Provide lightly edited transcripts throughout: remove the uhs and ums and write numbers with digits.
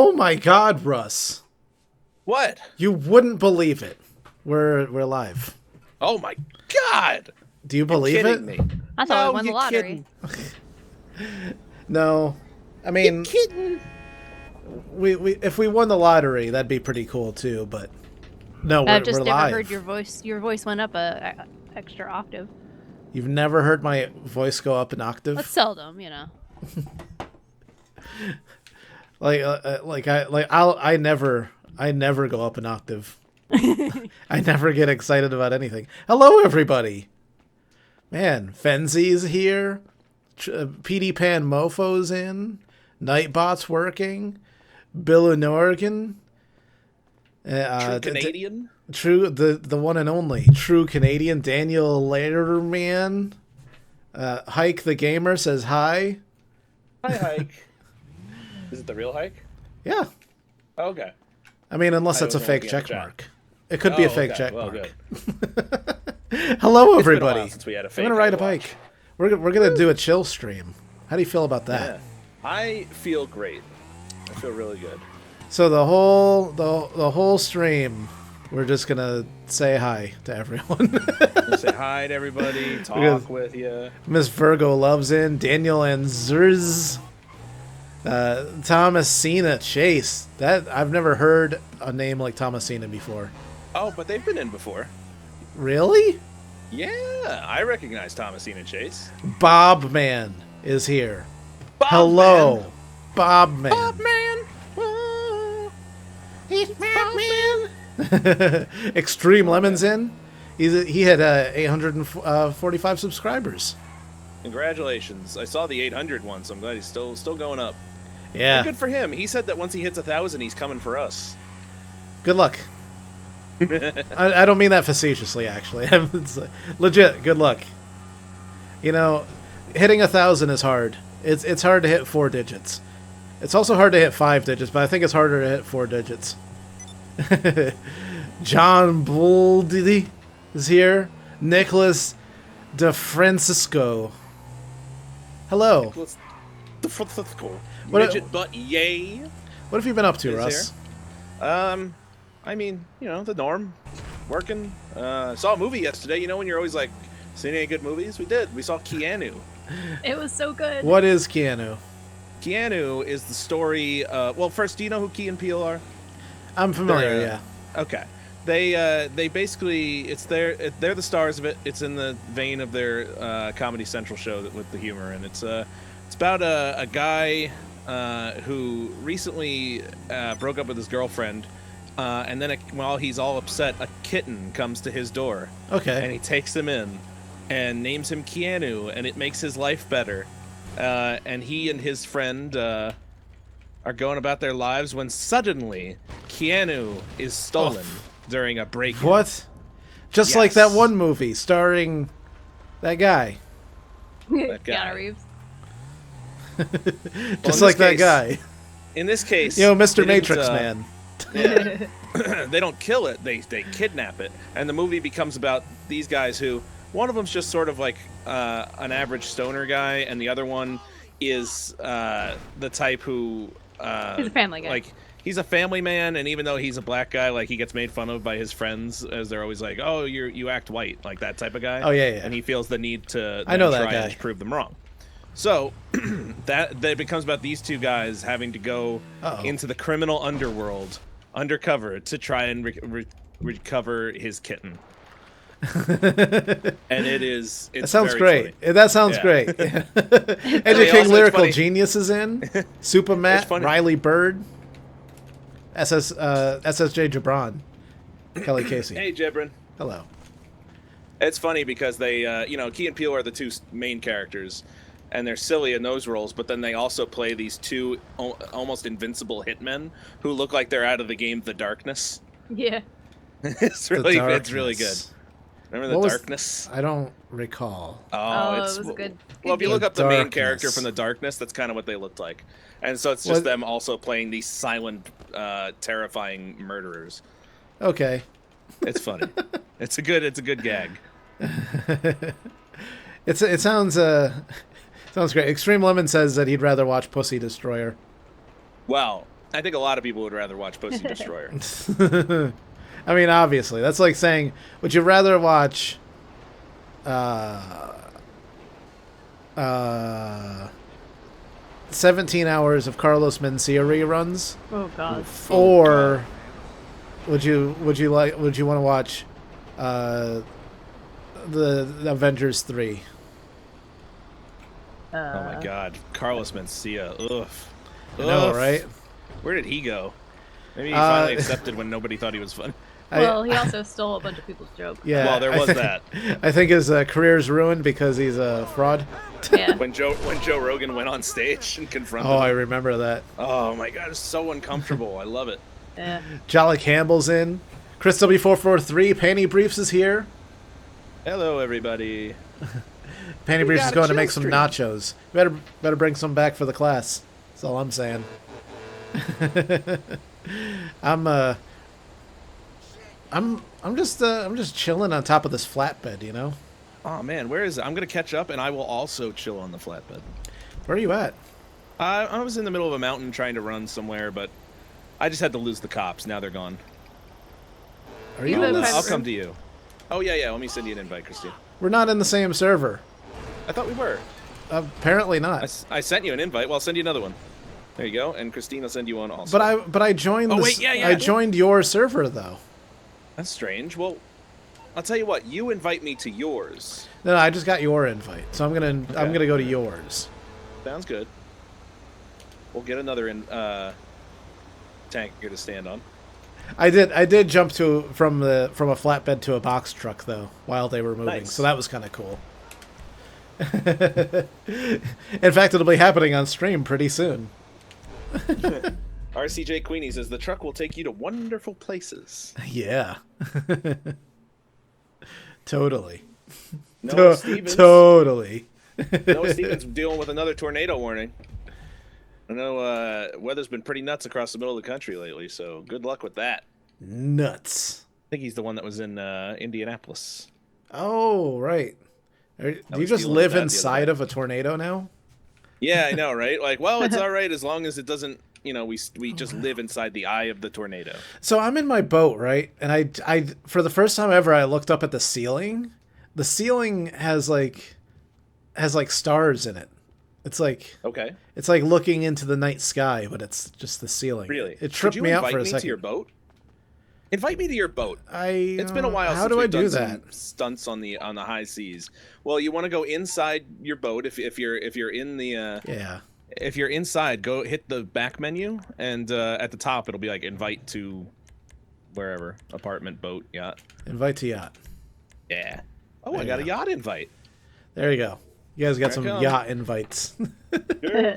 Oh my God, Russ! What? You wouldn't believe it. We're live. Oh my God! Do you believe You're it? kidding me. I thought No, we won the you're lottery. kidding. No, I mean, You're kidding. we if we won the lottery, that'd be pretty cool too. But no, I've just we're never live. heard your voice. Your voice went up a extra octave. You've never heard my voice go up an octave? That's seldom, you know. I never go up an octave. I never get excited about anything. Hello, everybody. Man, Fenzi's here. PD Pan Mofo's in. Nightbot's working. Bill Norgan. True Canadian. True, the one and only true Canadian Daniel Letterman. Hike the Gamer says hi. Hi, Hike. Is it the real Hike? Yeah. Oh, okay. I mean, unless I it's a was fake looking at check the chat. mark. It could be a fake okay. check Well, mark. good. Hello, It's been a everybody. while since we had a I'm fake gonna ride a watch. bike. We're gonna do a chill stream. How do you feel about that? Yeah. I feel great. I feel really good. So the whole stream, we're just gonna say hi to everyone. Say hi to everybody. Talk Because- with you. Miss Virgo loves in. Daniel and Zers. Thomasina Chase. That I've never heard a name like Thomasina before. Oh, but they've been in before. Really? Yeah, I recognize Thomasina Chase. Bob Man is here. Bob Hello, Man. Bob Man. Bob Man. He's Batman. Extreme Lemons in. He had 845 subscribers. Congratulations! I saw the 800 one, so I'm glad he's still going up. Yeah. And good for him. He said that once he hits 1,000, he's coming for us. Good luck. I don't mean that facetiously, actually. It's legit. Good luck. You know, hitting 1,000 is hard. It's hard to hit 4 digits. It's also hard to hit 5 digits, but I think it's harder to hit 4 digits. John Boldy is here. Nicholas DeFrancisco. Hello. What- Midget butt yay. What have you been up to, Is Russ? I mean, the norm. Working. Saw a movie yesterday. You know when you're always like, seen any good movies? We did. We saw Keanu. It was so good. What is Keanu? Keanu is the story. Well, first, do you know who Key and Peele are? I'm familiar, They're, yeah. Okay. They basically they're the stars of it. It's in the vein of their Comedy Central show with the humor, and it's about a guy who recently broke up with his girlfriend, and then while he's all upset, a kitten comes to his door, Okay. and he takes him in, and names him Keanu, and it makes his life better, and he and his friend are going about their lives when suddenly Keanu is stolen during a break. What? Just like Yes. that one movie starring that guy. That guy. Keanu Reeves. Just in like this that case- guy. In this case, You know, Mr. they didn't, Matrix Man. They don't kill it; they kidnap it, and the movie becomes about these guys who one of them's just sort of like an average stoner guy, and the other one is the type who He's a family guy. like he's a family man, and even though he's a black guy, like he gets made fun of by his friends as they're always like, "Oh, you act white," like that type of guy. Oh, yeah, yeah. And he feels the need to I know that try and guy. prove them wrong. So that becomes about these two guys having to go Uh-oh. into the criminal underworld undercover to try and recover his kitten. And it's That sounds very great. funny. That sounds Yeah. great. They Edgy King also- Lyrical it's funny. Genius is in. Super Matt, funny. Riley Bird, SSJ Jabron, Kelly Casey. Hey, Jebrin. Hello. It's funny because they, Key and Peele are the two main characters, and they're silly in those roles, but then they also play these two almost invincible hitmen who look like they're out of the game The Darkness. Yeah. It's The really good. Darkness. Remember The What was- Darkness? I don't recall. Oh, It's it was a good. well, if you game. look up the main character Darkness. from The Darkness, that's kind of what they looked like. And so it's just What- them also playing these silent, terrifying murderers. Okay. It's funny. It's a good gag. It sounds sounds great. Extreme Lemon says that he'd rather watch Pussy Destroyer. Well, I think a lot of people would rather watch Pussy Destroyer. I mean, obviously, that's like saying, would you rather watch 17 hours of Carlos Mencia reruns, Oh God. or would you want to watch the Avengers 3? Oh my God, Carlos Mencia. Ugh. I know, right? Where did he go? Maybe he finally accepted when nobody thought he was fun. Well, he also stole a bunch of people's jokes. Yeah, Well, there was that. I think his career's ruined because he's a fraud. Yeah. When Joe Rogan went on stage and confronted Oh, him. I remember that. Oh my God, it's so uncomfortable. I love it. Yeah. Jolly Campbell's in. Chris W443, Panty Briefs is here. Hello, everybody. Panty We Briefs got is a going to chill make some stream. nachos. Better bring some back for the class. That's all I'm saying. I'm just chilling on top of this flatbed, you know. Oh man, where is it? I'm gonna catch up, and I will also chill on the flatbed. Where are you at? I was in the middle of a mountain trying to run somewhere, but I just had to lose the cops. Now they're gone. Are you You in live this? I'll come to you. Oh yeah. Let me send you an invite, Christine. We're not in the same server. I thought we were. Apparently not. I sent you an invite. Well, I'll send you another one. There you go. And Christine will send you one also. But I joined. Oh, this, wait, yeah. I joined your server though. That's strange. Well, I'll tell you what. You invite me to yours. No, I just got your invite, so I'm gonna go to yours. Sounds good. We'll get another tank here to stand on. I did jump from a flatbed to a box truck though while they were moving, Nice. so that was kind of cool. In fact, it'll be happening on stream pretty soon. RCJ Queenie says the truck will take you to wonderful places. Yeah. Totally. Noah Stevens. Totally. Noah Stevens dealing with another tornado warning. I know weather's been pretty nuts across the middle of the country lately, so good luck with that. Nuts. I think he's the one that was in Indianapolis. Oh, right. Do you was just dealing with live that the other inside day. of a tornado now? Yeah, I know, right? Like, well, it's all right as long as it doesn't, we just live inside the eye of the tornado. So I'm in my boat, right? And I for the first time ever, I looked up at the ceiling. The ceiling has like stars in it. It's like Okay. it's like looking into the night sky, but it's just the ceiling. Really? It tripped Could you me out for a invite me second. to your boat? Invite me to your boat. It's been a while How since do I we've do done that? some stunts on the high seas. Well, you want to go inside your boat if you're in the Yeah. if you're inside, go hit the back menu, and at the top it'll be like invite to wherever, apartment, boat, yacht. Invite to yacht. Yeah. Oh, There I you got a go. yacht invite. There you go. You guys got There I some come. yacht invites. Sure.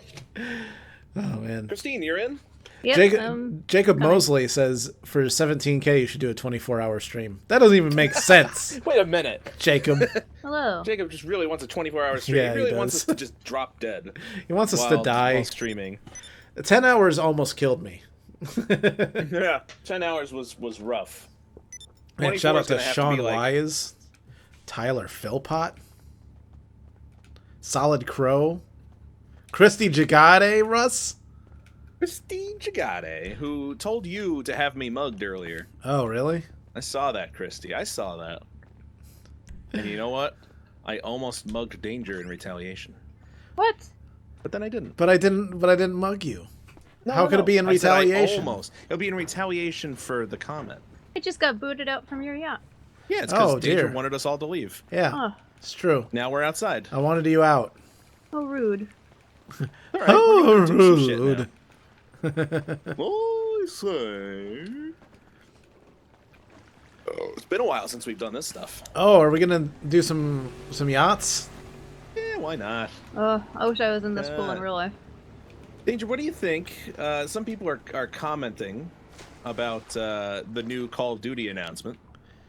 Oh man. Christine, you're in. Yep. Jacob coming. Mosley says for 17K you should do a 24-hour stream. That doesn't even make sense, Wait a minute. Jacob. Hello. Jacob just really wants a 24-hour stream. Yeah, he he really wants does. us to just drop dead. He wants us while, to die. while streaming. 10 hours almost killed me. Yeah, 10 hours was rough. Man, shout 24 out is to gonna have to Sean be like- Wise, Tyler Philpott, Solid Crow, Christy Jagade, Russ. Christine Jagade, who told you to have me mugged earlier. Oh, really? I saw that, Christy. I saw that. And you know what? I almost mugged Danger in retaliation. What? But then I didn't. But I didn't mug you. How could it be in I said I retaliation? almost. It'll be in retaliation for the comment. I just got booted out from your yacht. Yeah, it's because Oh, Danger dear. wanted us all to leave. Yeah, Oh, it's true. Now we're outside. I wanted you out. how rude. All right, we're gonna do some shit now. rude. I say. Oh, it's been a while since we've done this stuff. Oh, are we gonna do some yachts? Yeah, why not? I wish I was in this pool in real life. Danger, what do you think? Some people are commenting about the new Call of Duty announcement.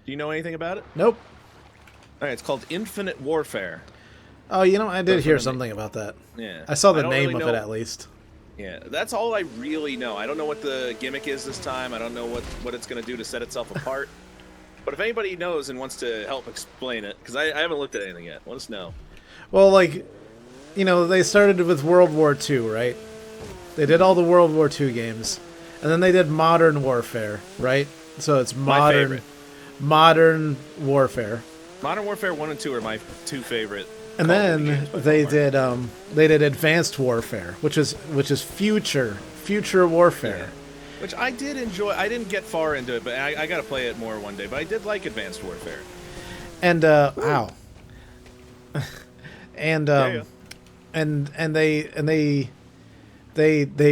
Do you know anything about it? Nope. All right, it's called Infinite Warfare. Oh, I did That's hear what I something about that. Yeah. I saw the don't name really of it know- at least. Yeah, that's all I really know. I don't know what the gimmick is this time. I don't know what it's going to do to set itself apart. But if anybody knows and wants to help explain it, because I haven't looked at anything yet, let us know. Well, they started with World War II, right? They did all the World War II games. and then they did Modern Warfare, right? So it's My favorite. Modern Warfare. Modern Warfare 1 and 2 are my two favorite. And Call of Duty then games by they did Advanced Warfare, which is future warfare. Yeah. Which I did enjoy. I didn't get far into it, but I got to play it more one day. But I did like Advanced Warfare. And wow. And Yeah. and they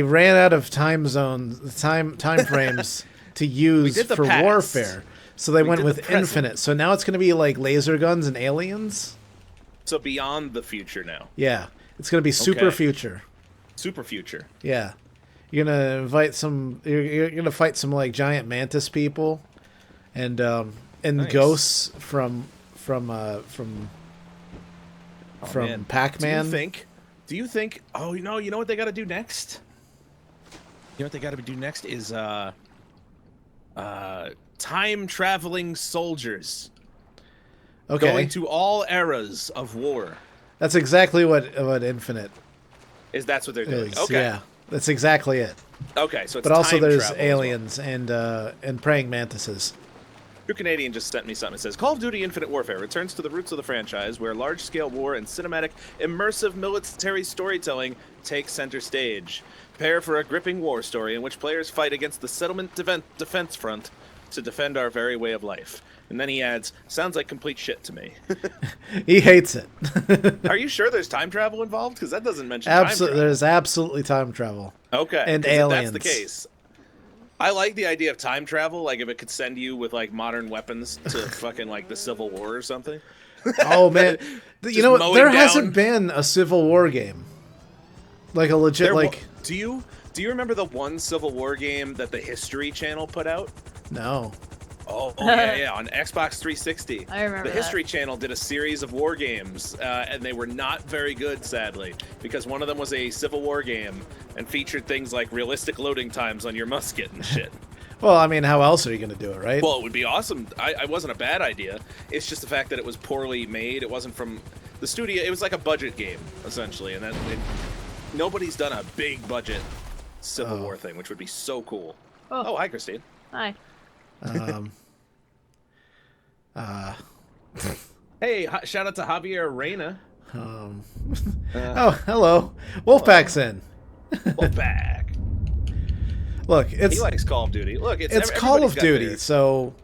ran out of time frames to use the for past. warfare. So they went did with the present. Infinite. So now it's going to be like laser guns and aliens. So beyond the future now. Yeah, it's going to be super Okay. future. Super future. Yeah, you're gonna invite some. You're gonna fight some like giant mantis people, and Nice. ghosts from Man. Pac-Man. Do you think? Oh, you know what they got to do next? You know what they got to do next is time traveling soldiers Okay, going to all eras of war. that's exactly what Infinite That's what they're doing? is. Okay. Yeah, that's exactly it. Okay. So it's But also time there's travel as well. aliens and praying mantises. Your Canadian just sent me something. It says, Call of Duty Infinite Warfare returns to the roots of the franchise, where large-scale war and cinematic, immersive military storytelling take center stage. Prepare for a gripping war story in which players fight against the settlement defense front to defend our very way of life. And then he adds, sounds like complete shit to me. He hates it. Are you sure there's time travel involved? Because that doesn't mention time Absolutely, travel. there's absolutely time travel. Okay. and 'cause if aliens. that's the case. I like the idea of time travel, like if it could send you with like modern weapons to fucking like the Civil War or something. Oh man, you Just know what? mowing There down. hasn't been a Civil War game, like a legit There like. wa- do you remember the one Civil War game that the History Channel put out? No. Oh yeah, on Xbox 360. I remember The that. History Channel did a series of war games, and they were not very good, sadly, because one of them was a Civil War game and featured things like realistic loading times on your musket and shit. Well, I mean, how else are you going to do it, right? Well, it would be awesome. I wasn't a bad idea. It's just the fact that it was poorly made. It wasn't from the studio. It was like a budget game, essentially, and nobody's done a big budget Civil War thing, which would be so cool. Oh. Hi, Christine. Hi. Um, Hey, shout out to Javier Reina. oh, hello. Wolfpack's in. Well, back. Look, it's He likes Call of Duty. Look, it's Call of everybody's got Duty, their- so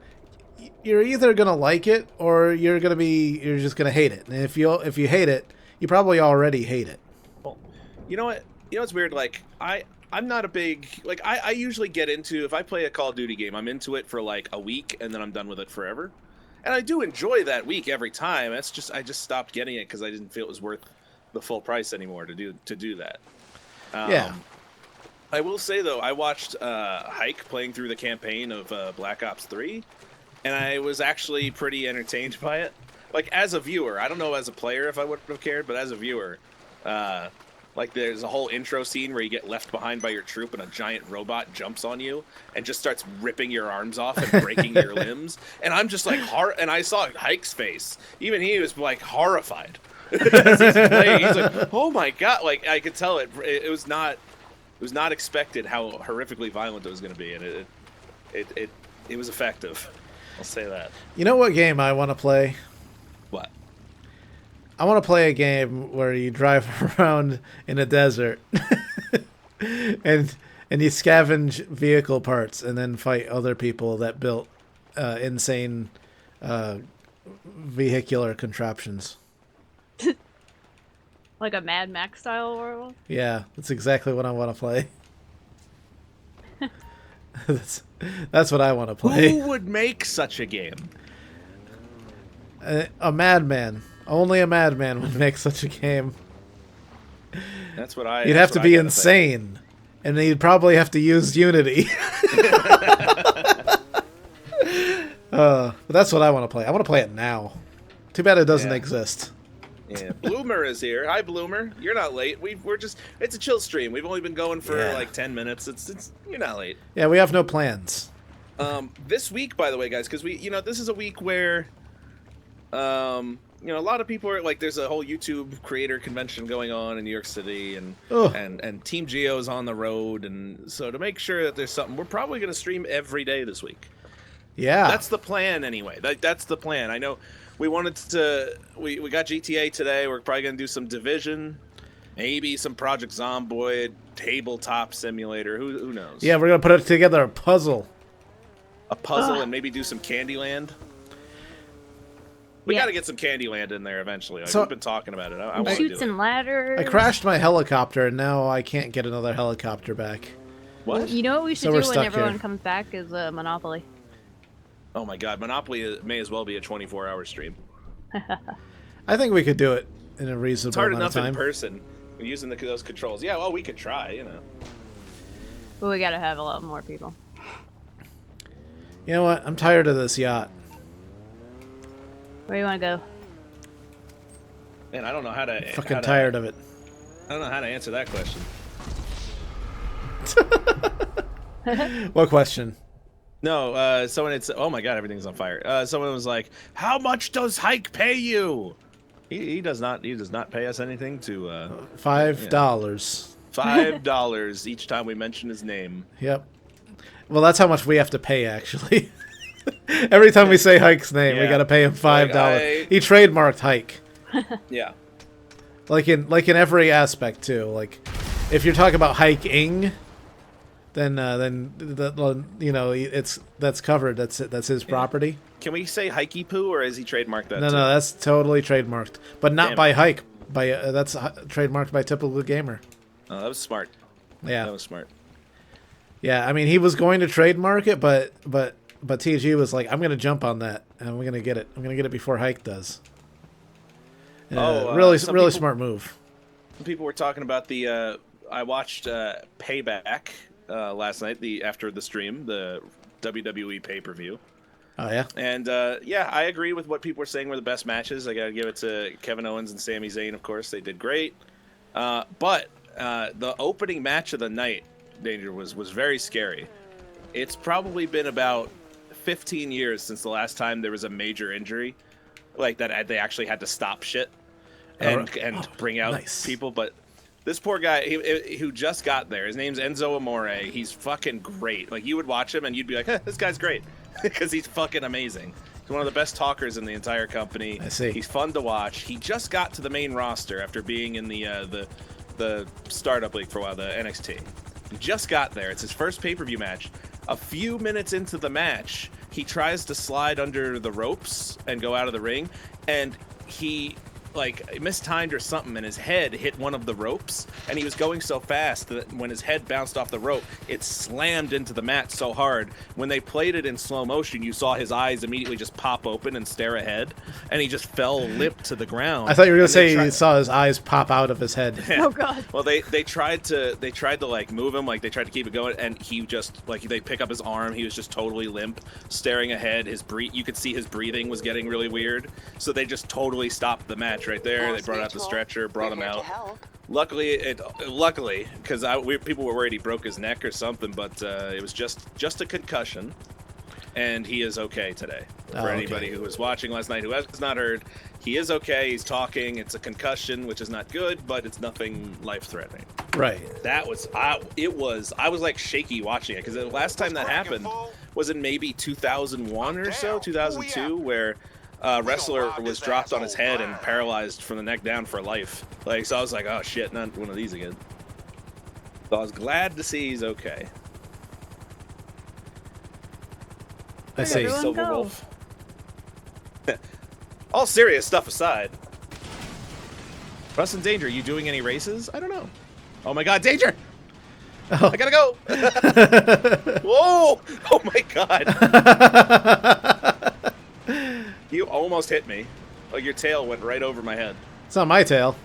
you're either gonna like it or you're just gonna hate it. And if you hate it, you probably already hate it. Well, you know what? You know what's weird? Like I'm not a big like I usually get into if I play a Call of Duty game, I'm into it for like a week and then I'm done with it forever. And I do enjoy that week every time. That's just I just stopped getting it because I didn't feel it was worth the full price anymore to do that. Yeah. I will say though, I watched Hike playing through the campaign of Black Ops 3, and I was actually pretty entertained by it. Like as a viewer, I don't know as a player if I would have cared, but as a viewer, like there's a whole intro scene where you get left behind by your troop and a giant robot jumps on you and just starts ripping your arms off and breaking your limbs. And I'm just like, and I saw Hike's face. Even he was like horrified. As he's playing, he's like, oh my god! Like I could tell it was not expected how horrifically violent it was going to be, and it was effective. I'll say that. You know what game I want to play? What? I want to play a game where you drive around in a desert and you scavenge vehicle parts and then fight other people that built insane vehicular contraptions. Like a Mad Max style world? Yeah, that's exactly what I want to play. That's what I want to play. Who would make such a game? A madman. Only a madman would make such a game. That's what I. You'd that's have to what be I gotta think. insane, and then you'd probably have to use Unity. But that's what I want to play. I want to play it now. Too bad it doesn't Yeah. exist. Yeah, Bloomer is here. Hi, Bloomer. You're not late. We're just. It's a chill stream. We've only been going for Yeah. like 10 minutes. It's. You're not late. Yeah, we have no plans. This week, by the way, guys, because this is a week where, you know, a lot of people are like, there's a whole YouTube creator convention going on in New York City, and Team Geo's on the road, and so to make sure that there's something, we're probably going to stream every day this week. Yeah, that's the plan anyway. That's the plan. I know we wanted to. We got GTA today. We're probably going to do some Division, maybe some Project Zomboid, tabletop simulator. Who knows? Yeah, we're gonna put it together a puzzle. And maybe do some Candyland. We got to get some Candyland in there eventually. Like, we've been talking about it. I want to do it. Chutes and ladders. I crashed my helicopter, and now I can't get another helicopter back. What? You know what we should do when everyone comes back is Monopoly. Oh my God, Monopoly may as well be a 24-hour stream. I think we could do it in a reasonable amount of time. It's hard enough in person using those controls. Yeah, well, we could try, you know. But we gotta have a lot more people. You know what? I'm tired of this yacht. Where do you want to go? Man, I don't know how to... Fucking tired of it. I don't know how to answer that question. What question? No, someone oh my God, everything's on fire. Someone was like, "How much does Hike pay you?" He does not pay us anything to $5. $5 each time we mention his name. Yep. Well, that's how much we have to pay, actually. Every time we say Hike's name, we got to pay him $5. He trademarked Hike. Yeah. Like in every aspect too. Like, if you're talking about hiking, then you know that's covered. That's his property. Can we say Hikey Poo, or has he trademarked that? No, that's totally trademarked, but not by Hike. That's trademarked by Typical Gamer. Oh, that was smart. Yeah, that was smart. Yeah, I mean, he was going to trademark it, but TG was like, "I'm going to jump on that, and I'm going to get it. I'm going to get it before Hike does." Really smart move. Some people were talking about the. I watched Payback last night. After the stream, the WWE pay-per-view. Oh yeah. And yeah, I agree with what people were saying were the best matches. I got to give it to Kevin Owens and Sami Zayn. Of course, they did great. But the opening match of the night, Danger, was very scary. It's probably been about 15 years since the last time there was a major injury like that. They actually had to stop shit and bring out people. But this poor guy who just got there, his name's Enzo Amore. He's fucking great. Like, you would watch him and you'd be like, this guy's great because he's fucking amazing. He's one of the best talkers in the entire company. I see. He's fun to watch. He just got to the main roster after being in the startup league for a while, the NXT. He just got there. It's his first pay-per-view match. A few minutes into the match, he tries to slide under the ropes and go out of the ring, and he mistimed or something, and his head hit one of the ropes, and he was going so fast that when his head bounced off the rope, it slammed into the mat so hard. When they played it in slow motion, you saw his eyes immediately just pop open and stare ahead, and he just fell limp to the ground. I thought you were gonna say you saw his eyes pop out of his head. Yeah. Oh God. Well, they tried to like move him, like they tried to keep it going, and he just they pick up his arm. He was just totally limp, staring ahead. You could see his breathing was getting really weird, so they just totally stopped the match right there. They brought out the stretcher, brought him out. Luckily, because people were worried he broke his neck or something, but it was just a concussion, and he is okay today. For anybody who was watching last night who has not heard, he is okay. He's talking. It's a concussion, which is not good, but it's nothing life-threatening. Right. That was I was like shaky watching it, because the last time that happened was in maybe 2001 or so, 2002, where a wrestler was dropped on his head and paralyzed from the neck down for life. So I was like, oh shit, not one of these again. So I was glad to see he's okay. I see. Silver Wolf. All serious stuff aside, Russ and Danger, are you doing any races? I don't know. Oh my God, Danger! Oh. I gotta go! Whoa! Oh my God! You almost hit me. Like, your tail went right over my head. It's not my tail.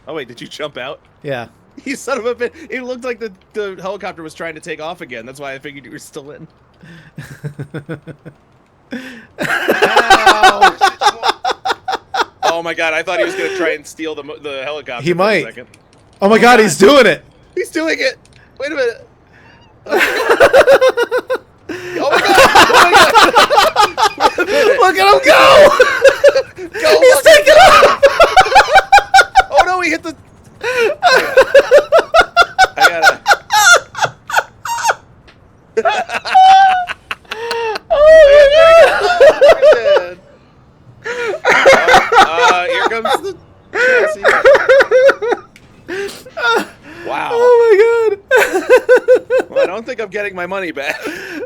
Oh wait, did you jump out? Yeah. You son of a bitch! It looked like the helicopter was trying to take off again. That's why I figured you were still in. Oh my God! I thought he was gonna try and steal the helicopter. He might. For a second. Oh my God! He's doing it. He's doing it. Wait a minute. Oh my God! Oh my God! Look at him go! Oh my god! Here comes the chassis. Wow. Oh my god. Well, I don't think I'm getting my money back. I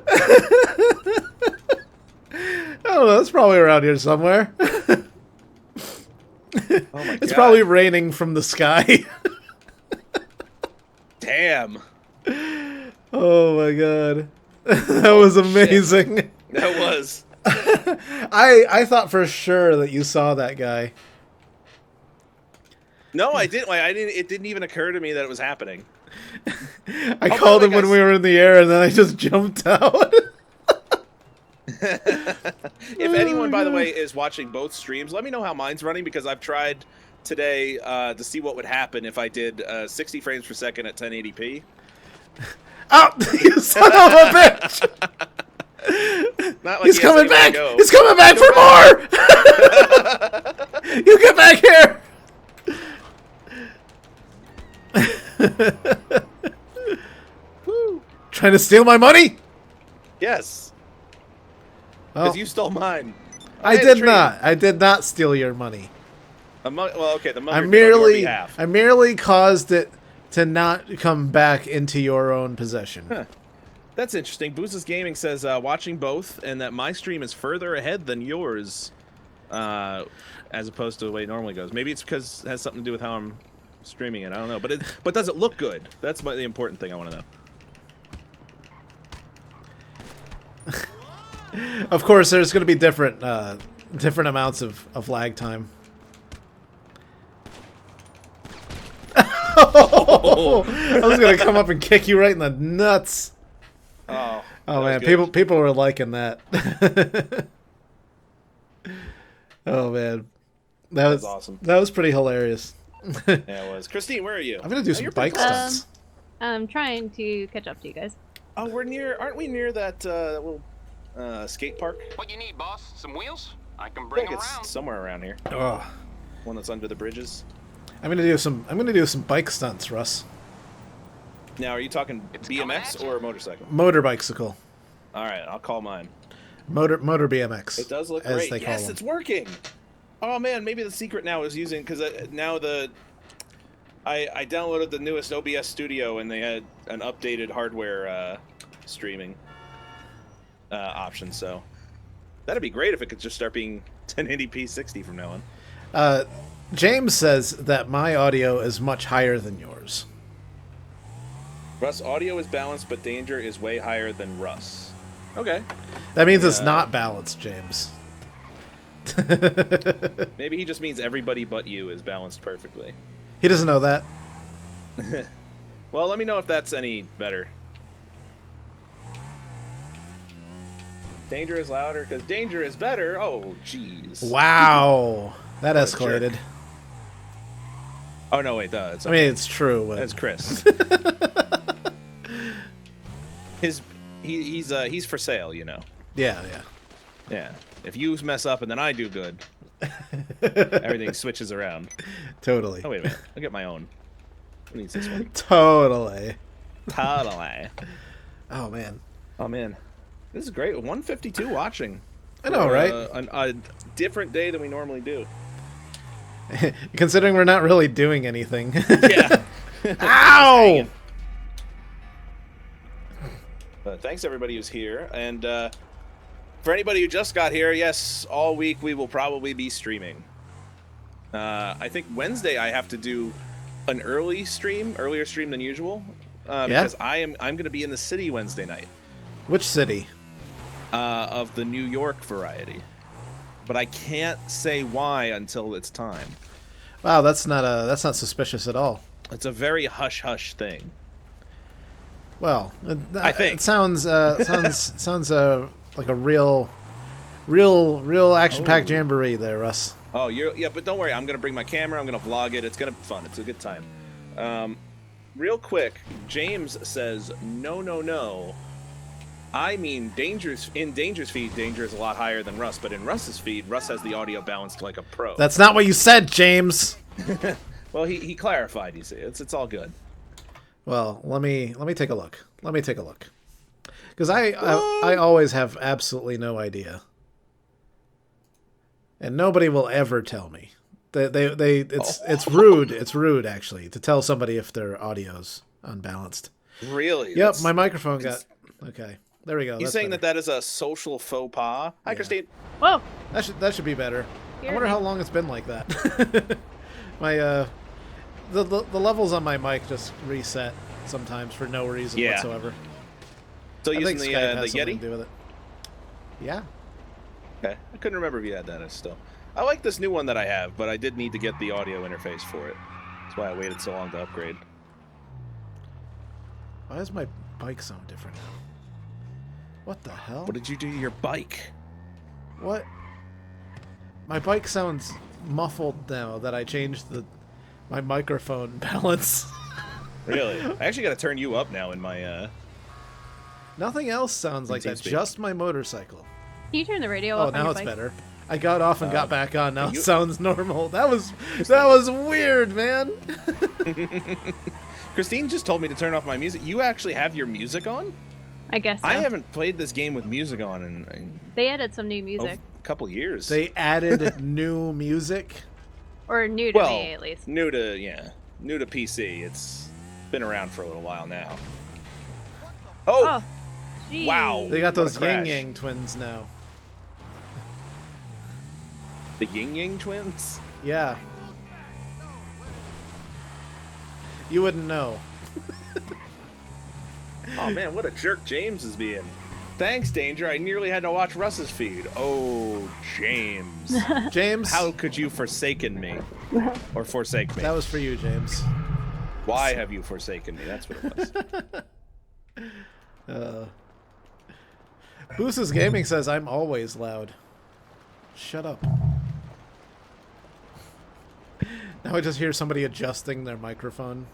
don't know. It's probably around here somewhere. Oh my god. It's probably raining from the sky. Damn. Oh my god. That was amazing. Shit. That was. I thought for sure that you saw that guy. No, I didn't. It didn't even occur to me that it was happening. I called him when we were in the air, and then I just jumped out. If anyone, by the way, is watching both streams, let me know how mine's running, because I've tried today to see what would happen if I did 60 frames per second at 1080p. Oh, you son of a bitch! Not like He's coming back! Go. He's coming back for more! You get back here! Woo. Trying to steal my money? Yes. Well, Because you stole mine. I did not. I did not steal your money. Well, okay, the money I on your merely behalf. caused it to not come back into your own possession. Huh. That's interesting. Boozes Gaming says watching both, and that my stream is further ahead than yours, as opposed to the way it normally goes. Maybe it's because it has something to do with how I'm streaming it. I don't know, but does it look good? That's the important thing I want to know. Of course, there's going to be different amounts of lag time. Oh, I was going to come up and kick you right in the nuts. Oh Man, good. people were liking that. Oh man, that was awesome. That was pretty hilarious. Yeah, it was. Christine, where are you? I'm gonna do some bike stunts. I'm trying to catch up to you guys. Oh, aren't we near that little skate park? What you need, boss? Some wheels? I can I bring think them it's around. somewhere around here. Oh, One that's under the bridges. I'm gonna do some bike stunts, Russ. Now, are you talking It's coming BMX at you. or motorcycle? Motor bicycle. All right, I'll call mine. Motor BMX. It does look as great. they call Yes, them. it's working. Oh man, maybe the secret now is using, because now I downloaded the newest OBS Studio, and they had an updated hardware streaming option. So that'd be great if it could just start being 1080p 60 from now on. James says that my audio is much higher than yours. Russ, audio is balanced, but danger is way higher than Russ. Okay. That means it's not balanced, James. Maybe he just means everybody but you is balanced perfectly. He doesn't know that. Well, let me know if that's any better. Danger is louder because danger is better. Oh, jeez. Wow, that What a escalated. jerk. Oh no, wait, it's I mean, it's true. But... that's Chris. He's for sale, you know. Yeah. Yeah. If you mess up and then I do good, everything switches around. Totally. Oh wait a minute, I'll get my own. Who needs this one? Totally. Totally. Oh man. Oh man, this is great. 152 watching. I know, right? A different day than we normally do. Considering we're not really doing anything. Yeah. Ow! But thanks everybody who's here, and for anybody who just got here, yes, all week we will probably be streaming. I think Wednesday I have to do an earlier stream than usual, because I'm going to be in the city Wednesday night. Which city? Of the New York variety, but I can't say why until it's time. Wow, that's not suspicious at all. It's a very hush hush thing. Well, I think it sounds like a real action-packed jamboree there, Russ. Oh, yeah, but don't worry. I'm gonna bring my camera. I'm gonna vlog it. It's gonna be fun. It's a good time. Real quick, James says no. I mean, in Danger's feed, Danger is a lot higher than Russ, but in Russ's feed, Russ has the audio balanced like a pro. That's not what you said, James. Well, he clarified. You see, it's all good. Well, let me take a look. Because I always have absolutely no idea, and nobody will ever tell me. It's rude. It's rude actually to tell somebody if their audio's unbalanced. Really? Yep, That's- my microphone got okay. There we go. He's That's saying better. that is a social faux pas. Hi, Yeah. Christine. Whoa! That should be better. I Hear wonder me. how long it's been like that. My the levels on my mic just reset sometimes for no reason Yeah. whatsoever. Still I using think the Skype has something Yeti? to do with it. Yeah. Okay, I couldn't remember if you had that still. I like this new one that I have, but I did need to get the audio interface for it. That's why I waited so long to upgrade. Why does my bike sound different now? What the hell? What did you do to your bike? What? My bike sounds muffled now that I changed my microphone balance. Really? I actually got to turn you up now in my. Nothing else sounds like that. TeamSpeak. Just my motorcycle. Can you turn the radio Oh, off on now your it's bike? better. I got off and got back on. Now it you- sounds normal. That was weird, man. Christine just told me to turn off my music. You actually have your music on? I guess so. I haven't played this game with music on in They added some new a music. couple years. They added new music. Or new to well, me, at least. new to PC. It's been around for a little while now. Oh, geez. wow. They got What a those yin crash. yang twins now. The Yin Yang Twins? Yeah. You wouldn't know. Oh man, what a jerk James is being. Thanks, Danger. I nearly had to watch Russ's feed. Oh, James. James, How could you forsaken me? Or forsake me? that was for you, James. Why have you forsaken me? That's what it was. Boos's Gaming says I'm always loud. Shut up. Now I just hear somebody adjusting their microphone.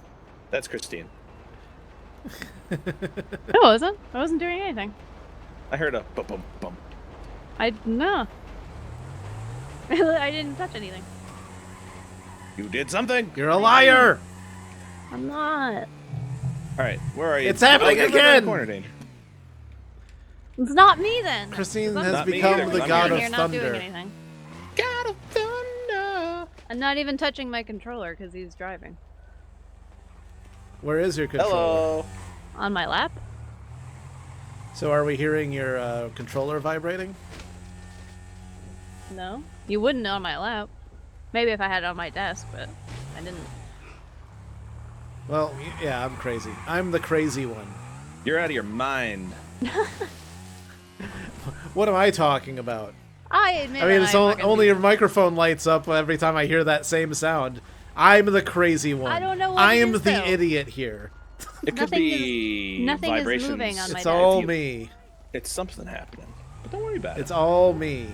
That's Christine. I wasn't. I wasn't doing anything. I heard a bum bum bum. No. I didn't touch anything. You did something? You're a liar! I'm not. Alright, where are you? It's happening you're right in the again! corner, Danger. It's not me then. Christine I'm has Not me become either, 'cause the I'm god sitting of here not doing thunder. anything. God of thunder. I'm not even touching my controller because he's driving. Where is your controller? Hello. On my lap? So are we hearing your controller vibrating? No. You wouldn't on my lap. Maybe if I had it on my desk, but I didn't. Well, yeah, I'm crazy. I'm the crazy one. You're out of your mind. What am I talking about? I admit I mean, that it's I'm only, fucking only your weird. microphone lights up every time I hear that same sound. I'm the crazy one. I don't know what I it am is, the though. idiot here. It could Nothing be nothing is vibrations. moving on my It's desk. all you- me. It's something happening. But don't worry about It's it. all me.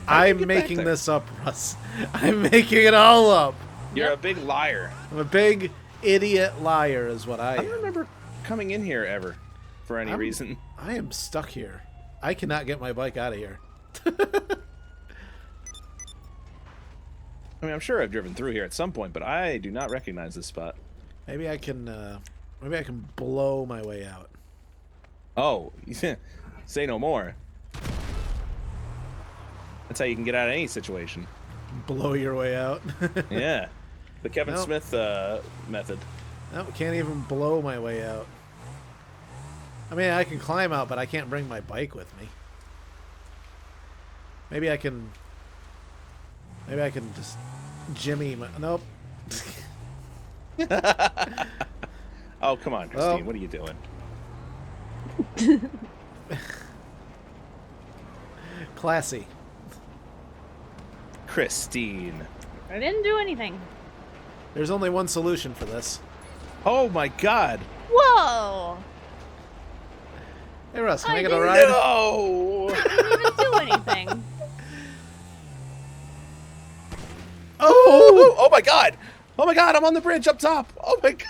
How did you I'm get back making there? this up, Russ. I'm making it all up. You're Yep. a big liar. I'm a big idiot liar is what I I don't am. remember coming in here ever for any I'm- reason. I am stuck here. I cannot get my bike out of here. I mean, I'm sure I've driven through here at some point, but I do not recognize this spot. Maybe I can blow my way out. Oh, say no more. That's how you can get out of any situation. Blow your way out. Yeah. The Kevin Nope. Smith method. No, can't even blow my way out. I mean, I can climb out, but I can't bring my bike with me. Maybe I can just jimmy my... Nope. Oh, come on, Christine. Well- What are you doing? Classy. Christine. I didn't do anything. There's only one solution for this. Oh my god. Whoa! Hey, Russ, can I I get a didn't ride? No! I didn't even do anything. Oh! Oh my god! Oh my god, I'm on the bridge up top! Oh my god!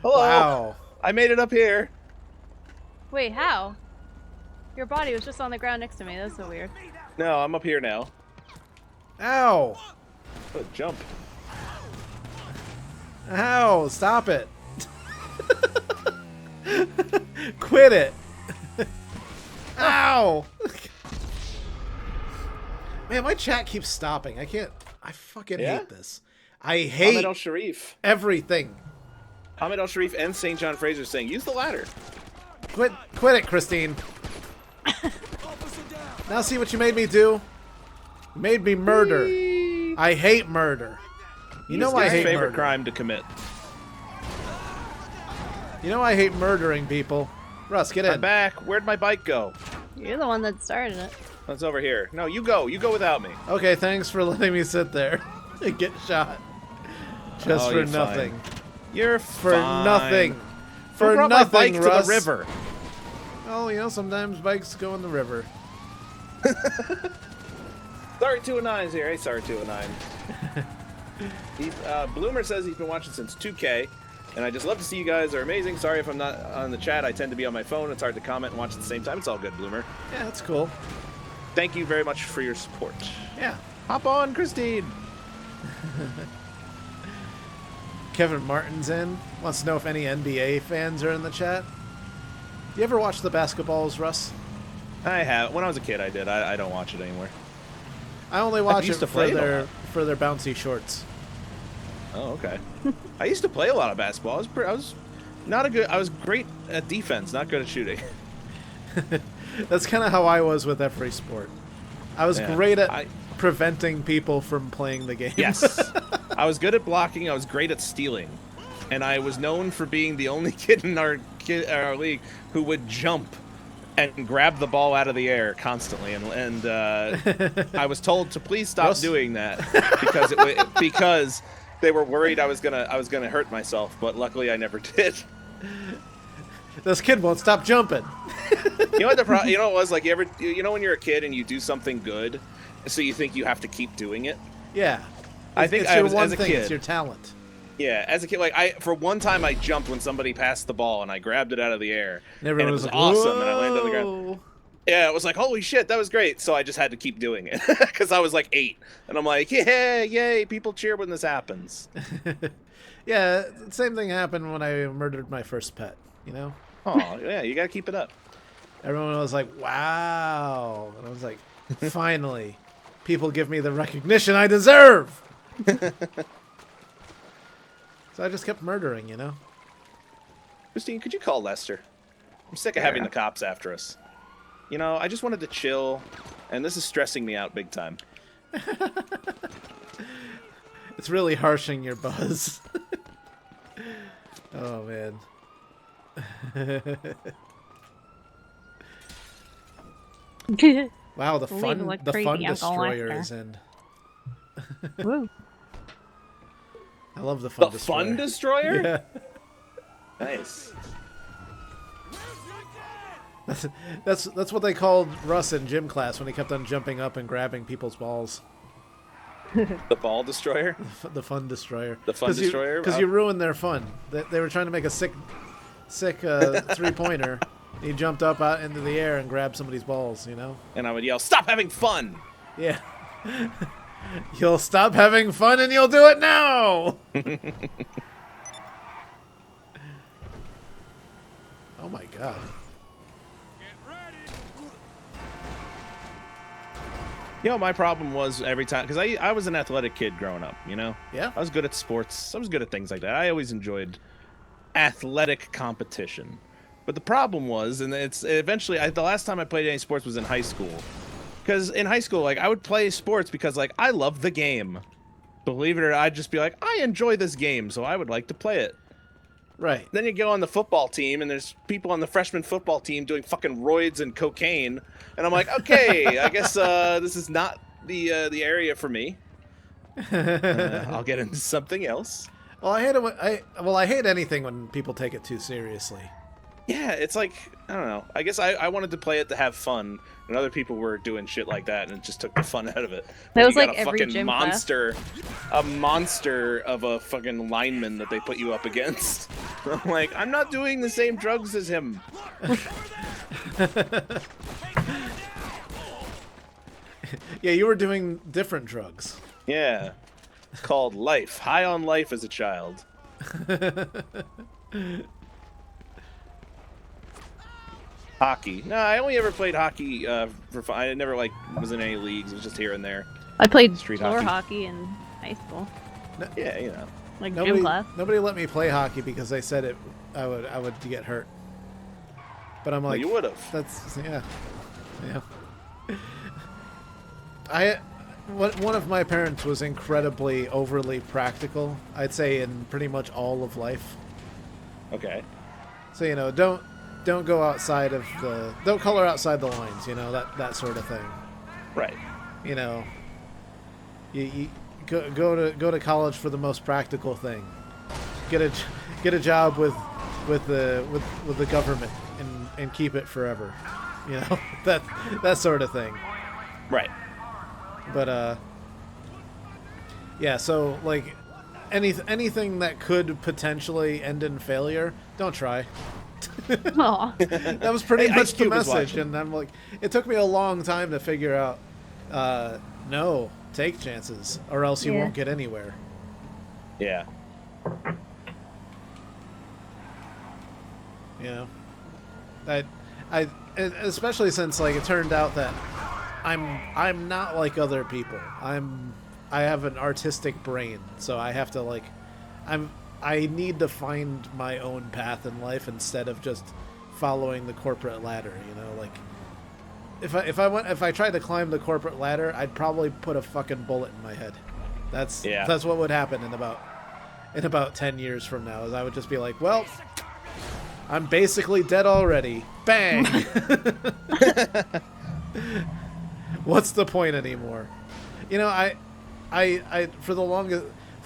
Hello! Wow. I made it up here. Wait, how? Your body was just on the ground next to me. That's so weird. No, I'm up here now. Ow! Oh, jump. Ow! Stop it! Quit it! Ow! Man, my chat keeps stopping. I fucking hate this. I hate Ahmed El-Sharif. everything. Ahmed El-Sharif and St. John Fraser saying, use the ladder. Quit it, Christine. Now see what you made me do? You made me murder. I hate murder. You know I hate favorite murder. crime to commit. You know I hate murdering people. Russ, get in. I'm back. Where'd my bike go? You're the one that started it. It's over here. No, you go. You go without me. Okay, thanks for letting me sit there and get shot. Just Oh, for you're nothing. fine. You're For fine. nothing. Who For brought nothing, my bike Russ. to the river? Oh, you know, sometimes bikes go in the river. Sorry, 209's here. Hey, sorry, 209. Bloomer says he's been watching since 2K, and I just love to see you guys are amazing. Sorry if I'm not on the chat. I tend to be on my phone. It's hard to comment and watch at the same time. It's all good, Bloomer. Yeah, that's cool. Thank you very much for your support. Yeah. Hop on, Christine. Kevin Martin's in. Wants to know if any NBA fans are in the chat. You ever watch the basketballs, Russ? I have. When I was a kid, I did. I don't watch it anymore. I only watch used it to play it a for their bouncy shorts. Oh, okay. I used to play a lot of basketball. I was great at defense, not good at shooting. That's kind of how I was with every sport. I was great at preventing people from playing the game. Yes. I was good at blocking. I was great at stealing. And I was known for being the only kid in our league who would jump and grab the ball out of the air constantly. And I was told to please stop doing that because they were worried I was gonna hurt myself. But luckily, I never did. This kid won't stop jumping. You know what you know what it was like? You know when you're a kid and you do something good, so you think you have to keep doing it? Yeah. I think it's I your was one as a thing. kid. It's your talent. Yeah, as a kid, like for one time I jumped when somebody passed the ball and I grabbed it out of the air. And everyone it was was like, awesome, and I landed on the ground. "Whoa." Yeah, it was like, holy shit, that was great. So I just had to keep doing it because I was like 8, and I'm like, yeah, yay, people cheer when this happens. Yeah, same thing happened when I murdered my first pet. You know. Oh yeah, you gotta keep it up. Everyone was like, "Wow," and I was like, "Finally, people give me the recognition I deserve." So I just kept murdering, you know? Christine, could you call Lester? I'm sick of having the cops after us. You know, I just wanted to chill, and this is stressing me out big time. It's really harshing your buzz. Oh, man. Wow, the fun destroyer is in. Woo. I love the fun The destroyer. Fun Destroyer? Yeah. Nice. That's what they called Russ in gym class when he kept on jumping up and grabbing people's balls. The Ball Destroyer? The fun destroyer. The Fun Destroyer? Because you ruined their fun. They were trying to make a sick three-pointer. He jumped up out into the air and grabbed somebody's balls, you know? And I would yell, stop having fun! Yeah. You'll stop having fun and you'll do it now! Oh my god. You know, my problem was every time, because I was an athletic kid growing up, you know? Yeah? I was good at sports. I was good at things like that. I always enjoyed athletic competition. But the problem was, and it's eventually, the last time I played any sports was in high school. Because in high school, like, I would play sports because, like, I love the game. Believe it or not, I'd just be like, I enjoy this game, so I would like to play it. Right. Then you go on the football team, and there's people on the freshman football team doing fucking roids and cocaine, and I'm like, okay, I guess this is not the area for me. I'll get into something else. Well, I hate anything when people take it too seriously. Yeah, it's like, I don't know. I guess I wanted to play it to have fun, and other people were doing shit like that, and it just took the fun out of it. That was You got like a every fucking gym monster, a monster of a fucking lineman that they put you up against. I'm like, I'm not doing the same drugs as him. Yeah, you were doing different drugs. Yeah, it's called life. High on life as a child. Hockey. No, I only ever played hockey for fun. I never was in any leagues. It was just here and there. I played Street floor hockey. hockey in high school, Yeah, you know. like gym class. Nobody let me play hockey because they said I would get hurt. But I'm like, You would have. That's yeah. One of my parents was incredibly overly practical. I'd say in pretty much all of life. Okay. So don't go outside of don't color outside the lines. That sort of thing. Right. You go to college for the most practical thing. Get a job with the government and keep it forever. That sort of thing. Right. But yeah. So like anything that could potentially end in failure, don't try. Aw. That was pretty Hey, much Ice the Cube is message, watching. and I'm like, it took me a long time to figure out. No, take chances, or else you Yeah. won't get anywhere. Yeah. I especially since like it turned out that I'm not like other people. I have an artistic brain, so I have to I need to find my own path in life instead of just following the corporate ladder. If I tried to climb the corporate ladder, I'd probably put a fucking bullet in my head. That's what would happen in about 10 years from now. Is I would just be like, well, I'm basically dead already. Bang. What's the point anymore? I for the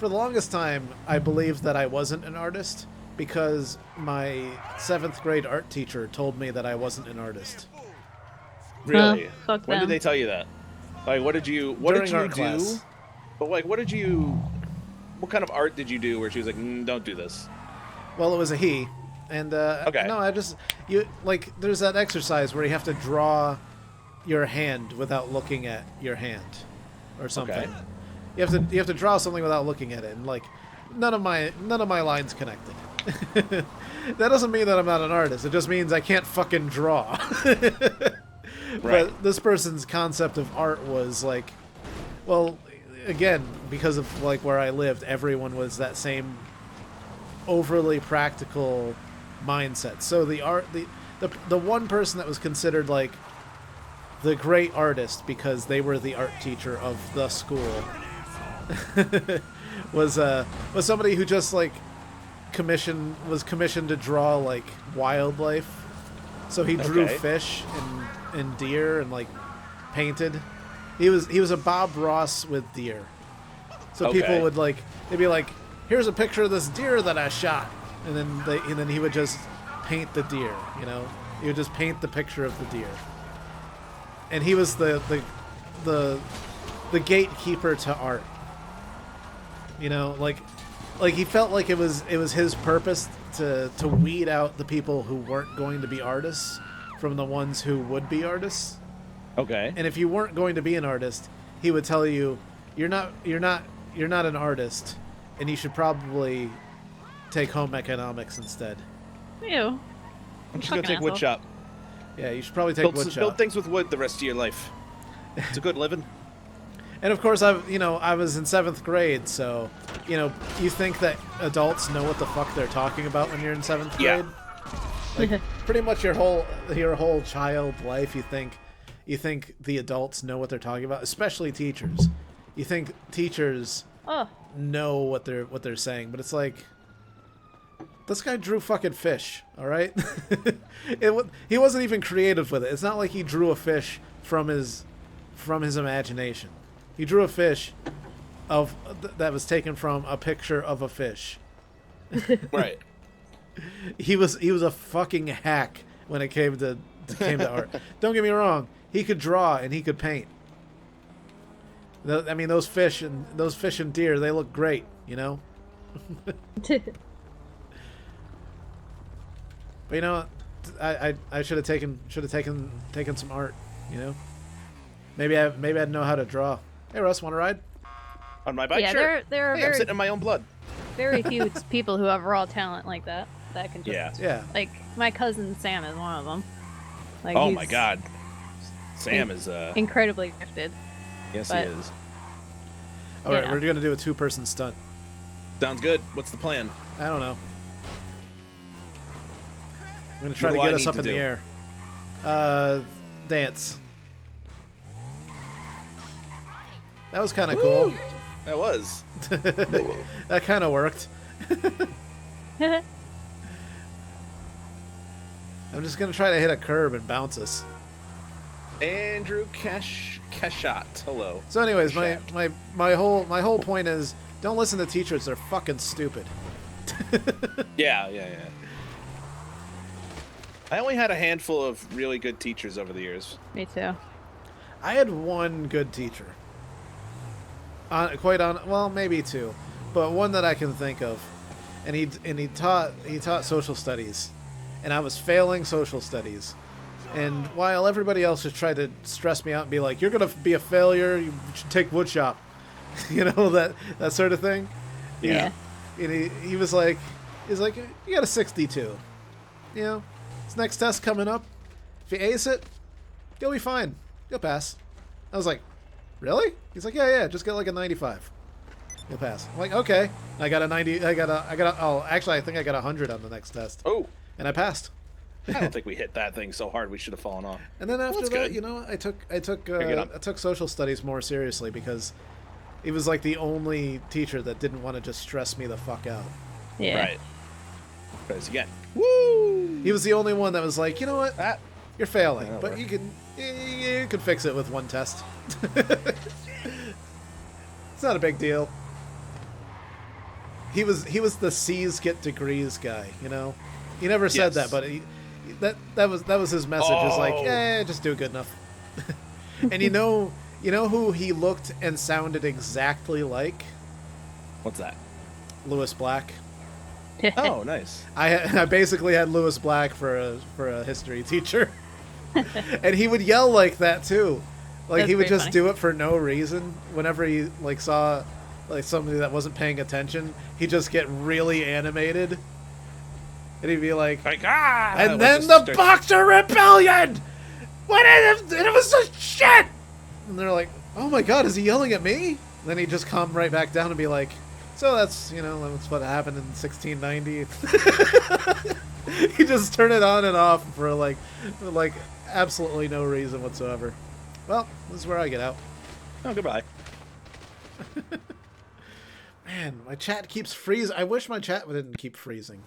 longest time I believed that I wasn't an artist because my 7th grade art teacher told me that I wasn't an artist. Really? Fuck When them. did they tell you that? Like, what did you During do? art class. But like, what kind of art did you do where she was like, don't do this? Well, it was a he, and Okay. no, there's that exercise where you have to draw your hand without looking at your hand, or something. Okay. You have to draw something without looking at it, and like none of my lines connected. That doesn't mean that I'm not an artist. It just means I can't fucking draw. Right. But this person's concept of art was like, well, again, because of like where I lived, everyone was that same overly practical mindset. So the one person that was considered like the great artist because they were the art teacher of the school was somebody who just like was commissioned to draw like wildlife. So he drew Okay. fish and deer and like painted. He was a Bob Ross with deer. So Okay. people would they'd be like, here's a picture of this deer that I shot, and then he would just paint the deer. He would just paint the picture of the deer. And he was the gatekeeper to art. Like he felt like it was his purpose to weed out the people who weren't going to be artists from the ones who would be artists. Okay. And if you weren't going to be an artist, he would tell you, you're not an artist, and you should probably take home economics instead. Ew. I'm just gonna Fucking take wood asshole. shop. Yeah, you should probably take wood Build shop. things with wood the rest of your life. It's a good living. And of course, I was in 7th grade, so you think that adults know what the fuck they're talking about when you're in 7th Yeah. grade. Like pretty much your whole child life, you think the adults know what they're talking about, especially teachers. You think teachers Oh. know what they're saying, but it's like, this guy drew fucking fish, all right? He wasn't even creative with it. It's not like he drew a fish from his imagination. He drew a fish that was taken from a picture of a fish. Right. He was a fucking hack when it came to art. Don't get me wrong. He could draw and he could paint. I mean, those fish and deer, they look great, But I should have taken some art, Maybe I'd know how to draw. Hey Russ, want to ride? On my bike, Yeah, sure. there are Hey, I'm very sitting in my own blood. very few people who have raw talent like that can just Yeah. Yeah. like my cousin Sam is one of them. Like, Oh he's my God, Sam is incredibly gifted. yes, but- he is. All right, Yeah. we're gonna do a 2-person stunt. Sounds good. What's the plan? I don't know. I'm gonna try What to do I get us need up to in the do? air. Dance. That was kind of cool. That was. That kind of worked. I'm just gonna try to hit a curb and bounce us. Andrew Cashat. Hello. So, anyways, Shaft. my whole point is, don't listen to teachers. They're fucking stupid. Yeah. I only had a handful of really good teachers over the years. Me too. I had one good teacher. Well, maybe two, but one that I can think of, and he taught social studies, and I was failing social studies, and while everybody else just tried to stress me out and be like, "You're gonna be a failure. You should take woodshop," you know, that sort of thing. Yeah. And he was like, "You got a 62. You know, this next test coming up. If you ace it, you'll be fine. You'll pass." I was like, "Really?" He's like, yeah, just get like a 95. You'll pass. I'm like, okay. I got a 90. Oh, actually, I think I got 100 on the next test. Oh, And I passed. I don't think we hit that thing so hard we should have fallen off. And then after that's that, good. you know, I took up. social studies more seriously because he was like the only teacher that didn't want to just stress me the fuck out. Yeah. Right. Because again, woo! He was the only one that was like, you know what, That you're failing, That'll but work. you can fix it with one test. It's not a big deal. He was the C's get degrees guy, you know. He never said Yes. that, but that was his message. Is like, Oh. yeah, just do good enough. And you know who he looked and sounded exactly like? What's that? Lewis Black. Oh, nice. I basically had Lewis Black for a history teacher, and he would yell like that too. Like That's he would pretty just funny. do it for no reason. Whenever he like saw like somebody that wasn't paying attention, he'd just get really animated, and he'd be like, Like ah! "And Like, then just the start- Boxer Rebellion! What it was a shit!" And they're like, "Oh my god, is he yelling at me?" And then he'd just come right back down and be like, "So that's that's what happened in 1690." He just turned it on and off for like absolutely no reason whatsoever. Well, this is where I get out. Oh, goodbye. Man, my chat keeps freezing. I wish my chat didn't keep freezing.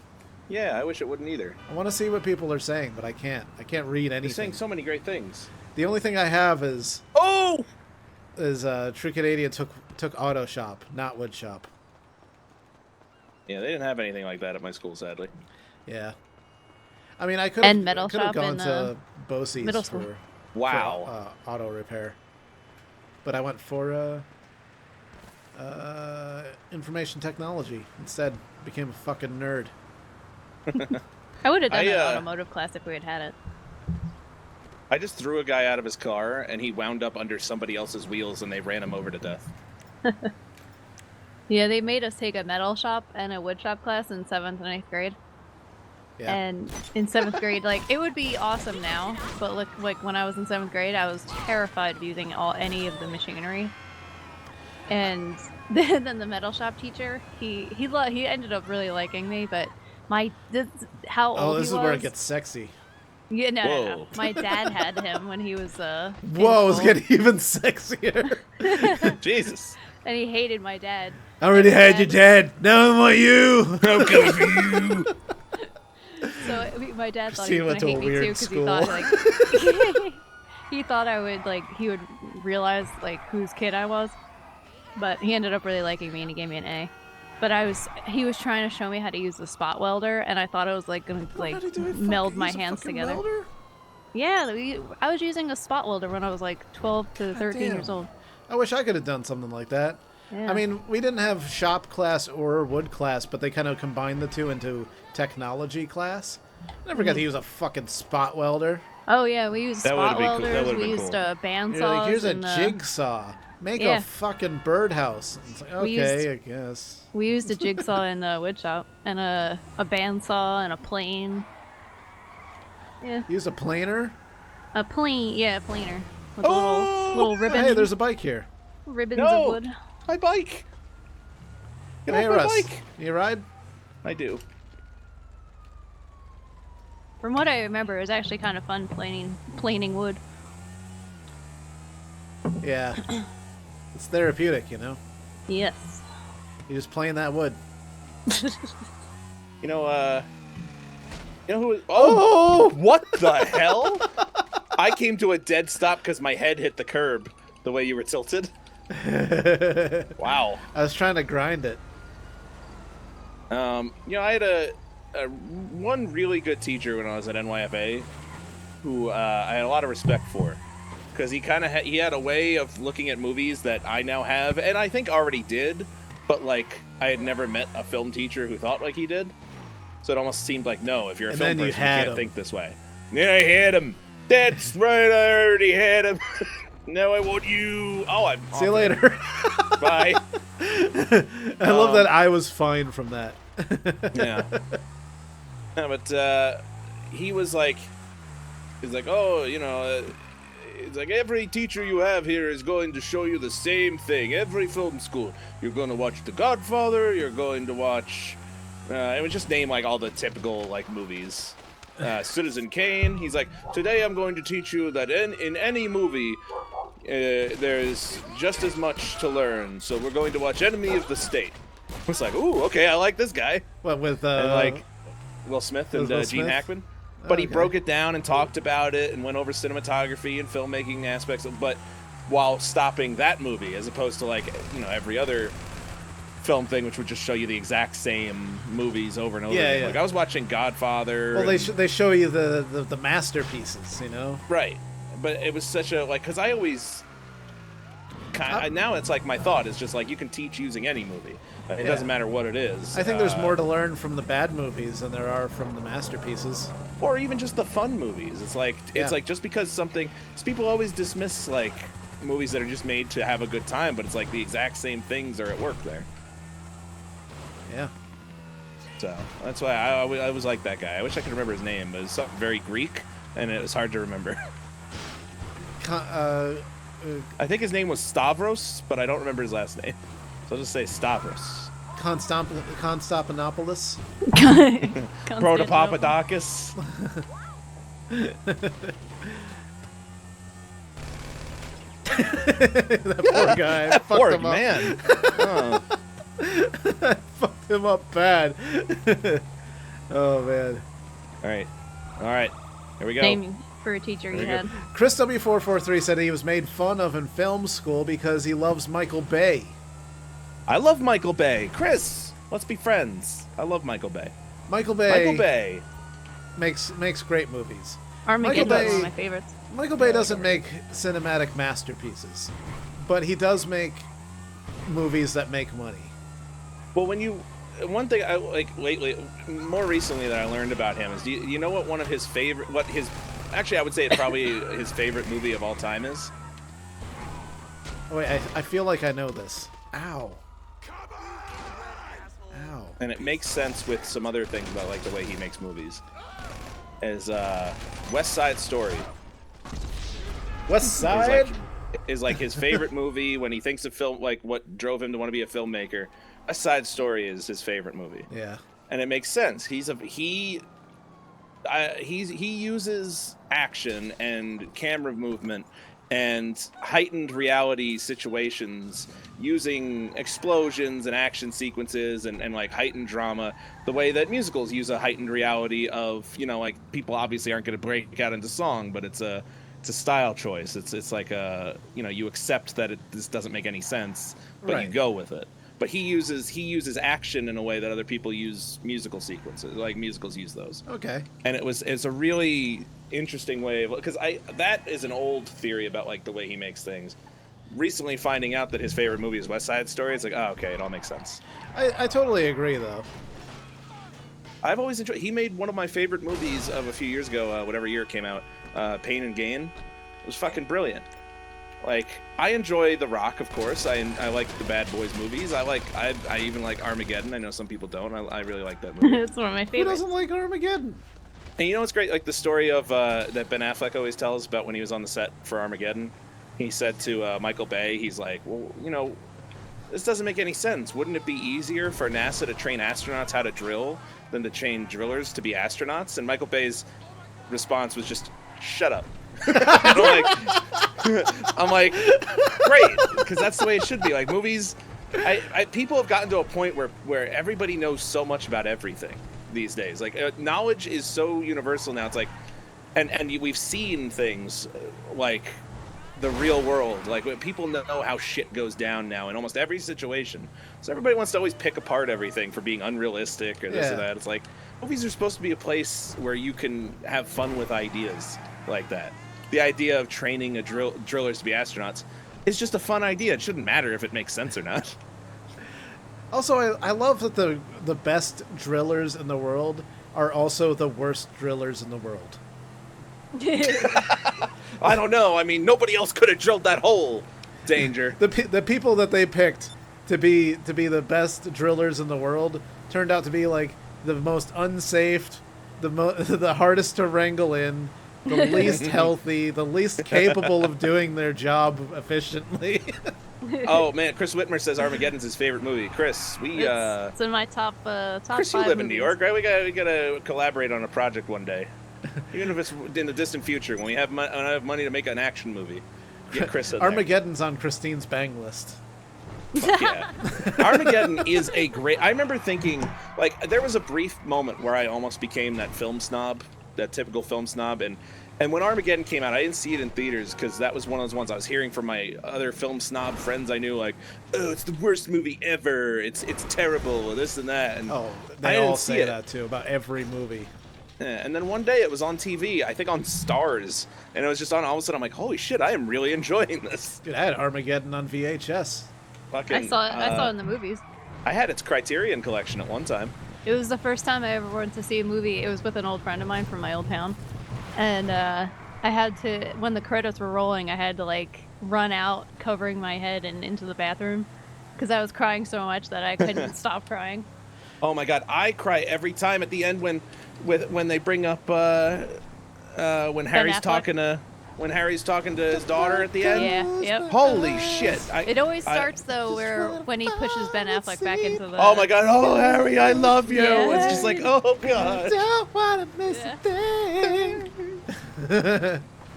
Yeah, I wish it wouldn't either. I want to see what people are saying, but I can't. I can't read You're anything. saying so many great things. The only thing I have is Oh! True Canadian took auto shop, not wood shop. Yeah, they didn't have anything like that at my school, sadly. Yeah. I mean, I could And metal have shop gone in, to Bosie's middle school. for Wow. auto repair, but I went for information technology instead. Became a fucking nerd. I would have done I, an automotive class if we had had it. I just threw a guy out of his car, and he wound up under somebody else's wheels, and they ran him over to death. Yeah, they made us take a metal shop and a wood shop class in 7th and 8th grade. Yeah. And in 7th grade, like, it would be awesome now, but like when I was in 7th grade, I was terrified of using any of the machinery. And then the metal shop teacher, he ended up really liking me, but how old Oh, he this is was. where it gets sexy. Yeah, no. Whoa. My dad had him when he was in Whoa, it's school, getting even sexier. Jesus. and he hated my dad. I already And had your dad. Now I want you. I'm coming for you. So my dad thought Christine he was went gonna to a hate me too weird because he school. thought like he thought I would he would realize like whose kid I was, but he ended up really liking me and he gave me an A. But he was trying to show me how to use the spot welder, and I thought I was like gonna meld my hands together. Welder? Yeah, I was using a spot welder when I was like 12 to 13 damn. years old. I wish I could have done something like that. Yeah. I mean, we didn't have shop class or wood class, but they kind of combined the two into technology class. I never got to use a fucking spot welder. Oh yeah, we used That spot would've been cool. That welders. would've We been used cool. bandsaws. You're like, here's a and, jigsaw. Make yeah. a fucking birdhouse. It's like, We okay, I guess. We used a jigsaw in the wood shop, and a bandsaw and a plane. Yeah. Use a planer? A plane, yeah, a planer. With little ribbons. Hey, there's a bike here. Ribbons No! of wood. My bike! Get Hey, off my Russ. bike! You ride? I do. From what I remember, it was actually kind of fun planing wood. Yeah. It's therapeutic, you know? Yes. You just plane that wood. You know who? Oh! What the hell? I came to a dead stop because my head hit the curb the way you were tilted. Wow. I was trying to grind it. You know, I had a one really good teacher when I was at NYFA who I had a lot of respect for because he kind of he had a way of looking at movies that I now have and I think already did, but like I had never met a film teacher who thought like he did. So it almost seemed like, no, if you're a And film then you person, you had can't him. think this way. Yeah, I had him. That's right, I already had him. Now I want you. Oh, I'm See you later. Bye. I love that I was fine from that. Yeah. No, but he was like, he's like, oh, you know, it's like every teacher you have here is going to show you the same thing. Every film school, you're going to watch The Godfather. You're going to watch, it would just name like all the typical like movies. Citizen Kane. He's like, today I'm going to teach you that in any movie, there's just as much to learn. So we're going to watch Enemy of the State. It's like, ooh, okay, I like this guy. What, with And like Will Smith and Will Gene Smith? Hackman. But he Okay. broke it down and talked about it and went over cinematography and filmmaking aspects, but while stopping that movie as opposed to like, you know, every other film thing which would just show you the exact same movies over and over Yeah, again. yeah. Like I was watching Godfather. Well, and- they show you the masterpieces, you know? Right. But it was such a, like, because I always now it's like my thought is just like you can teach using any movie. It Yeah. doesn't matter what it is. I think there's more to learn from the bad movies than there are from the masterpieces. Or even just the fun movies. It's like Yeah. just because something, because people always dismiss like movies that are just made to have a good time, but it's like the exact same things are at work there. Yeah. So that's why I was like that guy. I wish I could remember his name, but it's something very Greek, and it was hard to remember. I think his name was Stavros, but I don't remember his last name. So I'll just say Stavros. Constantinopolis. Protopapadakis. That poor guy. That Fucked poor him up. man. Oh. Fucked him up bad. Oh, man. All right. Here we go. Name for a teacher you Very good. had. Chris W443 said he was made fun of in film school because he loves Michael Bay. I love Michael Bay. Chris, let's be friends. I love Michael Bay. Michael Bay, Michael Bay. makes great movies. Armageddon's Bay- one of my favorites. Michael Bay doesn't make cinematic masterpieces, but he does make movies that make money. Well, one thing I like lately, more recently that I learned about him is, do you know what one of his favorite, actually I would say it's probably his favorite movie of all time is? Oh, wait, I feel like I know this. Ow. Ow. And it makes sense with some other things about like the way he makes movies. Is West Side Story. West Is like his favorite movie when he thinks of film, like what drove him to want to be a filmmaker. West Side Story is his favorite movie. Yeah. And it makes sense. He uses action and camera movement and heightened reality situations using explosions and action sequences and like heightened drama the way that musicals use a heightened reality of, you know, like people obviously aren't going to break out into song, but it's a style choice. It's like a, you know, you accept that this doesn't make any sense, but you Right. go with it. But he uses action in a way that other people use musical sequences, like musicals use those. Okay. And it's a really interesting way of, because that is an old theory about like the way he makes things. Recently finding out that his favorite movie is West Side Story, it's like, oh, okay, it all makes sense. I totally agree, though. I've always enjoyed. He made one of my favorite movies of a few years ago, whatever year it came out, Pain and Gain. It was fucking brilliant. Like, I enjoy The Rock, of course. I like the Bad Boys movies. I even like Armageddon. I know some people don't. I really like that movie. It's one of my Who favorites. doesn't like Armageddon? And you know what's great? Like the story of that Ben Affleck always tells about when he was on the set for Armageddon. He said to Michael Bay, he's like, well, you know, this doesn't make any sense. Wouldn't it be easier for NASA to train astronauts how to drill than to train drillers to be astronauts? And Michael Bay's response was just, shut up. I'm like, great, because that's the way it should be. Like movies, people have gotten to a point where everybody knows so much about everything these days. Like knowledge is so universal now. It's like, and we've seen things like the real world, like when people know how shit goes down now in almost every situation. So everybody wants to always pick apart everything for being unrealistic or this or that. It's like movies are supposed to be a place where you can have fun with ideas like that. The idea of training drillers to be astronauts is just a fun idea. It shouldn't matter if it makes sense or not. Also, I love that the best drillers in the world are also the worst drillers in the world. I don't know. I mean, nobody else could have drilled that hole. Danger. The people that they picked to be the best drillers in the world turned out to be like the most unsafe, the hardest to wrangle in, the least healthy, the least capable of doing their job efficiently. Oh man, Chris Whitmer says Armageddon's his favorite movie. Chris, it's in my top Chris, you 5 live in New movies. York, right? We gotta collaborate on a project one day, even if it's in the distant future when we have when I have money to make an action movie. Get Chris in there. Armageddon's on Christine's bang list. Fuck yeah. Armageddon is a great... I remember thinking, like, there was a brief moment where I almost became that film snob, that typical film snob, and when Armageddon came out, I didn't see it in theaters because that was one of those ones I was hearing from my other film snob friends I knew, like, oh, it's the worst movie ever, it's terrible, this and that, and they all say that too, about every movie. Yeah, and then one day it was on TV, I think on Stars, and it was just on, all of a sudden I'm like, holy shit, I am really enjoying this. Dude, I had Armageddon on VHS. I saw it in the movies. I had its Criterion collection at one time. It was the first time I ever went to see a movie. It was with an old friend of mine from my old town. And I had to, when the credits were rolling, I had to like run out covering my head and into the bathroom because I was crying so much that I couldn't stop crying. Oh my god, I cry every time at the end when they bring up when Harry's talking to his daughter at the end. Yeah, yep. Holy shit. It always starts though when he pushes Ben Affleck back into the... Oh my god, oh Harry, I love you. Yeah. It's just like, oh god. Don't wanna miss a thing.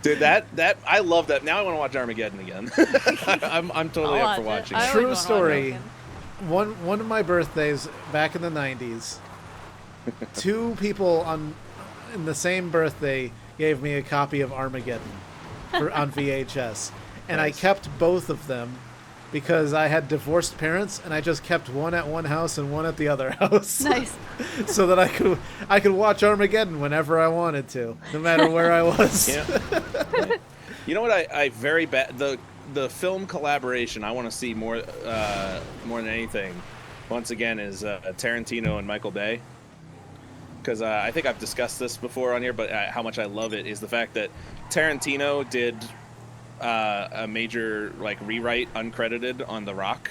Dude, that I love that. Now I want to watch Armageddon again. I'm totally up for watching it. True story. One of my birthdays back in the 90s, two people in the same birthday gave me a copy of Armageddon on VHS, and Nice. I kept both of them because I had divorced parents, and I just kept one at one house and one at the other house. Nice. So that I could watch Armageddon whenever I wanted to, no matter where I was. Yeah. You know what? I very bad the film collaboration I want to see more than anything. Once again, is Tarantino and Michael Bay. Because I think I've discussed this before on here, but how much I love it is the fact that Tarantino did a major like rewrite uncredited on The Rock,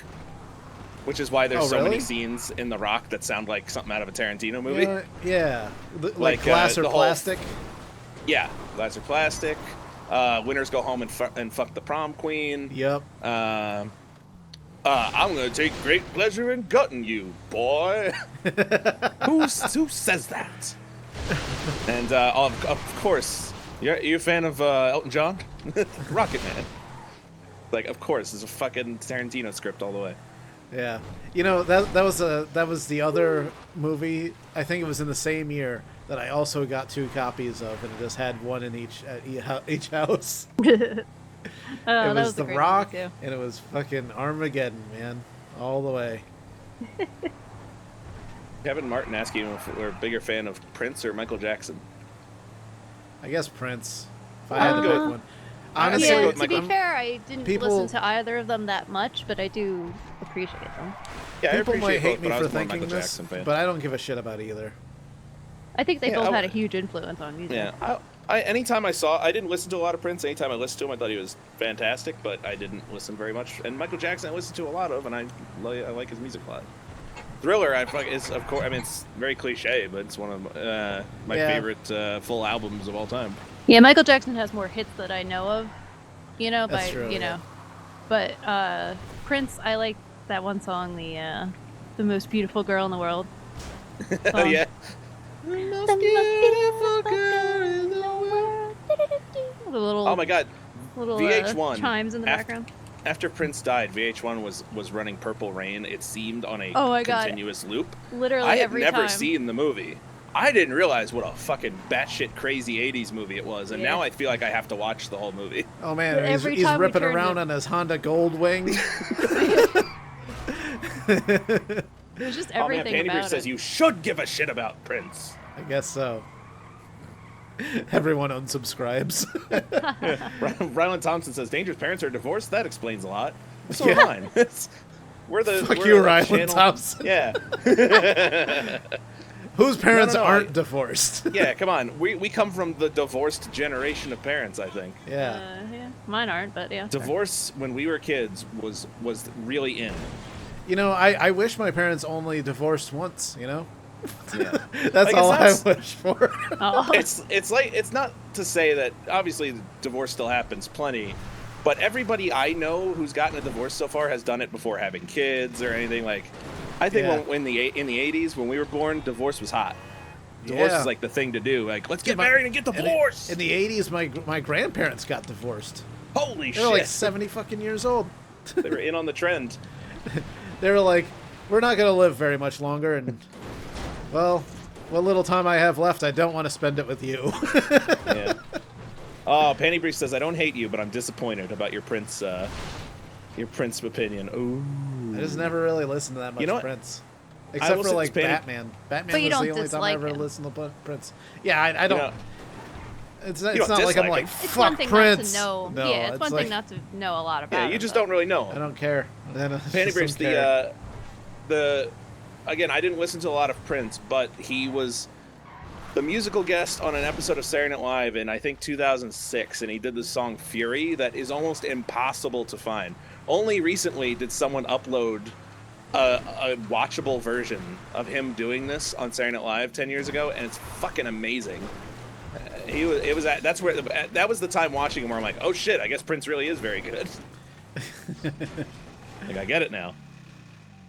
which is why there's so many scenes in The Rock that sound like something out of a Tarantino movie. Yeah. Like Glass or Plastic? Yeah, Glass or Plastic. Winners Go Home and Fuck the Prom Queen. Yep. I'm gonna take great pleasure in gutting you, boy. Who says that? And of course, you're a fan of Elton John, Rocket Man. Like, of course, it's a fucking Tarantino script all the way. Yeah, you know that was the other movie. I think it was in the same year that I also got two copies of, and it just had one in each house. It was The Rock, and it was fucking Armageddon, man, all the way. Kevin Martin asking if we're a bigger fan of Prince or Michael Jackson. I guess Prince. If I had to pick one. Honestly, yeah, to be fair, I didn't listen to either of them that much, but I do appreciate them. Yeah, people might hate me but for thinking this, but I don't give a shit about either. I think they both had a huge influence on music. Yeah, anytime I didn't listen to a lot of Prince. Anytime I listened to him, I thought he was fantastic, but I didn't listen very much. And Michael Jackson, I listened to a lot of, and I like his music a lot. Thriller, is of course. I mean, it's very cliche, but it's one of my favorite full albums of all time. Yeah, Michael Jackson has more hits that I know of. That's true, know. But Prince, I like that one song, the most beautiful girl in the world. Yeah. The most beautiful girl in the world. The little, oh my God. little VH1 chimes in the background. After Prince died, VH1 was running Purple Rain. It seemed on a continuous loop. Literally I had every never time. seen the movie. I didn't realize what a fucking batshit crazy 80s movie it was, and now I feel like I have to watch the whole movie. Oh man, he's Every time we ripping turned around it- on his Honda Goldwing. There's just Oh man, everything Panty Bridge about says it. you should give a shit about Prince. I guess so. Everyone unsubscribes. Rylan Thompson says Dangerous parents are divorced. That explains a lot. So Yeah. am mine. We're the Fuck we're you, the Rylan channel- Thompson. Yeah. Whose parents No, aren't I- divorced? Yeah, come on. We come from the divorced generation of parents, I think. Yeah. Yeah, mine aren't, but yeah. Divorce when we were kids was really in. You know, I wish my parents only divorced once, you know? Yeah. That's Like, all I it's wish for. Oh. It's like, it's not to say that obviously divorce still happens plenty, but everybody I know who's gotten a divorce so far has done it before having kids or anything. Like, I think Yeah. in the 80s when we were born, divorce was hot. Divorce Yeah. is like the thing to do. Like, let's get My- married and get divorced. In the 80s, my grandparents got divorced. Holy They were shit! like 70 fucking years old. They were in on the trend. They were like, we're not going to live very much longer, and, well, what little time I have left, I don't want to spend it with you. Yeah. Oh, Panty Brief says I don't hate you, but I'm disappointed about your Prince opinion. Ooh. I just never really listened to that much You know what? Prince. I Except will for, say like, this, Panty- Batman. Batman But you was don't the only time I dislike ever him. listened to Prince. Yeah, I don't... You know, It's don't not like I'm dislike like, him. It's fuck one thing Prince. not to know. No, yeah, it's one like, thing not to know a lot about. yeah, you him, just but- don't really know. I don't care. Panty Brief's the again, I didn't listen to a lot of Prince, but he was the musical guest on an episode of Saturday Night Live in I think 2006, and he did the song Fury that is almost impossible to find. Only recently did someone upload a watchable version of him doing this on Saturday Night Live 10 years ago, and it's fucking amazing. That was the time watching him where I'm like, oh shit, I guess Prince really is very good. Like, I get it now.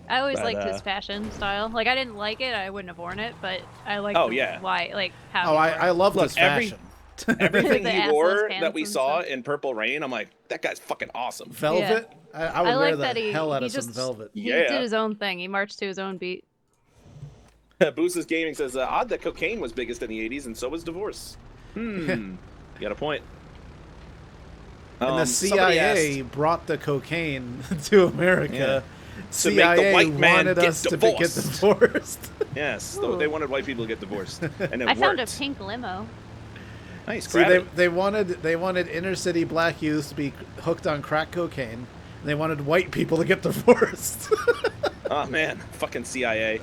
I always But, liked his fashion style. Like, I didn't like it. I wouldn't have worn it, but I liked Oh, yeah. why, like, how Oh, he wore I it. love Look, this fashion. Everything The he assless wore pants that we and saw stuff. in Purple Rain, I'm like, that guy's fucking awesome. Velvet? I would I wear like the that hell out he of some just velvet. he Yeah. did his own thing. He marched to his own beat. Boos's Gaming says, odd that cocaine was biggest in the 80s, and so was divorce. You got a point. And the Somebody CIA brought the cocaine to America. To make the CIA white man wanted get us to get divorced. divorced. Yes, Ooh. they wanted white people to get divorced, and it I found a worked. pink limo. Nice, See, grab it. they wanted inner city black youth to be hooked on crack cocaine. And they wanted white people to get divorced. Oh man, fucking CIA.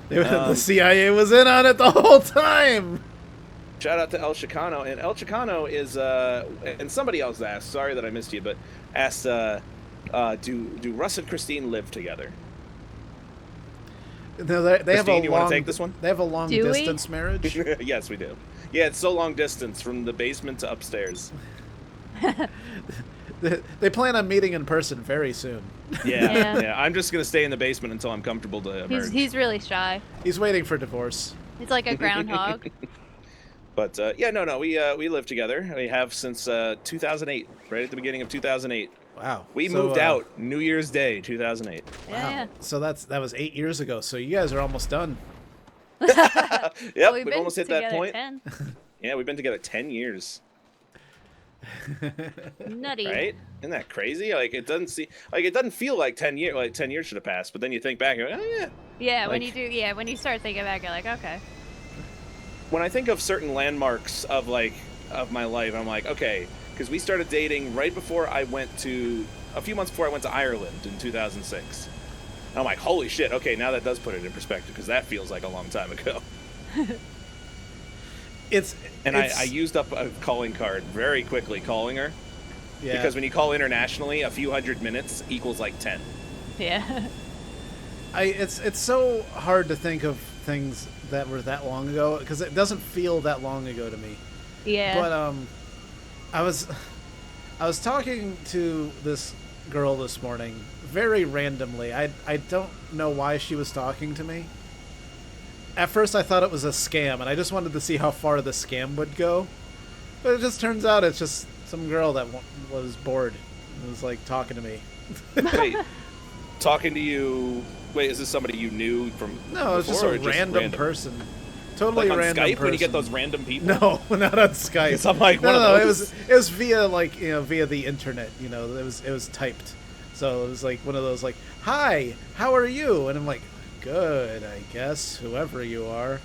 The CIA was in on it the whole time. Shout out to El Chicano, and El Chicano is and somebody else asked. Sorry that I missed you, but asked, do Russ and Christine live together? No, they have Christine, a you long. wanna take this one? They have a long Do we? distance marriage. Yes, we do. Yeah, it's so long distance from the basement to upstairs. They plan on meeting in person very soon. Yeah, Yeah. I'm just gonna stay in the basement until I'm comfortable to emerge. He's really shy. He's waiting for divorce. He's like a groundhog. But we live together. We have since 2008, right at the beginning of 2008. Wow. We So, moved out New Year's Day 2008. Yeah. So that was 8 years ago. So you guys are almost done. Yep, Well, we've almost hit that together point. 10. Yeah, we've been together 10 years. Nutty. Right? Isn't that crazy? Like it doesn't feel like 10 years. Like 10 years should have passed, but then you think back, you're like, oh yeah. Yeah, when Like- you do. Yeah, when you start thinking back, you're like, okay. When I think of certain landmarks of my life, I'm like, okay, because we started dating right before a few months before I went to Ireland in 2006. And I'm like, holy shit, okay, now that does put it in perspective, because that feels like a long time ago. I used up a calling card very quickly calling her, because when you call internationally, a few hundred minutes equals like 10. Yeah. It's so hard to think of things that were that long ago because it doesn't feel that long ago to me. Yeah. But I was talking to this girl this morning very randomly. I don't know why she was talking to me. At first I thought it was a scam, and I just wanted to see how far the scam would go. But it just turns out it's just some girl that was bored and was like talking to me. Wait, talking to you? Wait, is this somebody you knew from? No, it's just before, a random person. Totally like on random Skype person. when you get those random people. No, not on Skype. 'Cause I'm like, no, one of no, those. it was via via the internet. You know, it was typed, so it was like one of those like, "Hi, how are you?" And I'm like, "Good, I guess, whoever you are."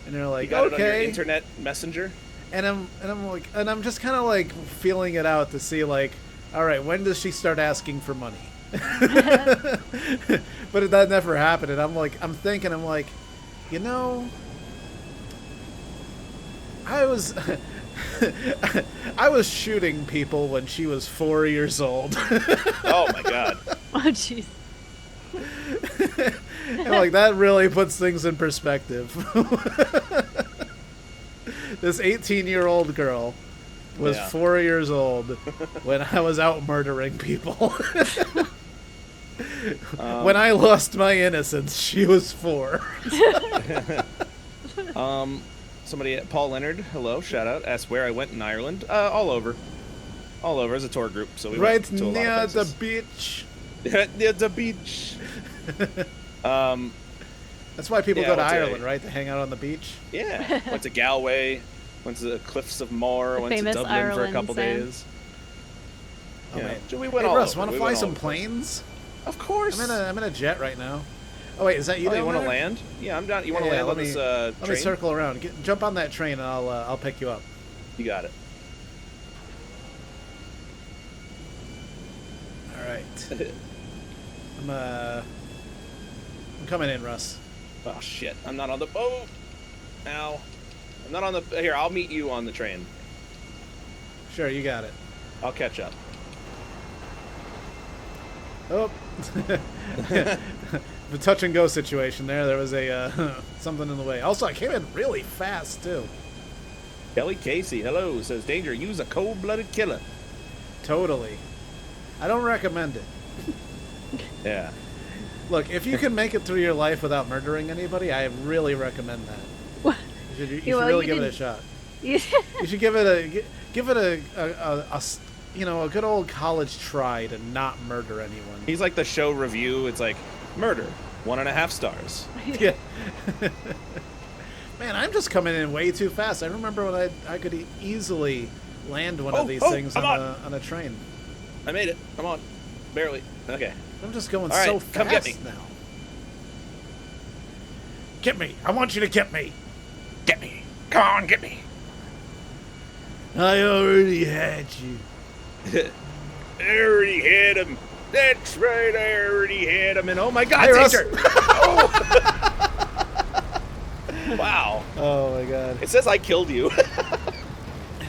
And they're like, You got it on your "Okay." internet messenger. And I'm just kind of like feeling it out to see like, all right, when does she start asking for money? But that never happened, and I'm thinking, you know, I was I was shooting people when she was 4 years old. Oh my god. Oh jeez. And like that really puts things in perspective. This 18-year-old girl was 4 years old when I was out murdering people. When I lost my innocence, she was 4. Somebody, Paul Leonard, hello, shout out, asked where I went in Ireland. All over as a tour group. So we Right went to a lot near of the places. beach. Near the beach. That's why people Yeah, go to I went to- Ireland, right? To hang out on the beach. Yeah, went to Galway, went to the Cliffs of Moher, The went to famous Dublin for a Ireland, couple Sam. days. Oh Yeah. man, We went hey all Russ, over. want to We fly went all some over. planes? Of course. I'm in a jet right now. Oh wait, is that you? Oh, you down want to there? land? Yeah, I'm down. You want to Yeah, land on this let me train? circle around. Jump on that train, and I'll pick you up. You got it. All right. I'm coming in, Russ. Oh shit! I'm not on the boat. Ow! I'm not on the. Here, I'll meet you on the train. Sure, you got it. I'll catch up. Oh. The touch and go situation there. There was a something in the way. Also, I came in really fast too. Kelly Casey, hello, says Danger, use a cold-blooded killer. Totally. I don't recommend it. Yeah. Look, if you can make it through your life without murdering anybody, I really recommend that. What? You should Yeah, well, really you give it a didn't- shot. Yeah. You should give it a good old college try to not murder anyone. He's like the show review. It's like, murder, 1.5 stars. Yeah. Man, I'm just coming in way too fast. I remember when I could easily land one of these things I'm on a train. I made it. I'm on. Barely. Okay. I'm just going All right, so fast come get me. now. Get me. I want you to get me. Get me. Come on, get me. I already had you. I already had him. That's right, I already had him. And oh my god, Hey, Russ. Danger! Oh. Wow. Oh my god. It says I killed you.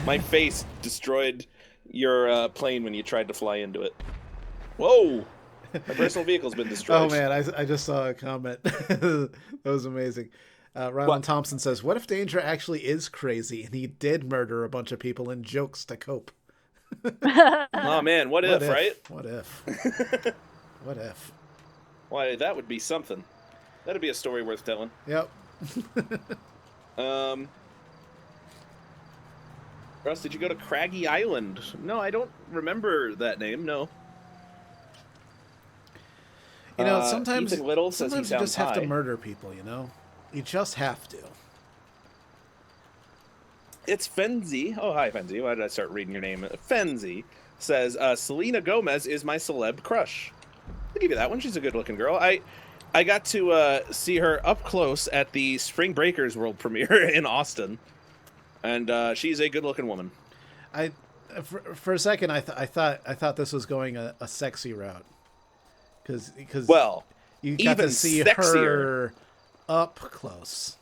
My face destroyed your plane when you tried to fly into it. Whoa! My personal vehicle's been destroyed. Oh man, I just saw a comment. That was amazing. Ronald Thompson says, "What if Danger actually is crazy and he did murder a bunch of people in jokes to cope?" Oh man, what if, right? What if? What if? Why, that would be something. That'd be a story worth telling. Yep. Russ, did you go to Craggy Island? No, I don't remember that name, no. You know, sometimes Ethan Little says he sometimes you sounds just have to high. murder people. You know, you just have to. It's Fenzi. Oh, hi, Fenzi. Why did I start reading your name? Fenzi says, Selena Gomez is my celeb crush. I'll give you that one. She's a good-looking girl. I got to see her up close at the Spring Breakers world premiere in Austin, and she's a good-looking woman. For a second, I thought this was going a sexy route, because Well, you got even to see sexier. her up close.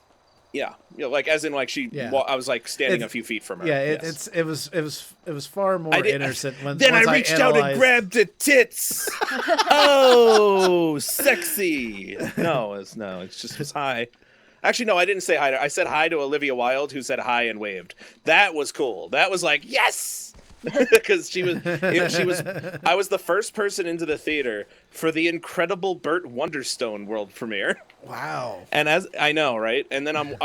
Yeah, like as in like she. Yeah. I was like standing a few feet from her. Yeah, yes. it was far more innocent when Then once I reached out and analyzed- grabbed the tits. Oh, sexy. No, it's just hi. Actually, no, I didn't say hi. I said hi to Olivia Wilde, who said hi and waved. That was cool. That was like yes. Because I was the first person into the theater for the incredible Burt Wonderstone world premiere. Wow. And as I know, right? And then I'm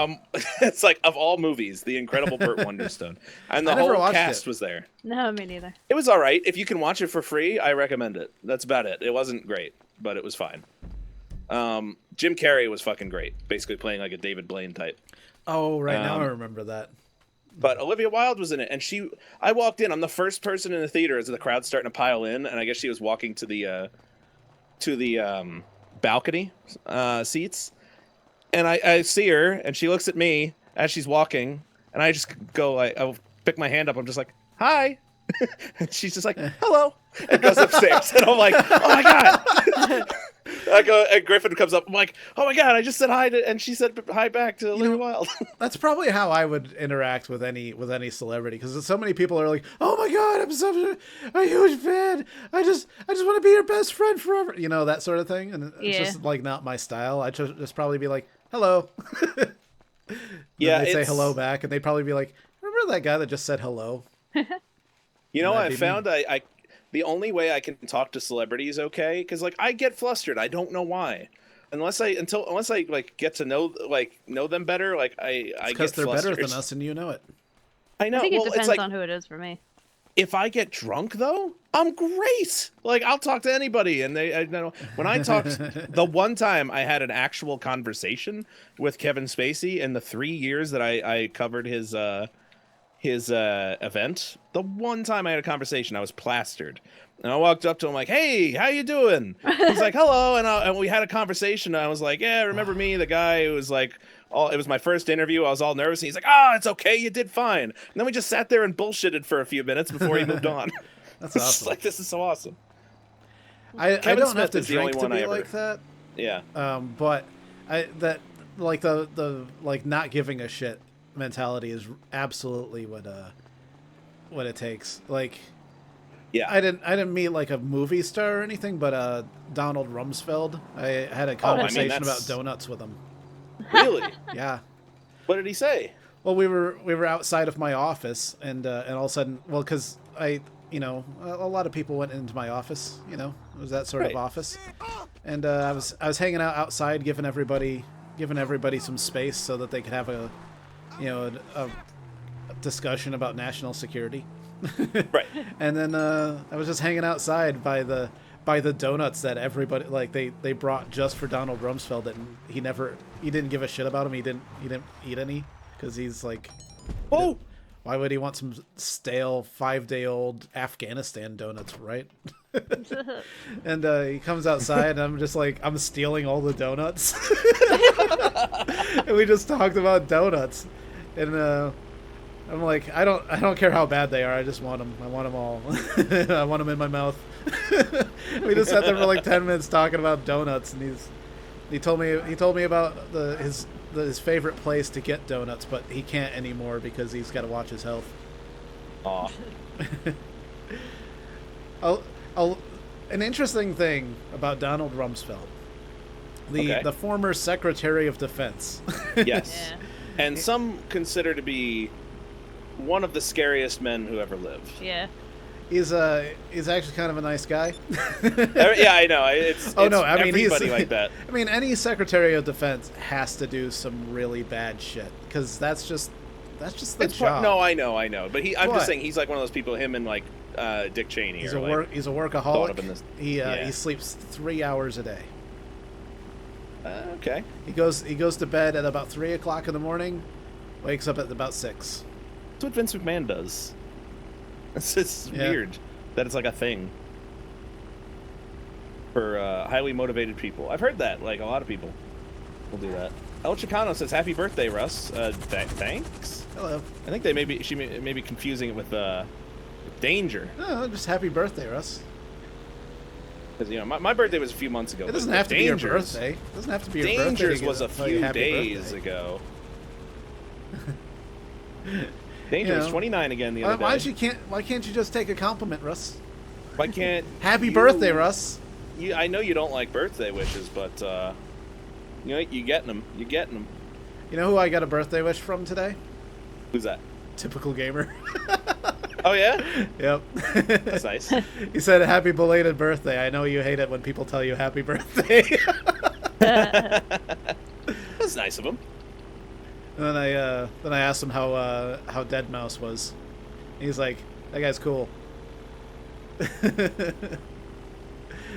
it's like of all movies, the incredible Burt Wonderstone. And the whole cast was there. No, me neither. It was all right. If you can watch it for free, I recommend it. That's about it. It wasn't great, but it was fine. Jim Carrey was fucking great, basically playing like a David Blaine type. Oh, right now I remember that. But Olivia Wilde was in it, and I walked in. I'm the first person in the theater as the crowd's starting to pile in, and I guess she was walking to the balcony seats, and I see her, and she looks at me as she's walking, and I just go, I'll pick my hand up. I'm just like, hi. And she's just like, hello, and goes upstairs, and I'm like, oh my god. I go, and Griffin comes up. I'm like, oh my god, I just said hi to, and she said hi back to Olivia Wilde. That's probably how I would interact with any celebrity, because so many people are like, oh my god, I'm such a huge fan. I just want to be your best friend forever. You know, that sort of thing. And it's just like not my style. I just probably be like, hello. Yeah, they say hello back, and they'd probably be like, remember that guy that just said hello? You know, I found I the only way I can talk to celebrities okay, because like I get flustered. I don't know why. Unless I like get to know them better, like I get because they're flustered. better than us, and you know it. I know. I think it Well, depends it's like, on who it is for me. if I get drunk though, I'm great. Like I'll talk to anybody, and when I talked the one time I had an actual conversation with Kevin Spacey in the 3 years that I covered his event. The one time I had a conversation, I was plastered, and I walked up to him like, "Hey, how you doing?" He's like, "Hello," and we had a conversation. And I was like, "Yeah, remember me, the guy who was like, it was my first interview. I was all nervous." And he's like, "Ah, it's okay, you did fine." And then we just sat there and bullshitted for a few minutes before he moved on. That's awesome. Like, this is so awesome. I Kevin don't Smith have to is the drink only to one I be ever- like that. Yeah. But the like not giving a shit mentality is absolutely what it takes. Like, Yeah. I didn't meet like a movie star or anything, but Donald Rumsfeld. I had a conversation that's- about donuts with him. Really? Yeah. What did he say? Well, we were outside of my office, and all of a sudden, well, because a lot of people went into my office. You know, it was that sort of office, and I was hanging out outside, giving everybody some space so that they could have a discussion about national security. Right. And then I was just hanging outside by the donuts that everybody, like, they brought just for Donald Rumsfeld, and he didn't give a shit about him. He didn't eat any because he's like, Oh. why would he want some stale 5-day-old Afghanistan donuts, right? And he comes outside, and I'm just like, I'm stealing all the donuts. And we just talked about donuts, and I'm like, I don't care how bad they are. I just want them. I want them all. I want them in my mouth. We just sat there for like 10 minutes talking about donuts, and he told me about his favorite place to get donuts, but he can't anymore because he's got to watch his health. Aw. An interesting thing about Donald Rumsfeld, the former Secretary of Defense. Yes. Yeah. And some consider to be one of the scariest men who ever lived. Yeah. He's actually kind of a nice guy. Yeah, I know. It's I mean, everybody like that. I mean, any Secretary of Defense has to do some really bad shit, because that's just the job. No, I know. But I'm What? just saying he's like one of those people. Him and like Dick Cheney. He's are like, he's a thought up workaholic. in this- He yeah. he sleeps 3 hours a day. Okay. He goes to bed at about 3 o'clock in the morning, wakes up at about 6. That's what Vince McMahon does. It's weird that it's like a thing for highly motivated people. I've heard that, like, a lot of people will do that. El Chicano says, "Happy birthday, Russ." Thanks. Hello. I think she may be confusing it with danger, No, just happy birthday, Russ. because my birthday was a few months ago. It but doesn't have to be your Dangers- birthday. It doesn't have to be your birthday. Dangers to was a tell you few happy days birthday. ago. Dangerous 29 again the other day. Why can't you just take a compliment, Russ? Why can't? Happy birthday, Russ. I know you don't like birthday wishes, but you know you're getting them. You're getting them. You know who I got a birthday wish from today? Who's that? Typical gamer. Oh yeah. Yep. That's nice. He said, "Happy belated birthday. I know you hate it when people tell you happy birthday." That's nice of him. And then I asked him how Dead Mouse was. He's like, "That guy's cool."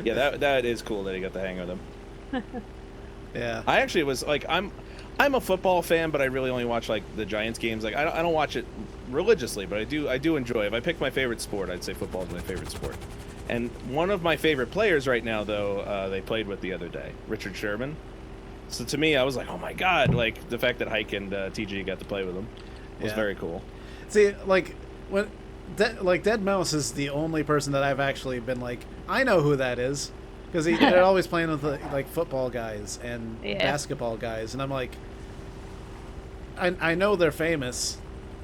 Yeah, that is cool that he got the hang of them. Yeah. I actually was like, I'm a football fan, but I really only watch like the Giants games. Like I don't watch it religiously, but I do enjoy it. If I pick my favorite sport, I'd say football is my favorite sport. And one of my favorite players right now, though, they played with the other day, Richard Sherman. So to me, I was like, oh my god, like the fact that Hike and TG got to play with him was very cool. See, like when Dead Mouse is the only person that I've actually been like, I know who that is, because they're always playing with like football guys and basketball guys, and I'm like, I know they're famous,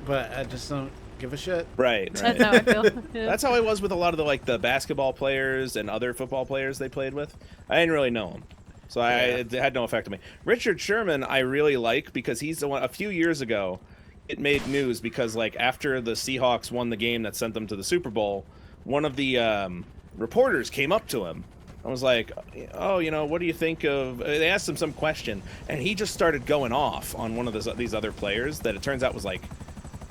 but I just don't give a shit. Right. That's how I feel. Yeah. That's how I was with a lot of the basketball players and other football players they played with. I didn't really know them, so it had no effect on me. Richard Sherman I really like because he's the one. A few years ago, it made news because like after the Seahawks won the game that sent them to the Super Bowl, one of the reporters came up to him. I was like, oh, what do you think of... They asked him some question, and he just started going off on one of these other players that it turns out was, like,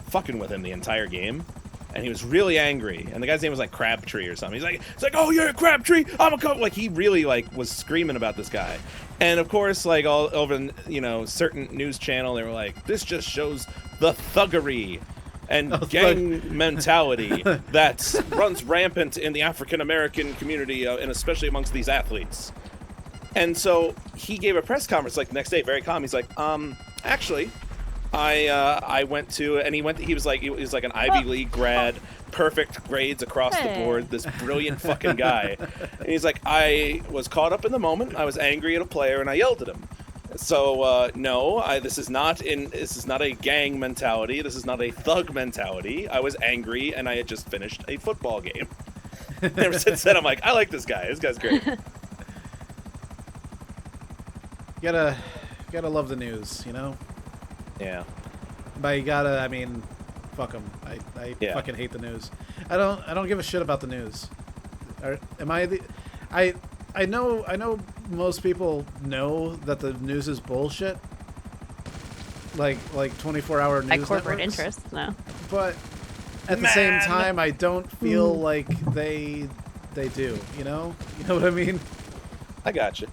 fucking with him the entire game. And he was really angry. And the guy's name was, like, Crabtree or something. He's like, oh, you're a Crabtree! I'm a co-... Like, he really, like, was screaming about this guy. And, of course, like, all over, certain news channel, they were like, this just shows the thuggery and gang mentality that runs rampant in the African-American community, and especially amongst these athletes. And so he gave a press conference like the next day, very calm. He's like, actually, I went to, and he was like an Ivy League grad, perfect grades across the board, this brilliant fucking guy. And he's like, I was caught up in the moment. I was angry at a player, and I yelled at him. So no, this is not a gang mentality. This is not a thug mentality. I was angry, and I had just finished a football game. Ever since then, I'm like, I like this guy. This guy's great. Gotta love the news, Yeah. But you gotta, I mean, fuck them. I fucking hate the news. I don't give a shit about the news. I know most people know that the news is bullshit. Like 24-hour news Like corporate networks. interests, no. But at the same time, I don't feel like they do. You know what I mean? I got you.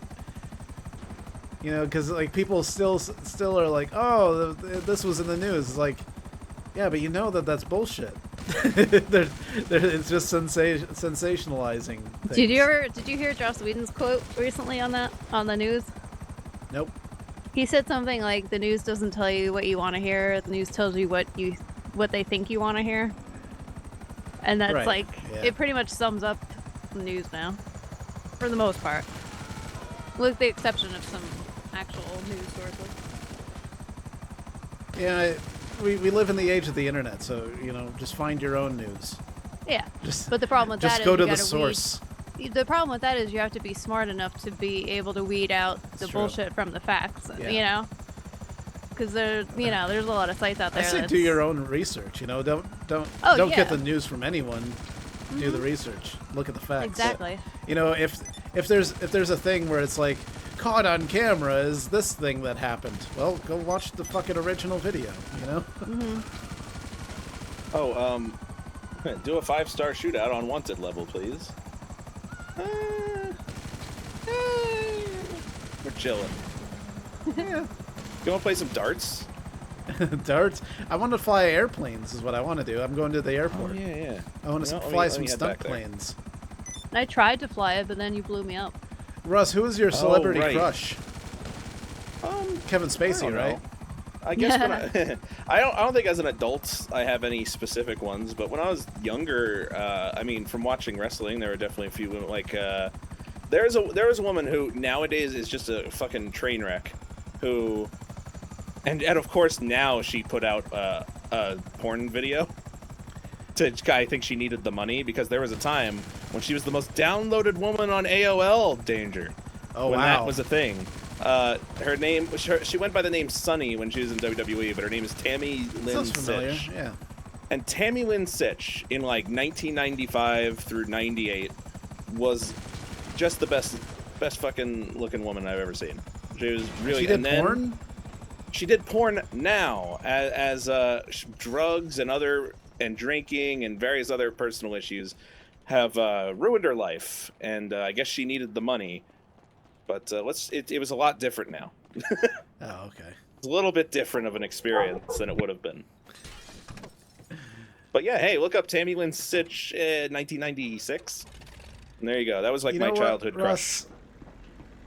Because like people still are like, oh, this was in the news. It's like, yeah, but that's bullshit. It's just sensationalizing things. Did you hear Joss Whedon's quote recently on the news? Nope. He said something like, the news doesn't tell you what you want to hear, the news tells you what they think you want to hear. And that's it pretty much sums up the news now, for the most part, with the exception of some actual news sources. Yeah, we live in the age of the internet, so just find your own news. Yeah, but the problem with that is just go to the source. The problem with that is you have to be smart enough to be able to weed out the bullshit from the facts. Yeah. Because there's a lot of sites out there. I say do your own research. Don't get the news from anyone. Mm-hmm. Do the research. Look at the facts. Exactly. If there's a thing where it's like, caught on camera is this thing that happened. Well, go watch the fucking original video, Mm-hmm. Oh, do a 5-star shootout on wanted level, please. We're chilling. Yeah. You want to play some darts? Darts? I want to fly airplanes is what I want to do. I'm going to the airport. Oh, yeah. I want to fly some stunt planes. I tried to fly it, but then you blew me up. Russ, who is your celebrity crush? Kevin Spacey, right? I guess when I don't think as an adult I have any specific ones, but when I was younger, from watching wrestling, there were definitely a few women. Like there was a woman who nowadays is just a fucking train wreck, who And of course now she put out a porn video. I think she needed the money because there was a time when she was the most downloaded woman on AOL. Danger. Oh, when wow. that was a thing. Her name, she went by the name Sunny when she was in WWE, but her name is Tammy Lynn Sounds familiar. Sitch. Yeah. And Tammy Lynn Sitch in like 1995 through 98 was just the best fucking looking woman I've ever seen. She was really. She did porn? She did porn now as drugs and drinking and various other personal issues have ruined her life, and I guess she needed the money. But it was a lot different now. Oh, okay. It's a little bit different of an experience than it would have been. But yeah, hey, look up Tammy Lynn Sitch 1996. And there you go. That was like my childhood crush. Russ?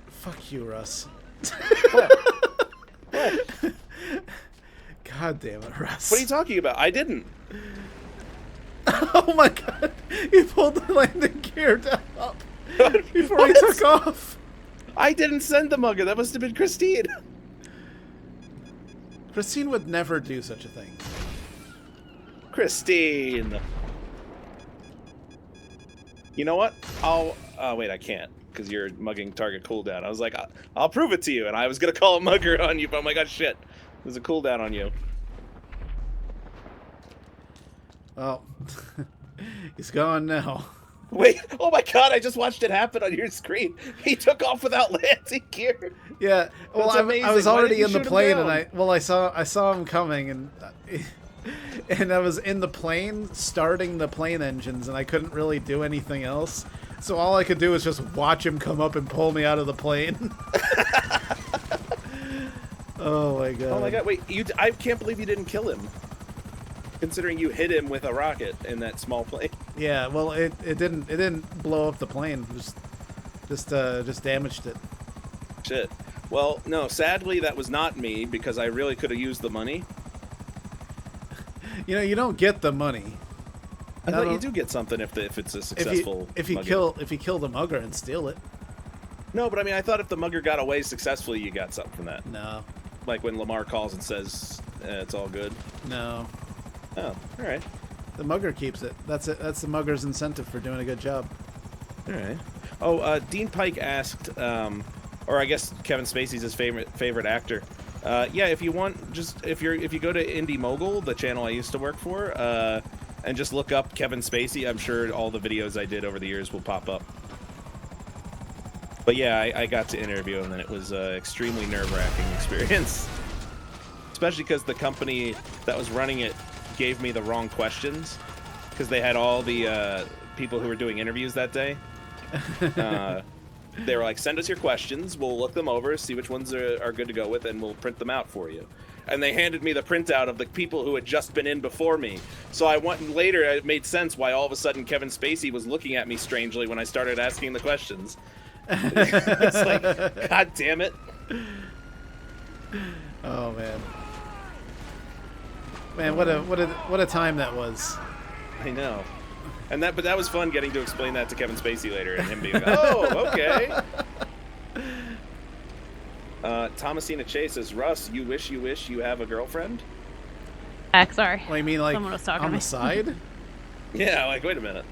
Fuck you, Russ. What? God damn it, Russ. What are you talking about? I didn't. Oh my god. He pulled the landing gear down up before he What? took off. I didn't send the mugger. That must have been Christine. Christine would never do such a thing. Christine. You know what? Wait, I can't because you're mugging target cooldown. I was like, I'll prove it to you, and I was gonna call a mugger on you, but I'm like, oh shit, there's a cooldown on you. Well, he's gone now. Wait, oh my god, I just watched it happen on your screen. He took off without landing gear. Yeah, well, That's amazing. I was Why already didn't in you the shoot him plane, down? and I saw him coming, and I was in the plane, starting the plane engines, and I couldn't really do anything else. So all I could do was just watch him come up and pull me out of the plane. Oh my god. Oh my god, wait, I can't believe you didn't kill him. Considering you hit him with a rocket in that small plane. Yeah, well, it didn't blow up the plane. Just damaged it. Shit. Well, no, sadly that was not me because I really could have used the money. You know, you don't get the money. I thought you do get something if it's a successful. If you kill the mugger and steal it. No, but I mean, I thought if the mugger got away successfully, you got something from that. No. Like when Lamar calls and says it's all good. No. Oh, all right. The mugger keeps it. That's it. That's the mugger's incentive for doing a good job. All right. Oh, Dean Pike asked, or I guess Kevin Spacey's his favorite actor. Yeah, if you want, if you go to Indie Mogul, the channel I used to work for, and just look up Kevin Spacey, I'm sure all the videos I did over the years will pop up. But yeah, I got to interview him, and it was an extremely nerve-wracking experience. Especially because the company that was running it gave me the wrong questions, because they had all the people who were doing interviews that day. They were like, send us your questions, we'll look them over, see which ones are good to go with, and we'll print them out for you. And they handed me the printout of the people who had just been in before me. So I went later, it made sense why all of a sudden Kevin Spacey was looking at me strangely when I started asking the questions. It's like, god damn it. Oh man. Man, what a time that was. I know. But that was fun getting to explain that to Kevin Spacey later and him being like, oh, okay. Thomasina Chase says, Russ, you wish you have a girlfriend? Sorry. Well, you mean like Someone was talking on to the me. side? Yeah, like, wait a minute.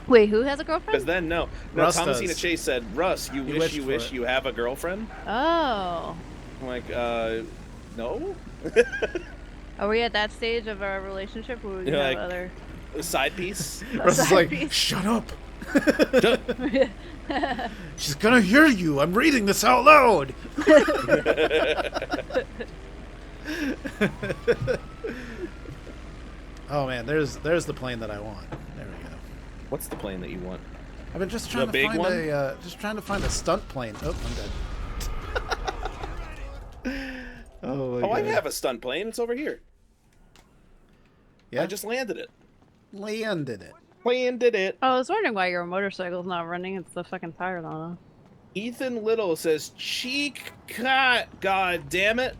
Wait, who has a girlfriend? Because then, no, Russ Thomasina does. Chase said, Russ, you wish wished for you have a girlfriend? Oh. I'm like, no? Are we at that stage of our relationship where we You're have like- other... A side piece? Russ is side like, piece? shut up. She's gonna hear you. I'm reading this out loud. Oh man, there's the plane that I want. There we go. What's the plane that you want? I've been just trying The to big find one? a stunt plane. Oh, I'm dead. Oh my Oh, I God. have a stunt plane. It's over here. Yeah, I just landed it. landed it. Landed it. I was wondering why your motorcycle's not running. It's the fucking tire on. Ethan Little says, cheek cut, god damn it.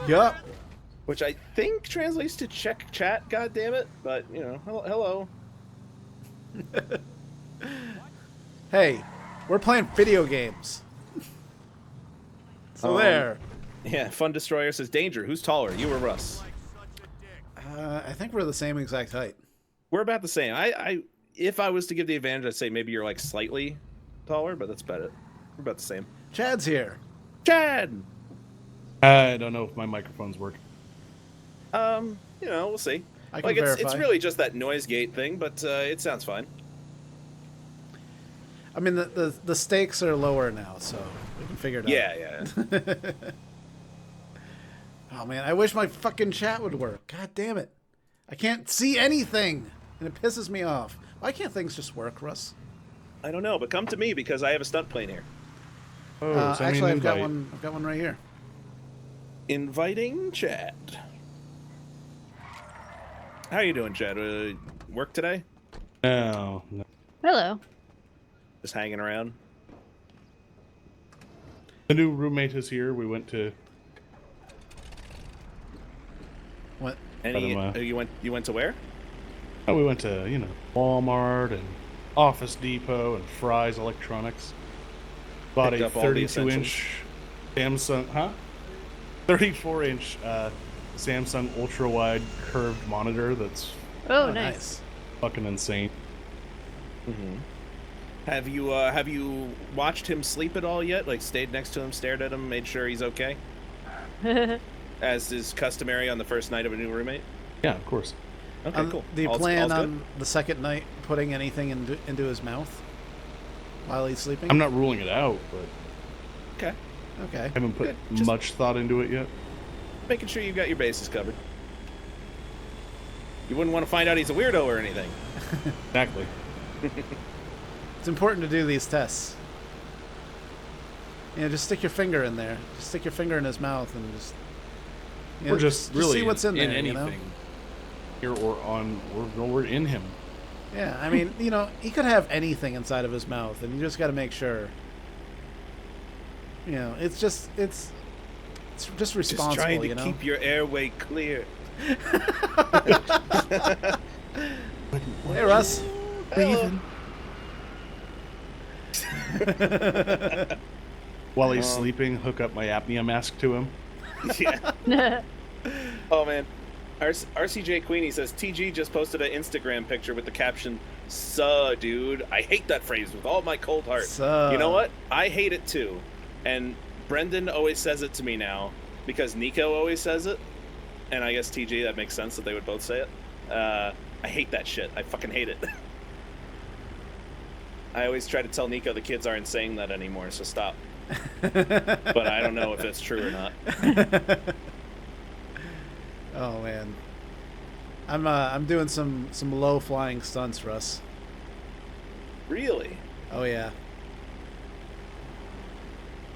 Yup. Which I think translates to check chat, god damn it. But, you know, hello. Hey, we're playing video games. So there. Yeah, Fun Destroyer says, Danger, who's taller, you or Russ? I think we're the same exact height. We're about the same. If I was to give the advantage, I'd say maybe you're like slightly taller, but that's about it. We're about the same. Chad's here. Chad! I don't know if my microphone's working. We'll see. I can verify. It's really just that noise gate thing, but it sounds fine. I mean, the stakes are lower now, so we can figure it out. Yeah. Oh, man, I wish my fucking chat would work. God damn it. I can't see anything, and it pisses me off. Why can't things just work, Russ? I don't know, but come to me because I have a stunt plane here. Oh, send me actually, an I've got invite. one right here. Inviting Chad. How you doing, Chad? Work today? No. Hello. Just hanging around? The new roommate is here. We went to... What? You went to where? Oh, we went to, Walmart and Office Depot and Fry's Electronics. Bought Picked a up all the 32-inch Samsung, 34-inch Samsung ultra-wide curved monitor that's Oh, nice. fucking insane. Mm-hmm. Have you watched him sleep at all yet? Like stayed next to him, stared at him, made sure he's okay? As is customary on the first night of a new roommate? Yeah, of course. Okay, cool. Do you All's plan good? on the second night putting anything into his mouth while he's sleeping? I'm not ruling it out, but Okay. Okay. I haven't put Just- much thought into it yet. Making sure you've got your bases covered. You wouldn't want to find out he's a weirdo or anything. Exactly. It's important to do these tests. Just stick your finger in there. Just stick your finger in his mouth and just... Or just really see what's in there, anything. Here or in him. Yeah, I mean, he could have anything inside of his mouth, and you just got to make sure. It's just responsible. Just trying to keep your airway clear. Hey, Russ. Hello. While he's sleeping, hook up my apnea mask to him. Yeah. Oh man, RCJ Queenie says TG just posted an Instagram picture with the caption "Suh, dude." I hate that phrase with all my cold heart. Suh. You know what? I hate it too, and Brendan always says it to me now because Nico always says it, and I guess TG, that makes sense that they would both say it. I hate that shit. I fucking hate it. I always try to tell Nico the kids aren't saying that anymore, so stop. But I don't know if it's true or not. Oh man, I'm doing some low flying stunts, Russ. Really? Oh yeah.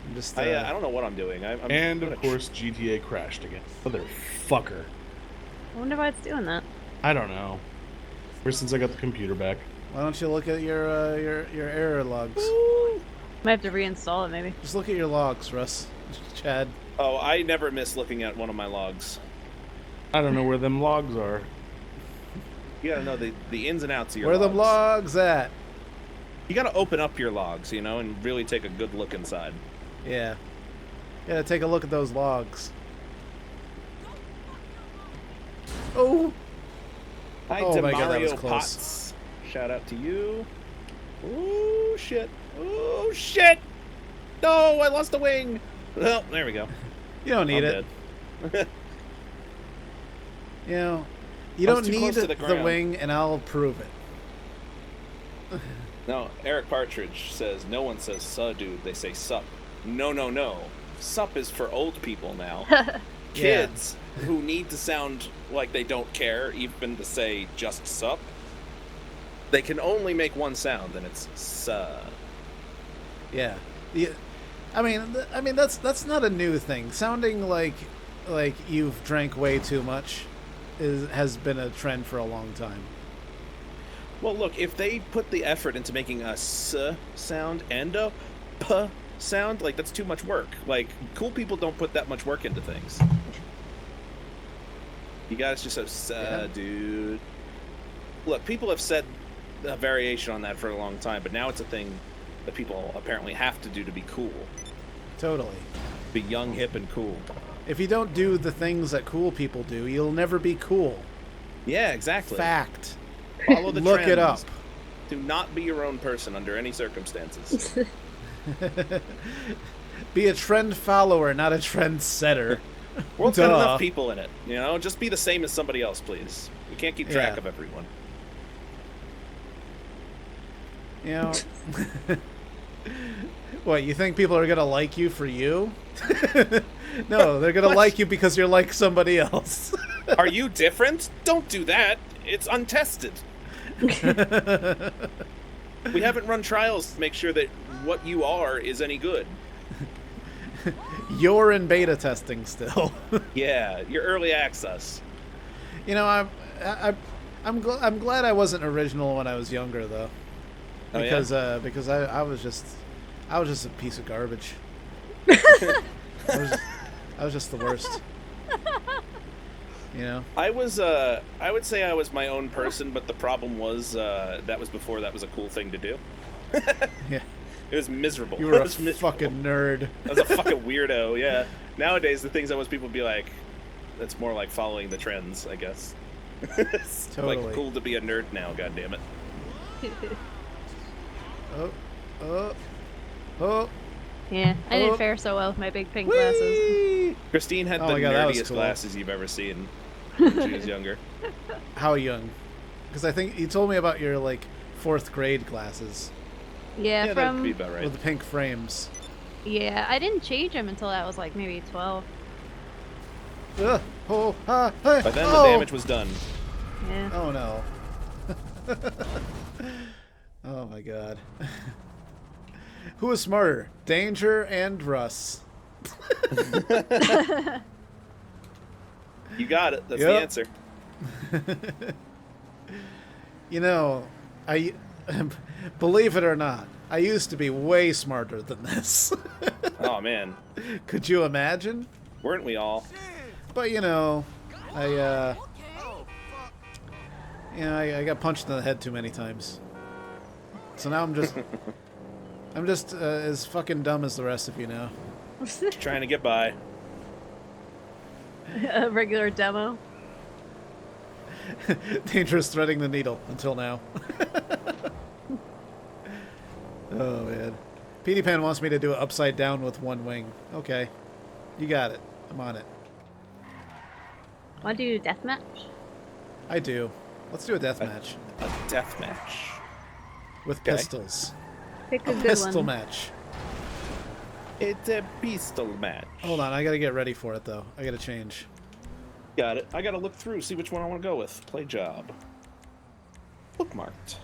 I'm just. I don't know what I'm doing. And of course, GTA crashed again. Motherfucker. I wonder why it's doing that. I don't know. Ever since I got the computer back. Why don't you look at your error logs? Might have to reinstall it, maybe. Just look at your logs, Russ. Chad. Oh, I never miss looking at one of my logs. I don't know where them logs are. You gotta know the ins and outs of your Where logs. the logs at? You gotta open up your logs, and really take a good look inside. Yeah. Gotta take a look at those logs. Oh! Hi, Oh my God, that was Demario close. Potts. Shout out to you. Oh shit! Oh shit! No, I lost a wing. Well, there we go. You don't need I'm it. dead. You I don't was too need close to the the ground. wing, and I'll prove it. No, Eric Partridge says no one says "suh, dude." They say "sup." No. Sup is for old people now. Kids who need to sound like they don't care, even to say just sup, they can only make one sound, and it's suh. Yeah. I mean that's not a new thing. Sounding like you've drank way too much has been a trend for a long time. Well, look, if they put the effort into making a "s" sound and a "p" sound, like, that's too much work. Like, cool people don't put that much work into things. You guys just have "suh, dude." Look, people have said a variation on that for a long time, but now it's a thing that people apparently have to do to be cool. Totally. Be young, hip, and cool. If you don't do the things that cool people do, you'll never be cool. Yeah, exactly. Fact. Follow the Look trends. it up. Do not be your own person under any circumstances. Be a trend follower, not a trend setter. World's got enough people in it, you know? Just be the same as somebody else, please. We can't keep track of everyone. You know... What, you think people are going to like you for you? No, they're going to like you because you're like somebody else. Are you different? Don't do that. It's untested. We haven't run trials to make sure that what you are is any good. You're in beta testing still. Yeah, you're early access. You know, I'm glad I wasn't original when I was younger though, because I was just a piece of garbage. I was just the worst. You know, I would say I was my own person, but the problem was that was before that was a cool thing to do. Yeah. It was miserable. You were a fucking nerd. I was a fucking weirdo, yeah. Nowadays, the things I wish people would be like, that's more like following the trends, I guess. It's Totally. like cool to be a nerd now, goddammit. Oh. Yeah, I didn't fare so well with my big pink glasses. Christine had the nerdiest glasses you've ever seen when she was younger. How young? Because I think you told me about your, like, 4th grade glasses. Yeah, that'd be about right. With the pink frames. Yeah, I didn't change them until I was like maybe 12. By then, the damage was done. Yeah. Oh, no. Oh, my God. Who is smarter? Danger and Russ. You got it. That's the answer. You know, I believe it or not, I used to be way smarter than this. Oh, man. Could you imagine? Weren't we all? But you know, I got punched in the head too many times. So now I'm just as fucking dumb as the rest of you now. Trying to get by. A regular demo. Dangerous threading the needle until now. Oh man. Petey Pan wants me to do it upside down with one wing. Okay. You got it. I'm on it. Want to do deathmatch? I do. Let's do a death match. A death match. With pistols. Pick a good Pistol one. match. It's a pistol match. Hold on, I gotta get ready for it though. I gotta change. Got it. I gotta look through, see which one I want to go with. Play job. Bookmarked.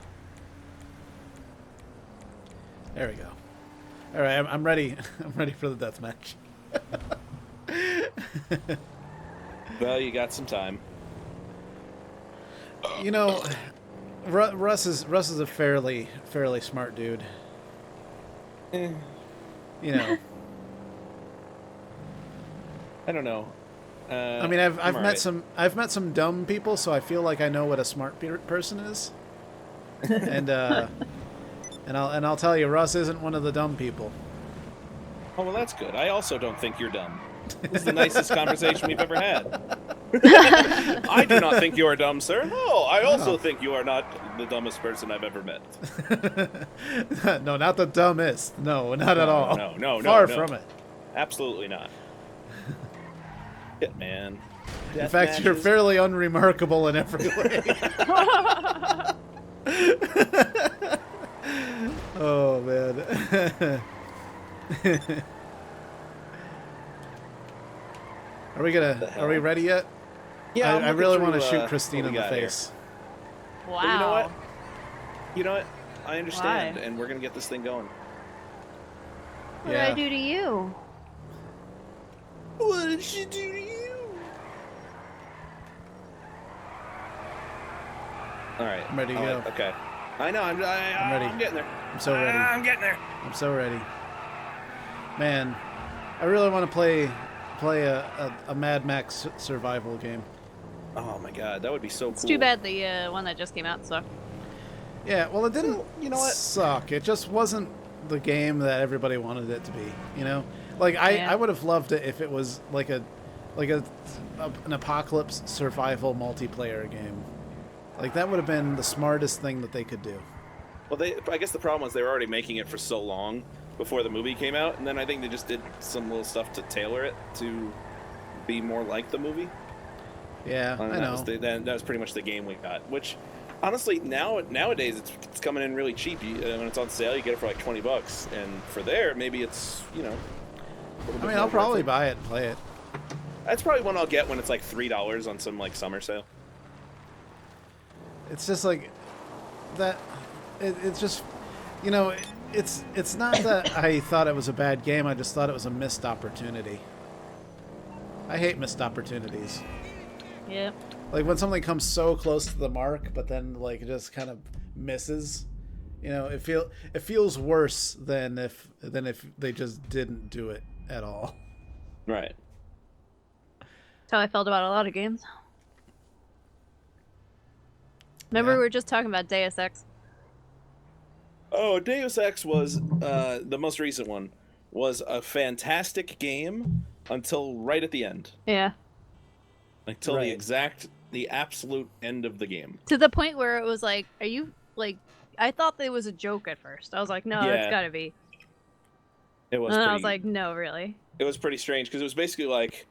There we go. All right, I'm ready. I'm ready for the death match. Well, you got some time. You know, Russ is a fairly smart dude. You know. I don't know. I mean, I've met right. some dumb people, so I feel like I know what a smart person is. And I'll tell you, Russ isn't one of the dumb people. Oh, well, that's good. I also don't think you're dumb. This is the nicest conversation we've ever had. I do not think you are dumb, sir. No, I also think you are not the dumbest person I've ever met. No, not the dumbest. No, not at all. No. Far from it. Absolutely not. Shit, man. In fact, you're fairly unremarkable in every way. Oh, man. Are we ready yet? Yeah, I really want to shoot Christine in the face. Wow. But you know what? I understand, Why? and we're gonna get this thing going. What did I do to you? What did she do to you? All right. I'm ready to go. Okay. I know. I'm ready. I'm getting there. I'm so ready. I'm getting there. I'm so ready. Man, I really want to play a Mad Max survival game. Oh my god, that would be so cool. It's too bad the one that just came out sucked. Yeah, well, it didn't You know what? suck. It just wasn't the game that everybody wanted it to be, you know? Like Yeah. I would have loved it if it was like an apocalypse survival multiplayer game. Like that would have been the smartest thing that they could do. Well, I guess the problem was they were already making it for so long before the movie came out, and then I think they just did some little stuff to tailor it to be more like the movie. Yeah, I know. That was pretty much the game we got. Which, honestly, nowadays it's coming in really cheap. When it's on sale, you get it for like $20, and for there, maybe it's I mean, I'll probably buy it and play it. That's probably one I'll get when it's like $3 on some like summer sale. It's just like that. It's just, it's not that I thought it was a bad game. I just thought it was a missed opportunity. I hate missed opportunities. Yep. Like when something comes so close to the mark, but then like it just kind of misses. It feels worse than if they just didn't do it at all. Right. That's how I felt about a lot of games. Remember, Yeah. we were just talking about Deus Ex. Oh, Deus Ex was the most recent one. Was a fantastic game until right at the end. Yeah. Until Right. the absolute end of the game. To the point where it was like, are you like? I thought it was a joke at first. I was like, no, it's Yeah. gotta be. It was. And then I Pretty, was like, no, really. it was pretty strange because it was basically like,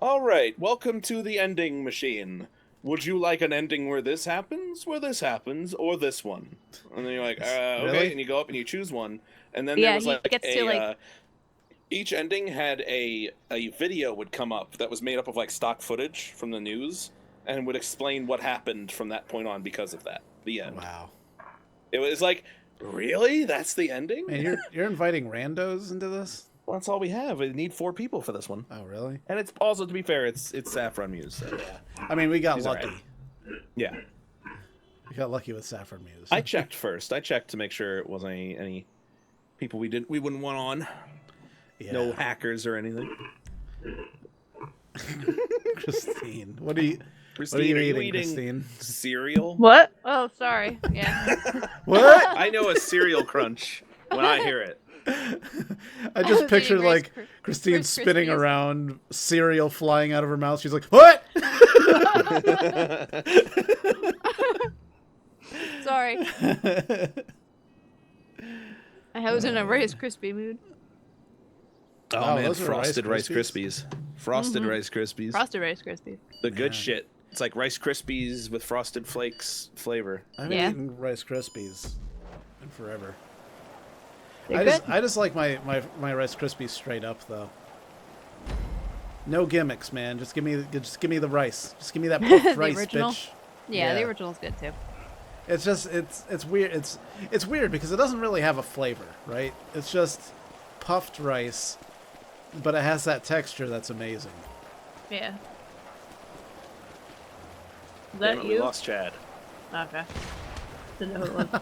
all right, welcome to the ending machine. Would you like an ending where this happens, or this one? And then you're like, okay, Really? and you go up and you choose one, and then Yeah, there was he like gets to, like- each ending had a video would come up that was made up of like stock footage from the news, and would explain what happened from that point on because of that. The end. Wow. It was like, really? That's the ending? Man, you're inviting randos into this? Well, that's all we have. We need 4 people for this one. Oh, really? And it's also, to be fair, it's Saffron Muse. So yeah. I mean, we got He's lucky. alright. Yeah. We got lucky with Saffron Muse. I checked first. I checked to make sure it wasn't any people we wouldn't want on. Yeah. No hackers or anything. Christine, what are you Christine, are you eating, Christine? cereal? What? Oh, sorry. Yeah. What? I know a cereal crunch when I hear it. I just was pictured eating like Rice Christine Rice spinning Krispies. around, cereal flying out of her mouth. She's like, "What?" Sorry. I was in a Rice Krispie mood. Oh, man, those are frosted Rice Rice Krispies. Frosted Rice Krispies. Frosted Rice Krispies. The good shit. It's like Rice Krispies with Frosted Flakes flavor. I haven't Yeah. eaten Rice Krispies in forever. They're I good. just like my Rice Krispies straight up though. No gimmicks, man. Just give me the rice. Just give me that puffed The rice, original? bitch. Yeah, the Yeah. original's good too. It's just it's weird. It's weird because it doesn't really have a flavor, right? It's just puffed rice, but it has that texture that's amazing. Yeah. Is Damn that it, we you? lost Chad. Okay. Didn't know who it was.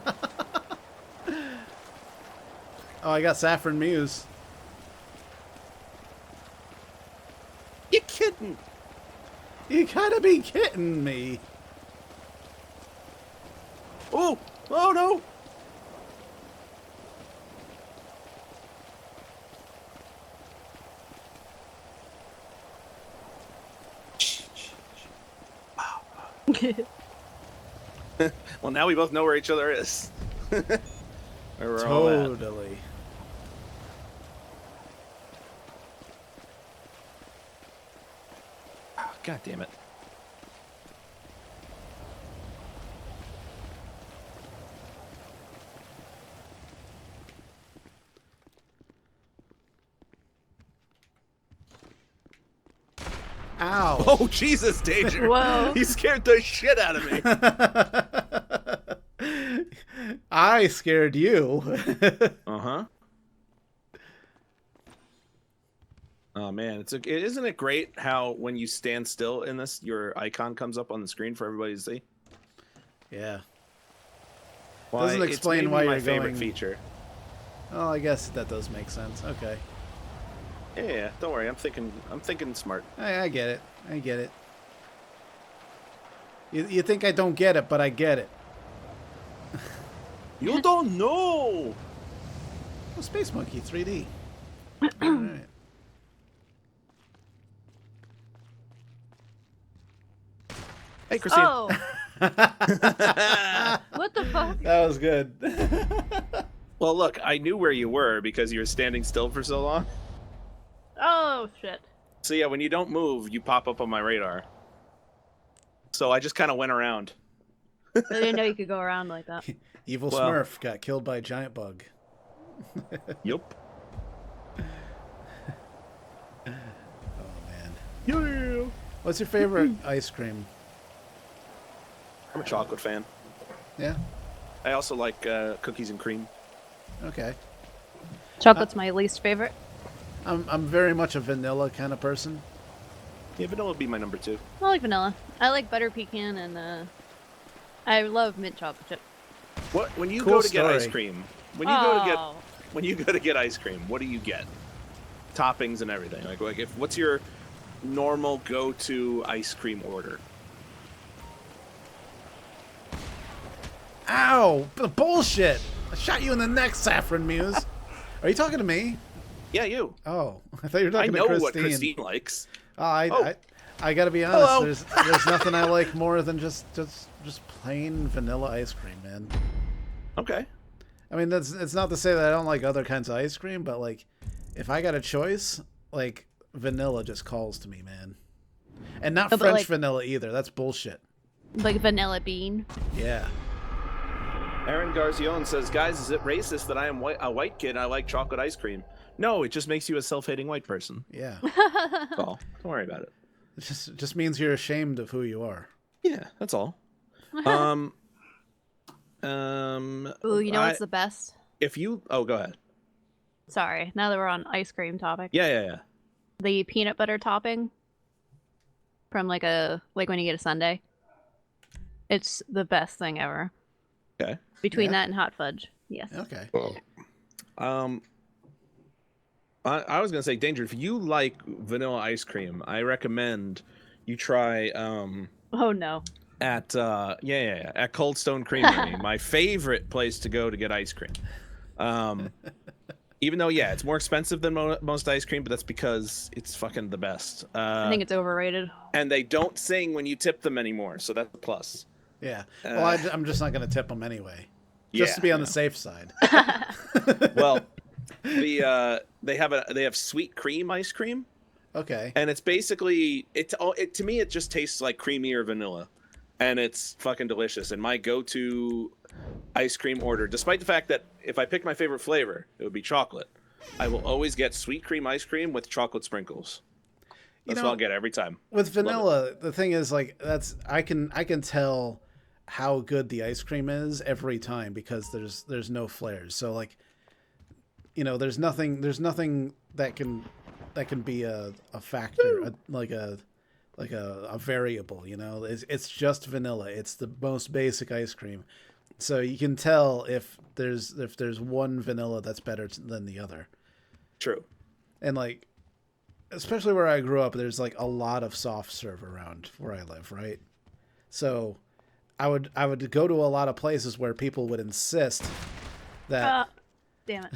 Oh, I got Saffron Muse. You kidding? You gotta be kidding me. Oh! Oh no! Well, now we both know where each other is. Where we're all at. Totally. Oh, God damn it. Ow. Oh, Jesus, Danger. Whoa. He scared the shit out of me. I scared you. Uh-huh. Oh, man. Isn't it great how when you stand still in this, your icon comes up on the screen for everybody to see? Yeah. Why, Doesn't it's explain maybe why my you're favorite going- feature. Oh, I guess that does make sense. Okay. Yeah, don't worry. I'm thinking smart. I get it. I get it. You think I don't get it, but I get it. You don't know. Oh, Space Monkey 3D. All right. Hey, Christine. Oh, what the fuck? That was good. Well, look, I knew where you were because you were standing still for so long. Oh shit. So yeah, when you don't move, you pop up on my radar. So I just kind of went around. I didn't know you could go around like that. Evil Well. Smurf got killed by a giant bug. Yup. Oh man. Yeah. What's your favorite ice cream? I'm a chocolate fan. Yeah. I also like cookies and cream. Okay. Chocolate's my least favorite. I'm very much a vanilla kind of person. Yeah, vanilla would be my number 2. I like vanilla. I like butter pecan and I love mint chocolate chip. What when you Cool go to get ice story. cream? When you go to get Oh. when you go to get ice cream, what do you get? Toppings and everything. Like if what's your normal go-to ice cream order? Ow! Bullshit! I shot you in the neck, Saffron Muse. Are you talking to me? Yeah, you. Oh, I thought you were I talking know to what Christine. Christine likes. Oh, I gotta be honest. Hello. There's nothing I like more than just plain vanilla ice cream, man. Okay. I mean, it's not to say that I don't like other kinds of ice cream, but like, if I got a choice, like vanilla just calls to me, man. And not But, French like- vanilla either. That's bullshit. Like vanilla bean. Yeah. Aaron Garzion says, "Guys, is it racist that I am a white kid? I like chocolate ice cream." No, it just makes you a self-hating white person. Yeah. That's all. Don't worry about it. It just means you're ashamed of who you are. Yeah, that's all. Ooh, you know what's the best? If you, oh, go ahead. Sorry, now that we're on ice cream topic. Yeah. The peanut butter topping from like when you get a sundae. It's the best thing ever. Okay. Between Yeah. that and hot fudge. Yes. Okay. I was gonna say, Danger, if you like vanilla ice cream, I recommend you try Oh no. at at Cold Stone Creamery, my favorite place to go to get ice cream. Even though it's more expensive than most ice cream, but that's because it's fucking the best. I think it's overrated. And they don't sing when you tip them anymore, so that's a plus. Yeah. Well, I'm just not gonna tip them anyway, just Yeah, to be on yeah. the safe side. Well, they have sweet cream ice cream. Okay. And it's basically to me it just tastes like creamier vanilla, and it's fucking delicious. And my go-to ice cream order, despite the fact that if I pick my favorite flavor, it would be chocolate, I will always get sweet cream ice cream with chocolate sprinkles. That's what I'll get every time. With vanilla, the thing is like I can tell how good the ice cream is every time because there's no flares. So like, there's nothing that can be a factor, like a variable. It's just vanilla. It's the most basic ice cream. So you can tell if there's one vanilla that's better than the other. True. And like, especially where I grew up, there's like a lot of soft serve around where I live, right? So I would go to a lot of places where people would insist that Damn it.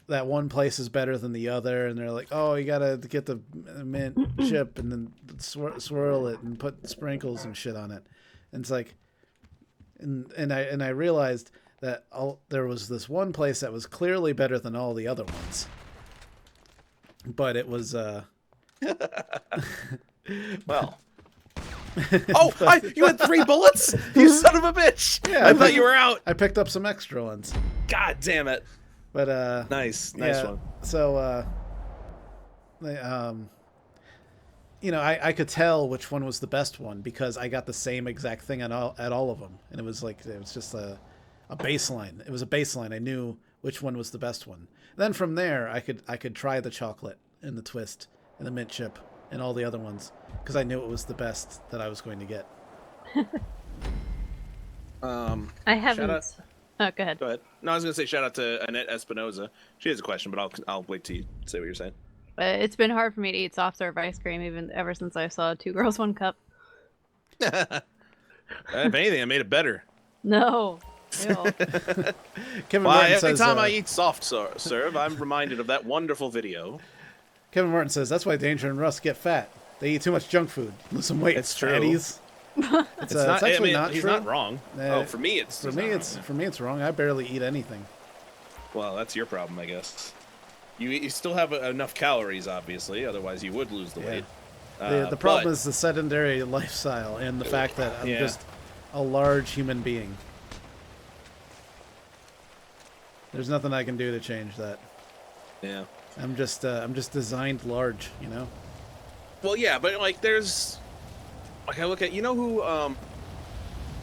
that one place is better than the other, and they're like, oh, you gotta get the mint chip and then swirl it and put sprinkles and shit on it. And it's like, and I realized that there was this one place that was clearly better than all the other ones, but it was Well. You had 3 bullets? You son of a bitch! Yeah, I thought you were out. I picked up some extra ones. God damn it! But Nice yeah, one. So I could tell which one was the best one because I got the same exact thing at all of them, and it was just a baseline. It was a baseline. I knew which one was the best one. Then from there, I could try the chocolate and the twist and the mint chip and all the other ones because I knew it was the best that I was going to get. I haven't. out- Oh, go ahead. Go ahead. No, I was gonna say shout out to Annette Espinoza. She has a question, but I'll wait till you say what you're saying. It's been hard for me to eat soft serve ice cream ever since I saw 2 Girls 1 Cup. If anything, I made it better. No. Ew. Kevin Why, Martin every says, time I eat soft serve, I'm reminded of that wonderful video. Kevin Martin says that's why Danger and Russ get fat. They eat too much junk food. Lose some weight. It's true. Fatties. It's Not, actually I mean, not he's true. not wrong. Uh, for me, it's For he's me, not wrong, it's yeah. for me, it's wrong. I barely eat anything. Well, that's your problem, I guess. You still have enough calories, obviously. Otherwise, you would lose the Yeah. weight. The problem but- is the sedentary lifestyle and the fact that I'm Yeah. just a large human being. There's nothing I can do to change that. Yeah. I'm just designed large, you know. Well, yeah, but like, there's like I look at who. All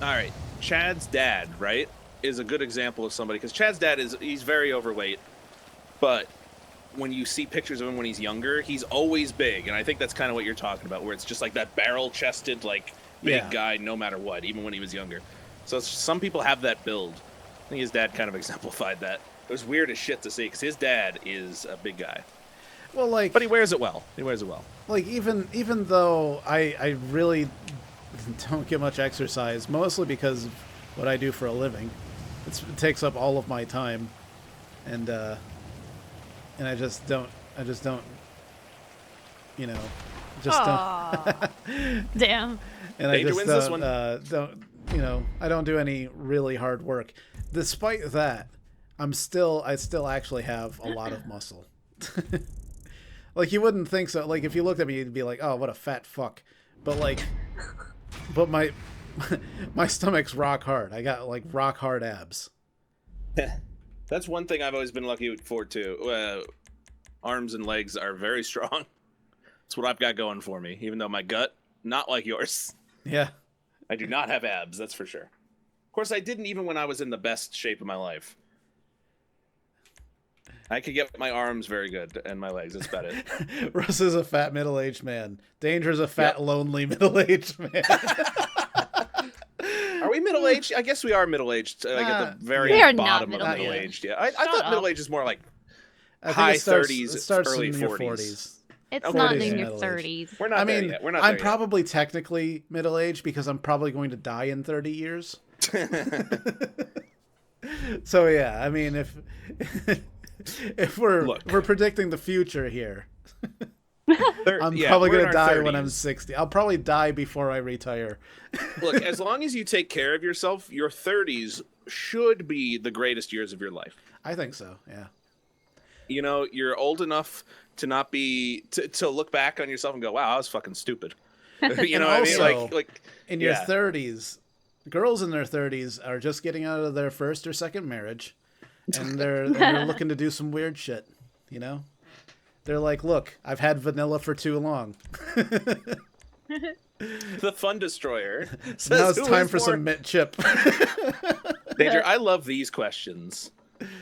right, Chad's dad, right, is a good example of somebody because Chad's dad he's very overweight, but when you see pictures of him when he's younger, he's always big, and I think that's kind of what you're talking about, where it's just like that barrel-chested, like big Yeah. guy, no matter what, even when he was younger. So some people have that build. I think his dad kind of exemplified that. It was weird as shit to see because his dad is a big guy, Well, like, but he wears it well. He wears it well. like even though I really don't get much exercise, mostly because of what I do for a living. It takes up all of my time, and I just don't, you know, just don't. Aw. Damn. And I Danger just wins this one. don't, you know, I don't do any really hard work. Despite that, I still actually have a lot of muscle. Like, you wouldn't think so. Like, if you looked at me, you'd be like, "Oh, what a fat fuck." But like, but my my stomach's rock hard. I got like rock hard abs. That's one thing I've always been lucky for too. Arms and legs are very strong. That's what I've got going for me. Even though my gut, not like yours. Yeah. I do not have abs, that's for sure. Of course, I didn't even when I was in the best shape of my life. I could get my arms very good and my legs. That's about it. Russ is a fat middle-aged man. Danger's a fat, lonely middle-aged man. Are we middle-aged? I guess we are middle-aged. Like at the very We are not bottom of middle-aged. middle-aged. Yeah, I Shut thought up. middle-aged is more like I think high it starts, 30s, it starts early in your 40s. It's Okay. not 40s in your middle-aged. 30s. We're not I there mean, yet. We're not I'm there probably technically middle-aged because I'm probably going to die in 30 years. So yeah, I mean, if we're predicting the future here, yet. I'm Yeah, probably we're in going to our die when I'm 30s. 60. I'll probably die before I retire. Look, as long as you take care of yourself, your 30s should be the greatest years of your life. I think so, yeah. You know, you're old enough to not be to look back on yourself and go, "Wow, I was fucking stupid." You And know what I mean? also, Like In your yeah. 30s, girls in their 30s are just getting out of their first or second marriage, and they're looking to do some weird shit, you know? They're like, "Look, I've had vanilla for too long. The Fun Destroyer says, Now it's "Who time is for more some mint chip." danger?" I love these questions,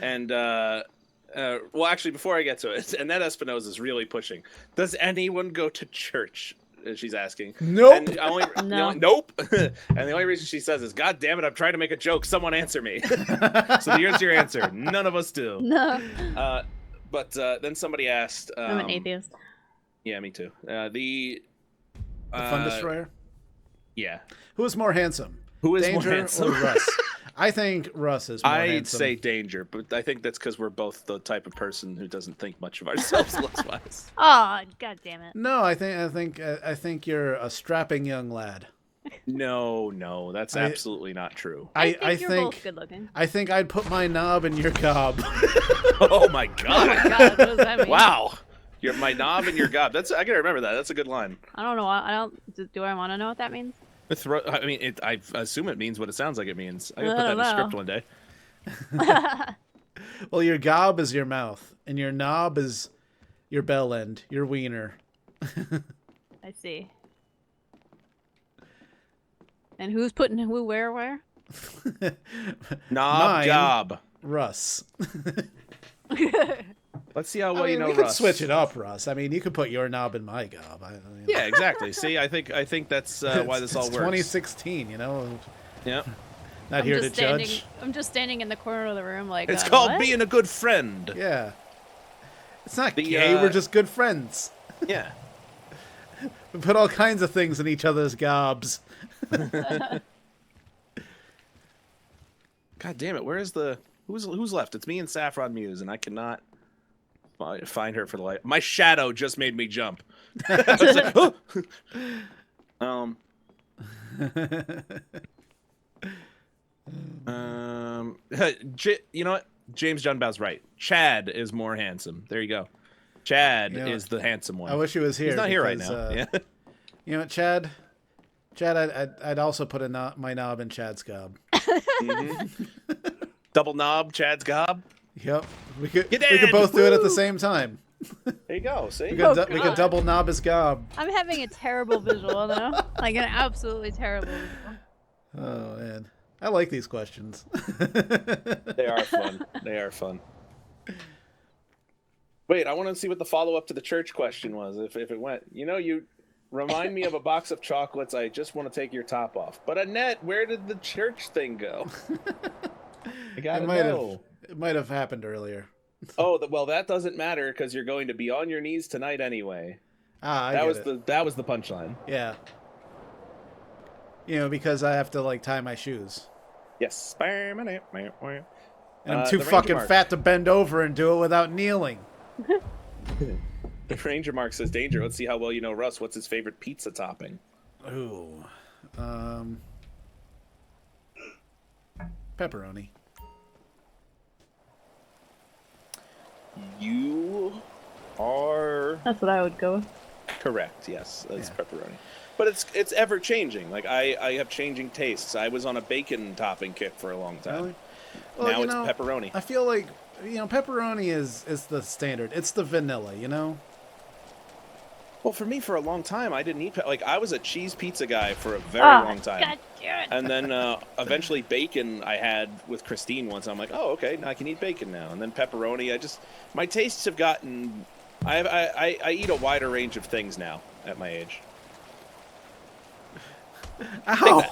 and well, actually, before I get to it, Annette Espinosa is really pushing. Does anyone go to church? She's asking. Nope. And No. nope. And the only reason she says is, "God damn it, I'm trying to make a joke. Someone answer me." So here's your answer. None of us do. No. But then somebody asked. I'm an atheist. Yeah, me too. The Fun Destroyer. Yeah. Who is more handsome? Who is Danger more handsome? or Russ? I think Russ is more I'd handsome. say Danger, but I think that's because we're both the type of person who doesn't think much of ourselves looks-wise. Oh, god damn it. No, I think you're a strapping young lad. No, that's absolutely not true. I think you're both good looking. I think I'd put my knob in your gob. Oh my Oh god! my god, what does that mean? Wow, you're my knob and your gob. I gotta remember that. That's a good line. I don't know. Do I want to know what that means? I mean, I assume it means what it sounds like it means. I gotta I put that in the don't script one day. Well, your gob is your mouth, and your knob is your bell end, your wiener. I see. And who's putting who where? Knob Mine. gob. Russ. Let's see how well you know we could Russ. switch it up, Russ. I mean, you could put your knob in my gob. Yeah, exactly. See, I think that's why this all it's works. 2016, you know. Yep. Not here to judge. I'm just standing in the corner of the room like It's called what? being a good friend. Yeah. It's not The, gay. We're just good friends. Yeah. We put all kinds of things in each other's gobs. God damn it! Where is the who's left? It's me and Saffron Muse, and I cannot find her for the light. My shadow just made me jump. I was like, oh. You know what? James Junbow's right. Chad is more handsome. There you go. Chad is the handsome one. I wish he was here. He's not here right now. Yeah. You know what, Chad, I'd also put my knob in Chad's gob. Mm-hmm. Double knob, Chad's gob. Yep, we could both do it at the same time. There you go. See, we could double knob his gob. I'm having a terrible visual though, like an absolutely terrible visual. Oh man, I like these questions. They are fun. They are fun. Wait, I want to see what the follow-up to the church question was. If it went, you remind me of a box of chocolates. I just want to take your top off. But Annette, where did the church thing go? I gotta know. It might have happened earlier. Oh, well, that doesn't matter because you're going to be on your knees tonight anyway. That was the punchline. Yeah. Because I have to tie my shoes. Yes. And I'm too fucking fat to bend over and do it without kneeling. The Ranger Mark says, "Danger. Let's see how well you know Russ. What's his favorite pizza topping?" Ooh. Pepperoni. You are... That's what I would go with. Correct, yes. That's pepperoni. But it's ever changing. Like, I have changing tastes. I was on a bacon topping kick for a long time. Really? Well, now it's pepperoni. I feel like, pepperoni is the standard. It's the vanilla, Well, for me, for a long time, I didn't eat... I was a cheese pizza guy for a very long time. God damn it. And then eventually bacon I had with Christine once. I'm like, oh, okay, I can eat bacon now. And then pepperoni. My tastes have gotten... I eat a wider range of things now at my age. Ow!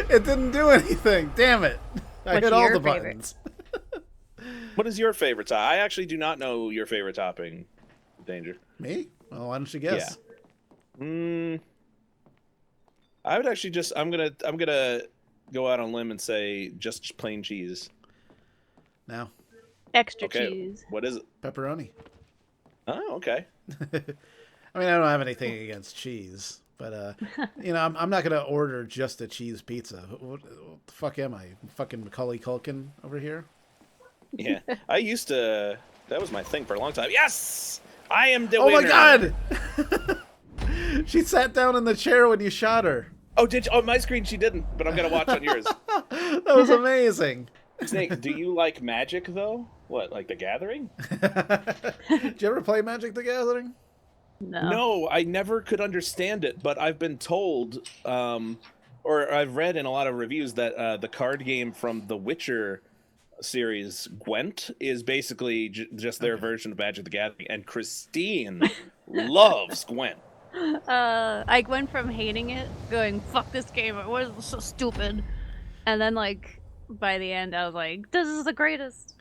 It didn't do anything. Damn it. I hit all the buttons. What is your favorite topping? I actually do not know your favorite topping, Danger. Me? Well, why don't you guess? Yeah. I would actually I'm gonna go out on a limb and say just plain cheese. Now. Extra cheese. What is it? Pepperoni. Oh, okay. I mean, I don't have anything against cheese, but I'm not gonna order just a cheese pizza. What the fuck am I? Fucking Macaulay Culkin over here? Yeah, I used to. That was my thing for a long time. Yes, I am the winner. Oh my god! She sat down in the chair when you shot her. Oh, did you? On my screen she didn't, but I'm gonna watch on yours. That was amazing. Snake, do you like Magic though? What, like The Gathering? Did you ever play Magic: The Gathering? No, I never could understand it, but I've been told, or I've read in a lot of reviews that the card game from The Witcher series, Gwent, is basically just their version of Magic: The Gathering, and Christine loves Gwent. I went from hating it, going "fuck this game," it was so stupid, and then by the end, I was like, "This is the greatest."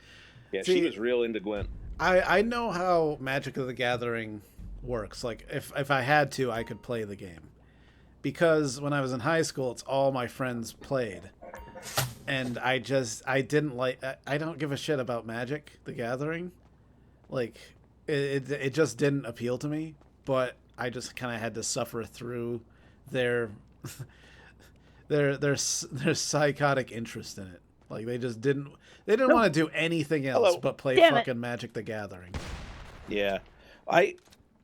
Yeah, she was real into Gwent. I know how Magic: The Gathering works. Like, if I had to, I could play the game, because when I was in high school, it's all my friends played, and I didn't like. I don't give a shit about Magic: The Gathering. Like, it just didn't appeal to me. But I just kind of had to suffer through their psychotic interest in it. Like, they didn't want to do anything else but play fucking Magic: The Gathering. Yeah,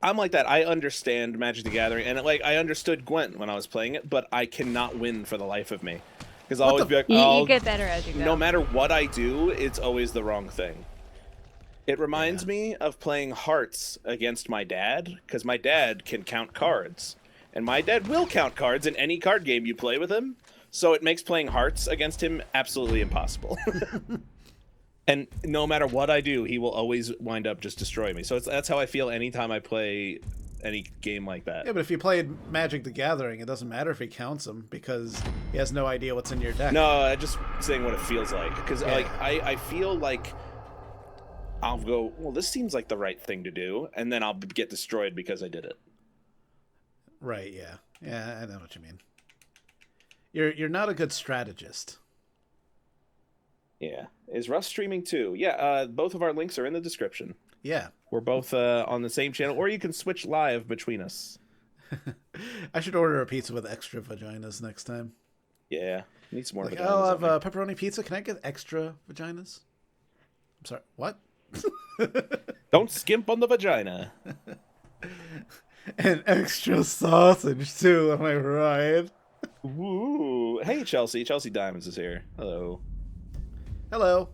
I'm like that. I understand Magic: The Gathering, and I understood Gwent when I was playing it, but I cannot win for the life of me because I'll always be like, you get better as you go. No matter what I do, it's always the wrong thing. It reminds me of playing Hearts against my dad, because my dad can count cards. And my dad will count cards in any card game you play with him, so it makes playing Hearts against him absolutely impossible. And no matter what I do, he will always wind up just destroying me. So that's how I feel anytime I play any game like that. Yeah, but if you played Magic: The Gathering, it doesn't matter if he counts them, because he has no idea what's in your deck. No, I'm just saying what it feels like. Because I feel like I'll go, well, this seems like the right thing to do, and then I'll get destroyed because I did it. Right, yeah. Yeah, I know what you mean. You're not a good strategist. Yeah. Is Russ streaming too? Yeah, both of our links are in the description. Yeah. We're both on the same channel, or you can switch live between us. I should order a pizza with extra vaginas next time. Yeah. Need some more Like, vaginas I'll on have there. pepperoni pizza. Can I get extra vaginas? I'm sorry. What? Don't skimp on the vagina. And extra sausage too. Am I right? Woo. Hey, Chelsea. Chelsea Diamonds is here. Hello. Hello.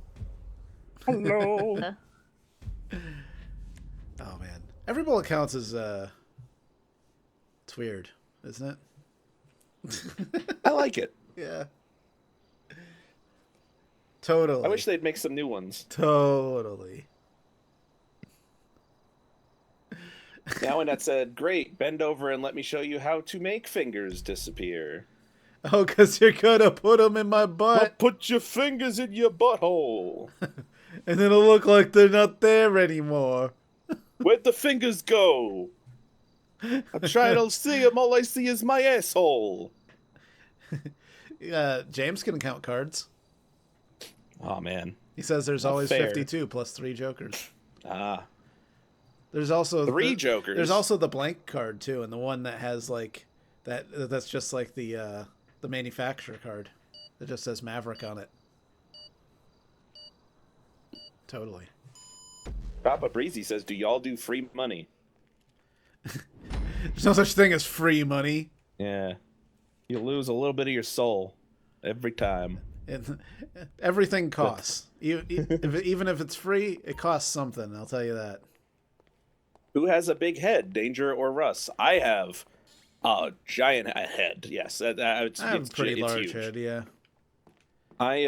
Hello. Oh man, every bullet counts is it's weird, isn't it? I like it. Yeah. Totally. I wish they'd make some new ones. Totally. Now, when that said, great, bend over and let me show you how to make fingers disappear. Oh, because you're gonna put them in my butt, Put your fingers in your butthole. and it'll look like they're not there anymore. Where'd the fingers go? I'm trying to see them. All I see is my asshole. James can count cards. Oh, man. He says there's Not always fair. 52 plus 3 jokers. Ah. There's also 3 jokers. There's also the blank card too, and the one that has like that's just like the manufacturer card. It just says Maverick on it. Totally. Papa Breezy says, do y'all do free money? There's no such thing as free money. Yeah. You lose a little bit of your soul every time. And everything costs. Even if it's free, it costs something. I'll tell you that. Who has a big head, Danger or Russ? I have a giant head. Yes, it's, I have a pretty it's large huge. head. Yeah. I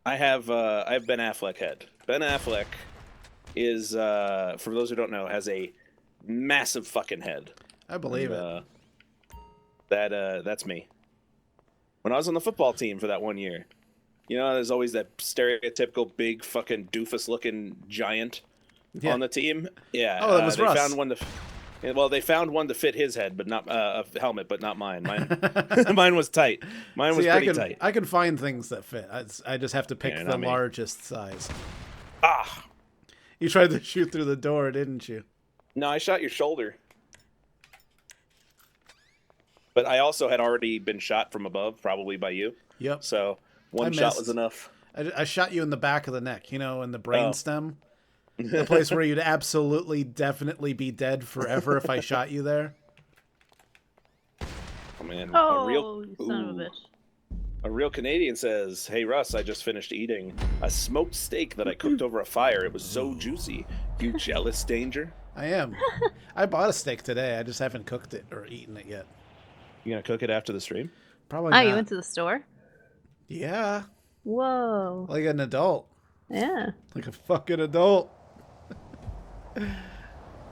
have Ben Affleck head. Ben Affleck is for those who don't know, has a massive fucking head. I believe it. That's me. When I was on the football team for that 1 year, you know, there's always that stereotypical big fucking doofus looking giant on the team. Yeah. Oh, that was they Russ. found one to. Well, they found one to fit his head, but not a helmet, but not mine. Mine was tight. Mine was pretty tight. I can find things that fit. I just have to pick Yeah, the not me. largest size. Ah, You tried to shoot through the door, didn't you? no, I shot your shoulder. But I also had already been shot from above, probably by you. Yep. So one I shot missed. was enough. I shot you in the back of the neck, you know, in the brainstem. The place where you'd absolutely, definitely be dead forever if I shot you there. Oh man, Oh, you son of a bitch. A real Canadian says, "Hey Russ, I just finished eating a smoked steak that I cooked over a fire. It was so juicy. You jealous, Danger? I am. I bought a steak today. I just haven't cooked it or eaten it yet. You gonna cook it after the stream? Probably Oh, not. you went to the store? Yeah, Whoa. like an adult. Yeah. Like a fucking adult.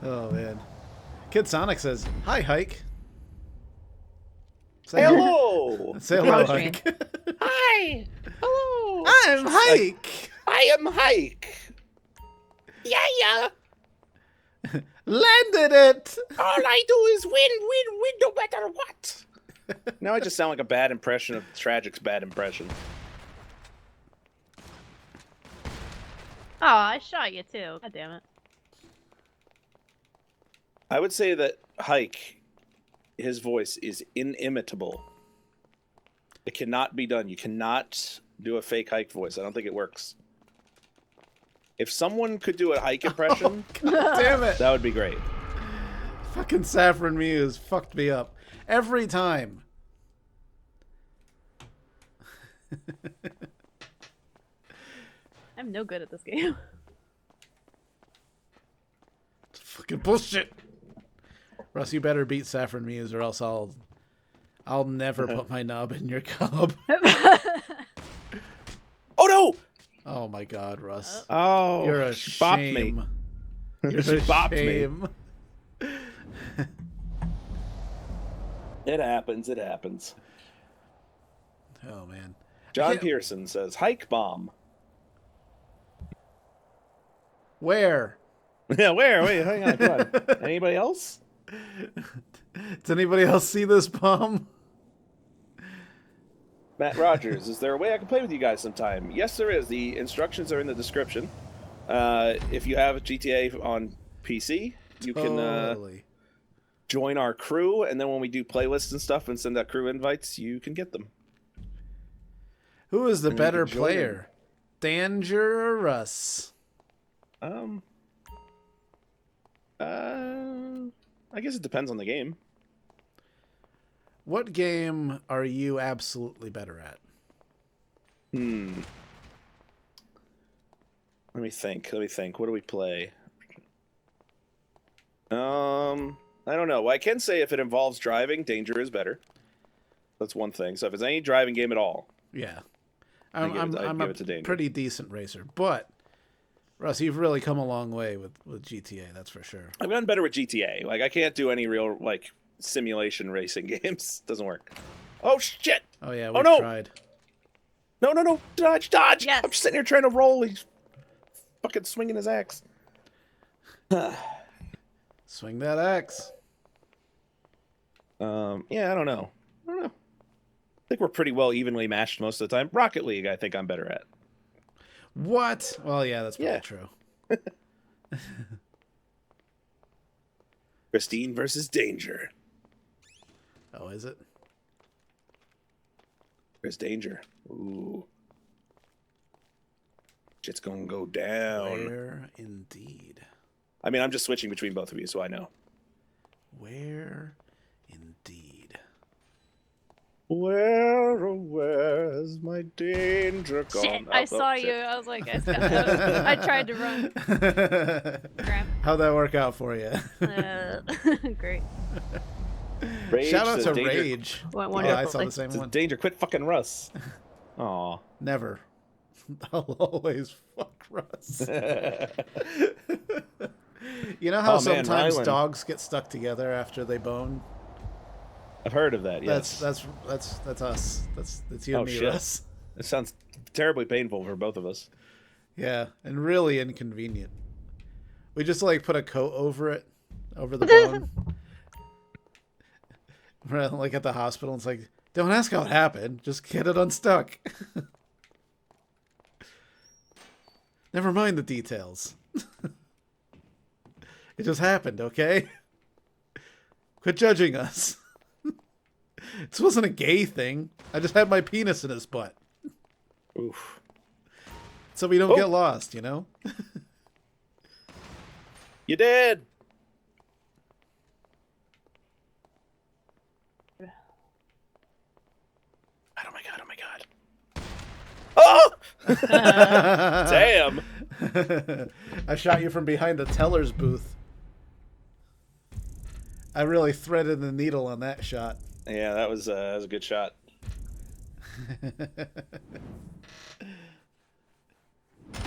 Oh, man. Kid Sonic says, hi, Hike. Say Hello. Say hello, Approach me. Hike. Hi. Hello. I'm Hike. I am Hike. Yeah. Landed it. All I do is win, no matter what. Now I just sound like a bad impression of Tragic's bad impression. Oh, I shot you too. God damn it. I would say that Hike, his voice is inimitable. It cannot be done. You cannot do a fake Hike voice. I don't think it works. If someone could do a Hike impression, God damn it. that would be great. Fucking Saffron Muse fucked me up. Every time. I'm no good at this game. It's fucking bullshit. Russ, you better beat Saffron Muse or else I'll never put my knob in your cob. Oh no! Oh my god, Russ. Oh, You're a she bopped shame. me. You're She a bopped me. shame. It happens. It happens. Oh man. John Yeah. Pearson says, "Hike bomb." Where? Yeah, where? Wait, hang on. Come on. Anybody else? Does anybody else see this bomb? Matt Rogers, is there a way I can play with you guys sometime? Yes, there is. The instructions are in the description. If you have GTA on PC, you can Totally. join our crew, and then when we do playlists and stuff and send out crew invites, you can get them. Who is the And you better can join player, Danger or Russ? I guess it depends on the game. What game are you absolutely better at? Let me think. What do we play? I don't know. Well, I can say if it involves driving, Danger is better. That's one thing. So if it's any driving game at all, Yeah. I'd I'm give a it to Danger. pretty decent racer. But, Russ, you've really come a long way with GTA, that's for sure. I've gotten better with GTA. Like, I can't do any real, like, simulation racing games. Doesn't work. Oh, shit! Oh, yeah, Oh, we've no! tried. No! Dodge! Yes. I'm just sitting here trying to roll. He's fucking swinging his axe. Swing that axe. Yeah, I don't know. I think we're pretty well evenly matched most of the time. Rocket League, I think I'm better at. What? Well, yeah, that's probably Yeah. true. Christine versus Danger. Oh, is it? There's Danger. Ooh. Shit's gonna go down. Where indeed? I mean, I'm just switching between both of you, so I know. Where indeed? Where's my danger gone? Shit, I saw shit. you. I was like, I tried to run. Grab. How'd that work out for you? Great. Rage Shout out says to Danger, Rage. Went Oh, I saw wonderfully. the same says one. Danger, quit fucking Russ. Aw. Never. I'll always fuck Russ. You know how Oh, man, sometimes Rylan. dogs get stuck together after they bone? I've heard of that, yes. That's us. That's you and Oh, me, shit. Russ. It sounds terribly painful for both of us. Yeah, and really inconvenient. We just like put a coat over it, over the bone. We're like at the hospital. It's like, don't ask how it happened. Just get it unstuck. Never mind the details. It just happened, okay? Quit judging us. This wasn't a gay thing. I just had my penis in his butt. Oof. So we don't Oh. get lost, you know? You did! Oh my god. Oh! Damn! I shot you from behind the teller's booth. I really threaded the needle on that shot. Yeah, that was a good shot.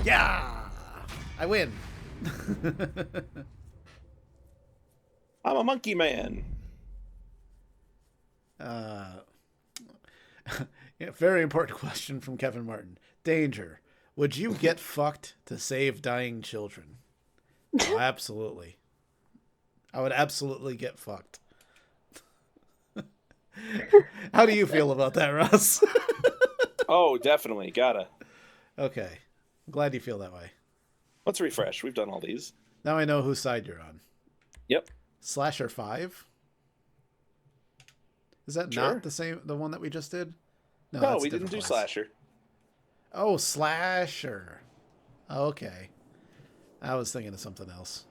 Yeah! I win. I'm a monkey man. Yeah, very important question from Kevin Martin. Danger. Would you get fucked to save dying children? Oh, absolutely. I would absolutely get fucked. How do you feel about that, Russ? Oh, definitely. Gotta. Okay. I'm glad you feel that way. Let's refresh. We've done all these. Now I know whose side you're on. Yep. Slasher 5? Is that Sure. not the one that we just did? No, that's a we didn't different do class. Slasher. Oh, Slasher. Okay. I was thinking of something else.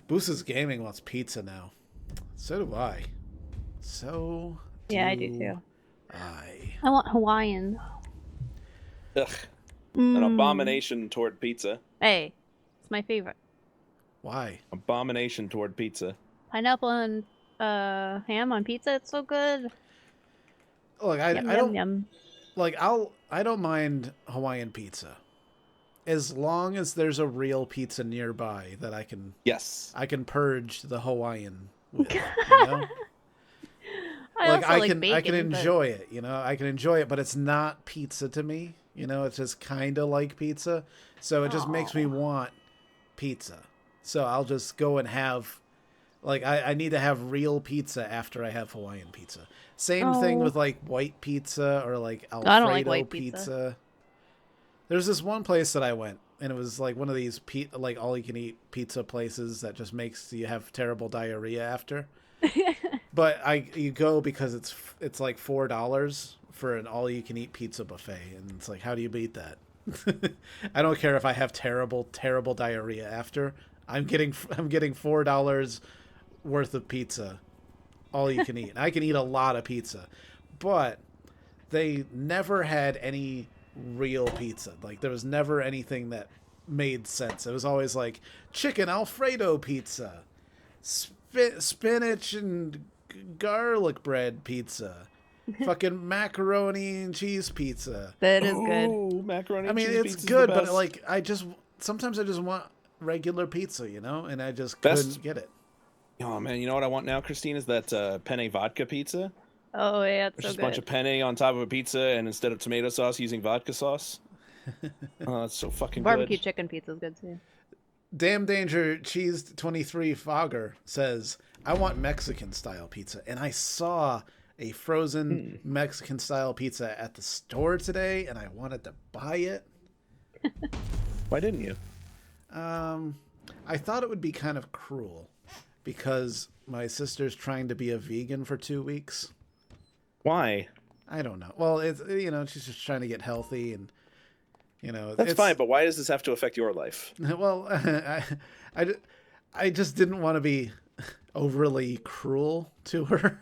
Boos's Gaming wants pizza now. So do I. So Yeah, I do too. I. I want Hawaiian. Ugh. An abomination toward pizza. Hey, it's my favorite. Why? Abomination toward pizza. Pineapple and ham on pizza. It's so good. Look, I Yum, don't yum. like. I don't mind Hawaiian pizza, as long as there's a real pizza nearby that I can Yes. purge the Hawaiian with. You know? I Like also I like can bacon, but- enjoy it, you know. I can enjoy it, but it's not pizza to me. You know, it's just kind of like pizza, so it just makes me want pizza. So I'll just go and have Like I need to have real pizza after I have Hawaiian pizza. Same thing with like white pizza or like Alfredo I don't like white pizza. There's this one place that I went, and it was like one of these like all you can eat pizza places that just makes you have terrible diarrhea after. But you go because it's like $4 for an all you can eat pizza buffet, and it's like, how do you beat that? I don't care if I have terrible diarrhea after. I'm getting $4 worth of pizza, all you can eat. And I can eat a lot of pizza, but they never had any real pizza. Like there was never anything that made sense. It was always like chicken Alfredo pizza, spinach and garlic bread pizza, fucking macaroni and cheese pizza. That is good. Ooh, macaroni. I mean, and cheese it's pizza's good, the but best. like sometimes I just want regular pizza, you know, and I just Best- couldn't get it. Oh man, you know what I want now, Christine? Is that penne vodka pizza? Oh yeah, it's There's so just a good. bunch of penne on top of a pizza, and instead of tomato sauce, using vodka sauce. Oh, it's so fucking Barbecue good. chicken pizza is good too. Damn Danger Cheese 23 Fogger says, I want Mexican style pizza. And I saw a frozen Mexican style pizza at the store today, and I wanted to buy it. Why didn't you? I thought it would be kind of cruel because my sister's trying to be a vegan for 2 weeks. Why? I don't know. Well, it's, you know, she's just trying to get healthy, and you know, That's fine, but why does this have to affect your life? Well, I just didn't want to be overly cruel to her.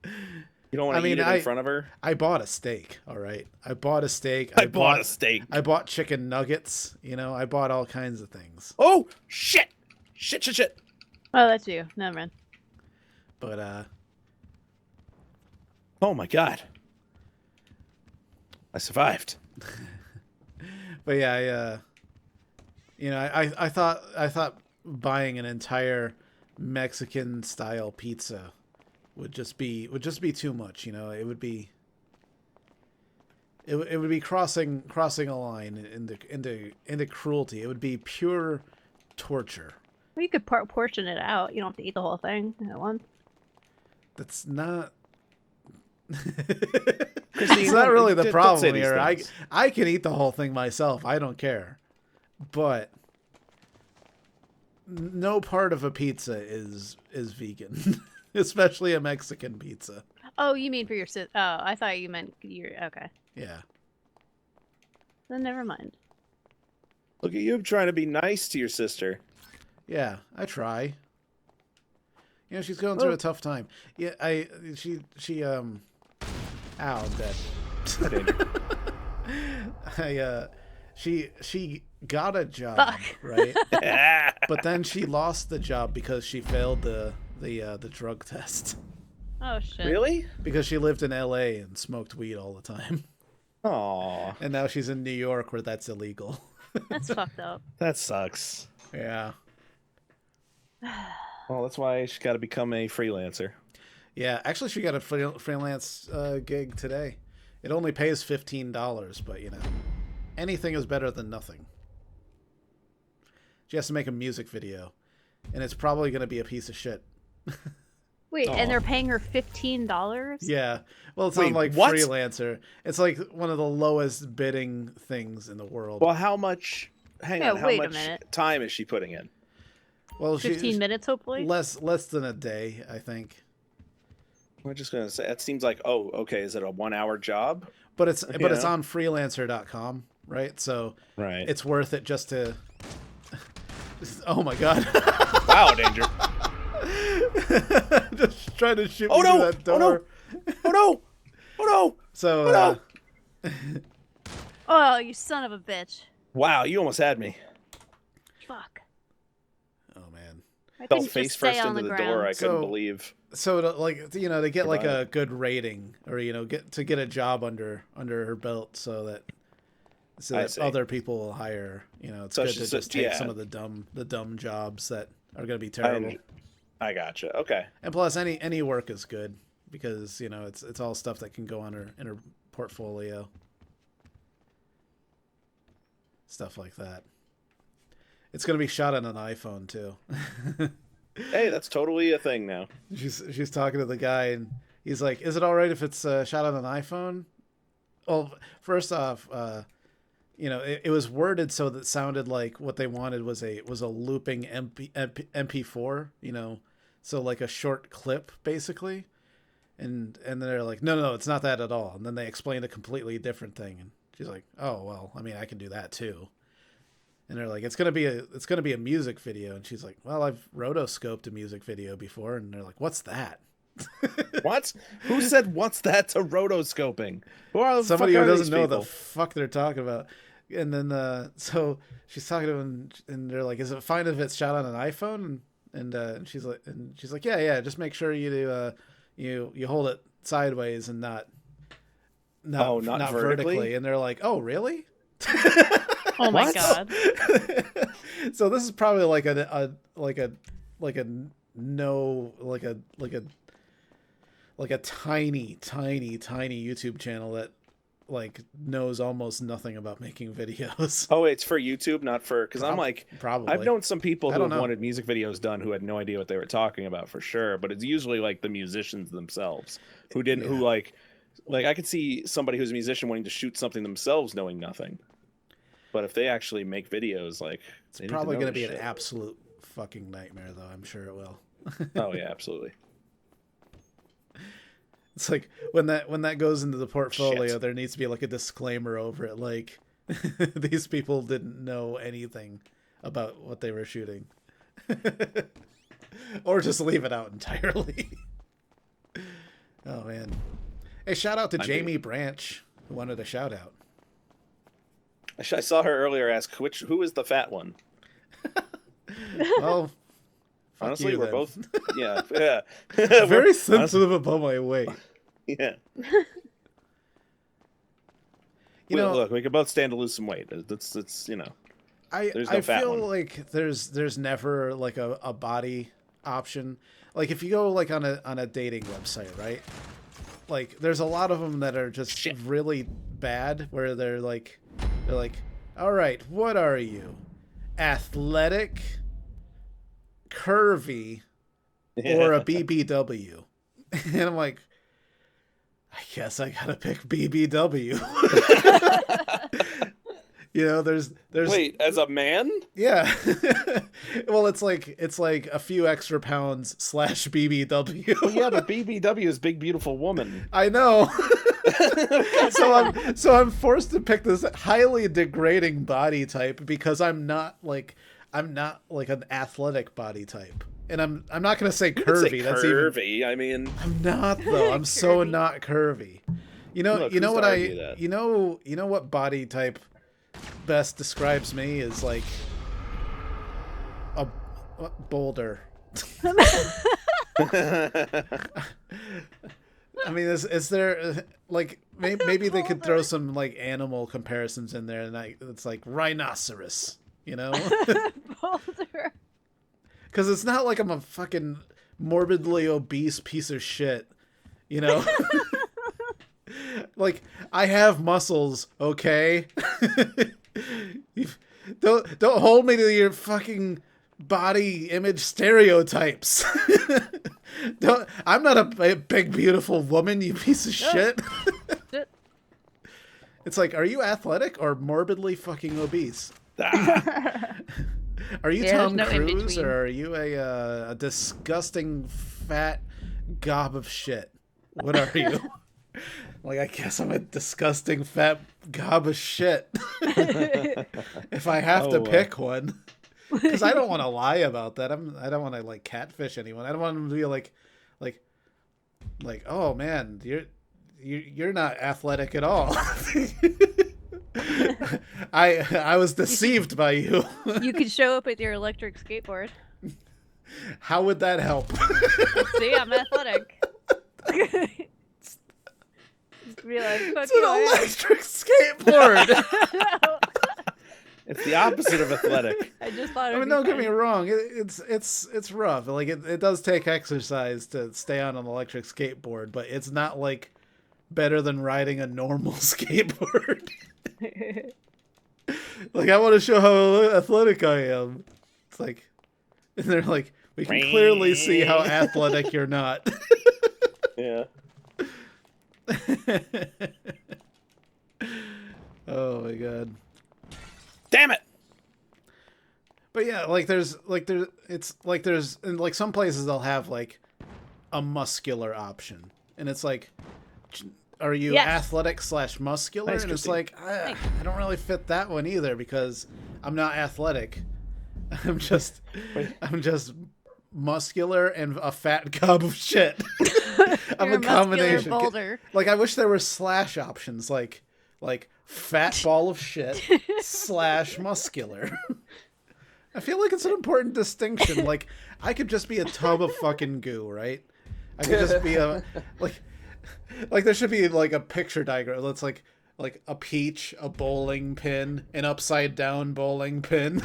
You don't want to eat it in front of her? I bought a steak, all right? I bought a steak. I bought a steak. I bought chicken nuggets. You know, I bought all kinds of things. Oh, shit! Shit. Oh, that's you. Never mind. But, Oh my god. I survived. but yeah, you know, I thought buying an entire Mexican style pizza would just be too much. You know, it would be crossing a line into cruelty. It would be pure torture. Well, you could portion it out. You don't have to eat the whole thing at once. That's not. Christine, It's not really the don't say problem these here. things. I can eat the whole thing myself. I don't care. But no part of a pizza is vegan, especially a Mexican pizza. Oh, you mean for your sis? Oh, I thought you meant your. Okay, Yeah. then never mind. Look at you trying to be nice to your sister. Yeah, I try. You know, she's going through a tough time. Yeah, ow, I'm dead. She got a job, Fuck. right? But then she lost the job because she failed the drug test. Oh shit. Really? Because she lived in LA and smoked weed all the time. Aw, And now she's in New York where that's illegal. That's fucked up. that sucks. Yeah. Well, that's why she's got to become a freelancer. Yeah, actually she got a freelance gig today. It only pays $15, but you know, anything is better than nothing. She has to make a music video, and it's probably going to be a piece of shit. Wait, Aw. and they're paying her $15? Yeah. Well, it's Wait, on like what? freelancer. It's like one of the lowest bidding things in the world. Well, how much? Hang Yeah, on. How wait a much minute. time is she putting in? Well, 15 minutes, hopefully. less than a day, I think. I'm just gonna say that seems like okay. Is it a 1 hour job? But it's You know? on freelancer.com, right? So Right. it's worth it just to. Oh my god! Wow, danger. Just trying to shoot Oh, me no! through that door. Oh, no! Oh no! Oh no! So Oh, no! Oh, you son of a bitch. Wow, you almost had me. Fuck. oh man. I Fell didn't face just stay first on into the the door. ground. I couldn't So- believe. So to get like Goodbye. a good rating, or get a job under her belt, so I that see. other people will hire. It's So good she to said- just take yeah. some of the dumb jobs that are going to be terrible. I gotcha. Okay. And plus, any work is good because it's all stuff that can go on in her portfolio, stuff like that. It's going to be shot on an iPhone too. Hey, that's totally a thing now. She's talking to the guy, and he's like, "Is it all right if it's shot on an iPhone?" Well, first off, it was worded so that it sounded like what they wanted was a looping MP4, so like a short clip basically, and then they're like, no, it's not that at all, and then they explained a completely different thing, and she's like, oh well, I mean, I can do that too. And they're like, it's gonna be a music video, and she's like, well, I've rotoscoped a music video before, and they're like, what's that? What? Who said what's that to rotoscoping? Somebody who doesn't know the fuck they're talking about. And then so she's talking to him, and they're like, is it fine if it's shot on an iPhone? And she's like, yeah, just make sure you do you hold it sideways and not vertically. And they're like, oh really? Oh my god. So this is probably like a tiny YouTube channel that like knows almost nothing about making videos. Oh, it's for YouTube, not for, because I'm like, probably. I've known some people who have know. wanted music videos done who had no idea what they were talking about for sure, but it's usually like the musicians themselves who didn't, who like I could see somebody who's a musician wanting to shoot something themselves knowing nothing. But if they actually make videos, like, it's probably going to be an absolute fucking nightmare, though. I'm sure it will. Oh yeah, absolutely. It's like when that goes into the portfolio, there needs to be like a disclaimer over it, like these people didn't know anything about what they were shooting, or just leave it out entirely. Oh man! Hey, shout out to Jamie Branch, who wanted a shout out. I saw her earlier ask who is the fat one. Well, honestly, we're both yeah. Very sensitive about my weight. Yeah. Look, we can both stand to lose some weight. It's I fat feel one. like there's never like a body option. Like if you go like on a dating website, right? Like there's a lot of them that are just really bad, where they're like, all right, what are you? Athletic, curvy, or a BBW? And I'm like, I guess I gotta pick BBW. There's wait, as a man? Yeah. Well, it's like a few extra pounds / BBW. Well, yeah, but BBW is big beautiful woman. I know. So I'm forced to pick this highly degrading body type because I'm not like an athletic body type. And I'm not gonna say curvy. That's curvy. I mean, I'm not though. I'm so not curvy. Look, you know what body type best describes me is like a boulder. I mean, is there like maybe they could throw some like animal comparisons in there, and it's like rhinoceros, Boulder. Because it's not like I'm a fucking morbidly obese piece of shit, Like, I have muscles, okay? Don't hold me to your fucking body image stereotypes. I'm not a big beautiful woman, you piece of shit. It's like, are you athletic or morbidly fucking obese? Are you Tom Cruise, or are you a disgusting fat gob of shit? What are you? Like, I guess I'm a disgusting fat gob of shit. If I have to pick one. Because I don't want to lie about that. I don't want to like catfish anyone. I don't want them to be like, oh man, you're not athletic at all. I was deceived by you. You could show up with your electric skateboard. How would that help? See, I'm athletic. Be like, fuck it's an electric skateboard. It's the opposite of athletic. I just thought. I mean, don't get me wrong. It's rough. Like it does take exercise to stay on an electric skateboard, but it's not like better than riding a normal skateboard. Like, I want to show how athletic I am. It's like, and they're like, We can clearly see how athletic you're not. Yeah. Oh my god. Damn it! But yeah, there's in like some places they'll have like a muscular option, and it's like, are you athletic / muscular? Nice, and it's Christine. like I don't really fit that one either because I'm not athletic. I'm just muscular and a fat gob of shit. I'm You're a combination. boulder. Like I wish there were / options, like fat ball of shit / muscular. I feel like it's an important distinction. Like I could just be a tub of fucking goo, right? I could just be a like there should be like a picture diagram that's like a peach, a bowling pin, an upside down bowling pin.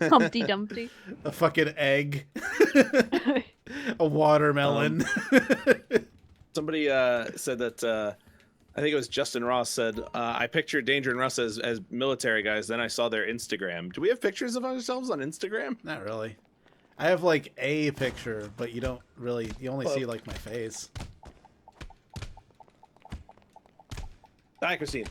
Humpty Dumpty. A fucking egg. A watermelon. Somebody said that I think it was Justin Ross said, I pictured Danger and Russ as military guys, then I saw their Instagram. Do we have pictures of ourselves on Instagram? Not really. I have like a picture, but you only see like my face. Hi, Christine.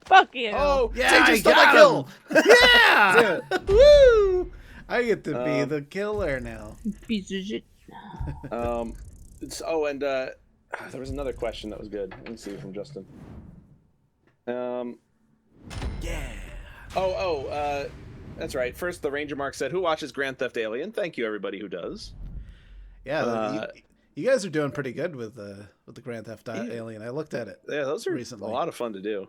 Fuck you. Oh, Yeah, Danger I stole my got kill! Yeah! Woo! I get to be the killer now. Piece of shit. There was another question that was good. Let me see from Justin. Yeah. That's right. First, the Ranger Mark said, "Who watches Grand Theft Alien?" Thank you, everybody who does. Yeah, you guys are doing pretty good with the Grand Theft Alien. I looked at it. Yeah, those are recently. a lot of fun to do.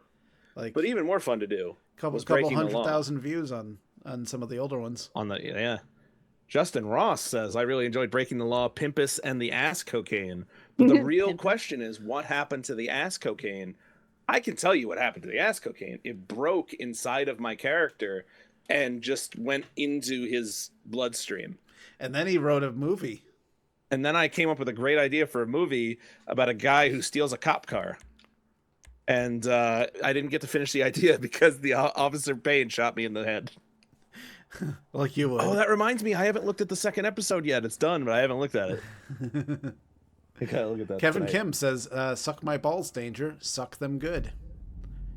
Like, But even more fun to do. couple was breaking the law. 100,000 views on some of the older ones. Justin Ross says, "I really enjoyed Breaking the Law, Pimpus, and the ass cocaine." But the real question is, what happened to the ass cocaine? I can tell you what happened to the ass cocaine. It broke inside of my character and just went into his bloodstream. And then he wrote a movie. And then I came up with a great idea for a movie about a guy who steals a cop car. And I didn't get to finish the idea because the Officer Payne shot me in the head. Like you would. Oh, that reminds me. I haven't looked at the second episode yet. It's done, but I haven't looked at it. I gotta look at that Kevin tonight. Kim says, suck my balls, Danger. Suck them good.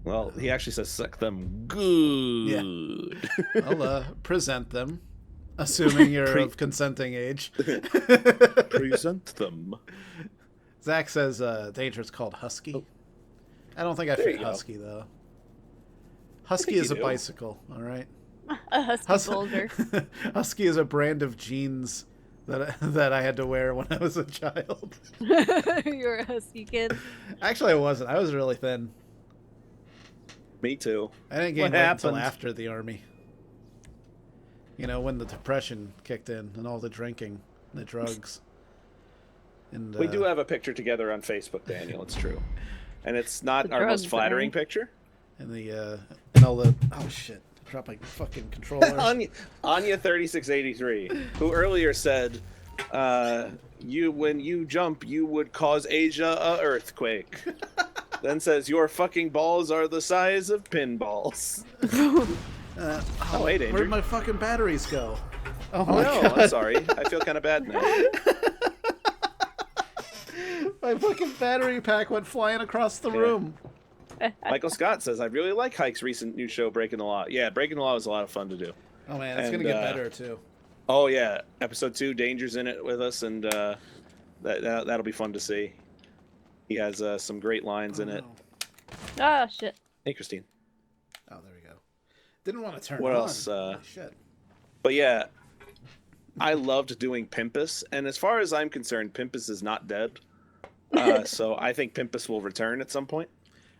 Well, he actually says suck them good. Yeah. I'll present them, assuming you're of consenting age. Present them. Zach says Danger's called Husky. Oh. I don't think I There fit you go. Husky, though. Husky think is you a do. bicycle, all right? A husky boulder. Husky is a brand of jeans that I had to wear when I was a child. You're a husky kid. Actually, I wasn't. I was really thin. Me too. I didn't gain What weight until happened? after the army. You know, when the depression kicked in and all the drinking, the drugs. And We do have a picture together on Facebook, Daniel. It's true. And it's not The our most drugs, flattering man. picture. and all the oh shit. Drop my fucking controller. Anya 3683, who earlier said, when you jump, you would cause Asia a earthquake. Then says, your fucking balls are the size of pinballs. Oh, hey, Danger. Where'd my fucking batteries go? Oh Oh, my no, god. I'm sorry. I feel kind of bad now. My fucking battery pack went flying across the room. Michael Scott says, I really like Hike's recent new show, Breaking the Law. Yeah, Breaking the Law was a lot of fun to do. Oh man, it's And, gonna get better too. Oh, yeah. Episode 2, Danger's in it with us, and that'll be fun to see. He has some great lines in it. Oh, shit. Hey, Christine. Oh, there we go. Didn't want to turn What it else, on. Holy shit. But yeah, I loved doing Pimpus, and as far as I'm concerned, Pimpus is not dead. So I think Pimpus will return at some point.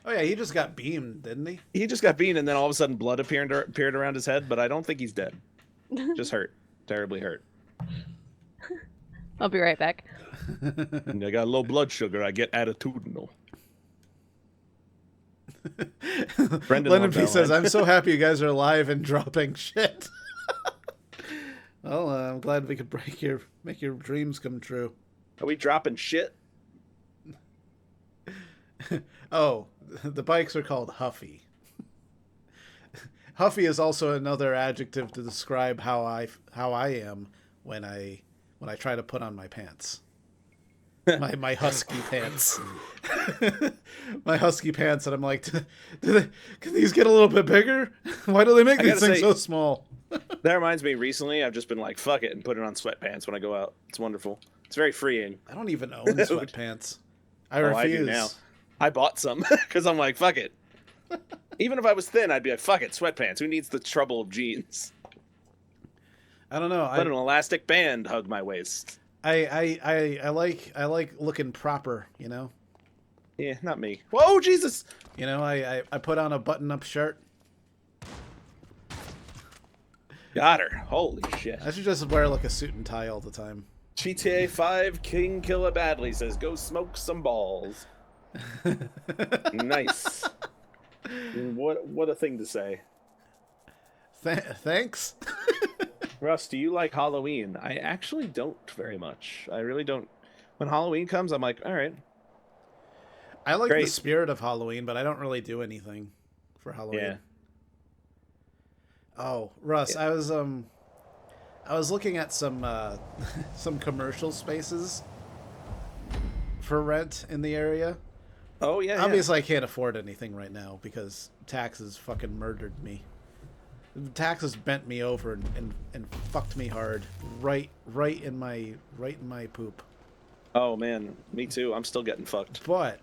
Oh yeah, he just got beamed, didn't he? He just got beaten, and then all of a sudden blood appeared around his head, but I don't think he's dead. Just hurt. Terribly hurt. I'll be right back. And I got low blood sugar. I get attitudinal. Brendan Lennon loved P that says, line. I'm so happy you guys are alive and dropping shit. Well, I'm glad we could make your dreams come true. Are we dropping shit? Oh, the bikes are called Huffy. Huffy is also another adjective to describe how I am when I try to put on my pants. My husky pants. My husky pants, and I'm like, can these get a little bit bigger? Why do they make these things so small? That reminds me, recently I've just been like, fuck it, and putting on sweatpants when I go out. It's wonderful. It's very freeing. I don't even own sweatpants. I refuse. I do now. I bought some because I'm like, fuck it. Even if I was thin, I'd be like, fuck it, sweatpants. Who needs the trouble of jeans? I don't know. Let an elastic band hug my waist. I like looking proper, you know? Yeah, not me. Whoa, Jesus! You know, I put on a button-up shirt. Got her. Holy shit. I should just wear like a suit and tie all the time. GTA 5 King Killer Badley says, go smoke some balls. Nice. What a thing to say. Thanks. Russ, do you like Halloween? I actually don't very much. I really don't. When Halloween comes, I'm like, all right. I like the spirit of Halloween, but I don't really do anything for Halloween. Yeah. Oh, Russ, yeah. I was looking at some commercial spaces for rent in the area. Oh yeah. Obviously, I can't afford anything right now because taxes fucking murdered me. Taxes bent me over and fucked me hard, right in my poop. Oh man, me too. I'm still getting fucked. But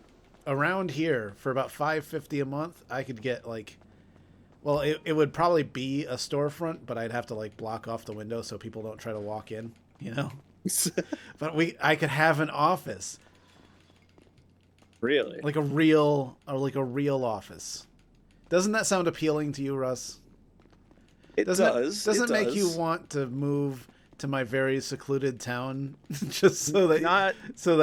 around here, for about $5.50 a month, I could get like, well, it would probably be a storefront, but I'd have to like block off the window so people don't try to walk in, you know. But I could have an office. Really? Like a real office. Doesn't that sound appealing to you, Russ? It does. Doesn't it make you want to move to my very secluded town just so that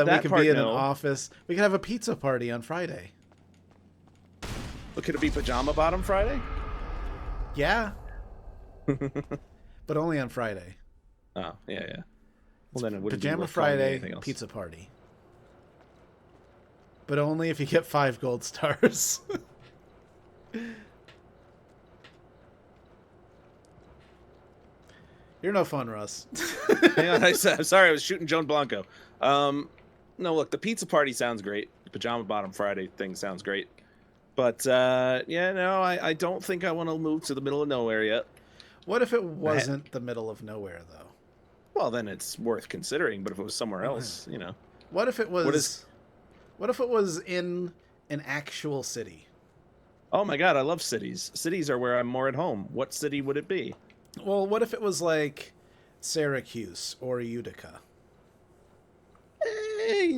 we can be in an office? We can have a pizza party on Friday. Well, could it be Pajama Bottom Friday? Yeah. But only on Friday. Oh, yeah. Well, then it wouldn't Pajama be Friday pizza party. But only if you get 5 gold stars. You're no fun, Russ. Hang on, I'm sorry, I was shooting Joan Blanco. No, look, the pizza party sounds great. The Pajama Bottom Friday thing sounds great. But, I don't think I want to move to the middle of nowhere yet. What if it wasn't the middle of nowhere, though? Well, then it's worth considering, but if it was somewhere else, you know. What if it was... What if it was in an actual city? Oh my god, I love cities. Cities are where I'm more at home. What city would it be? Well, what if it was like Syracuse or Utica? I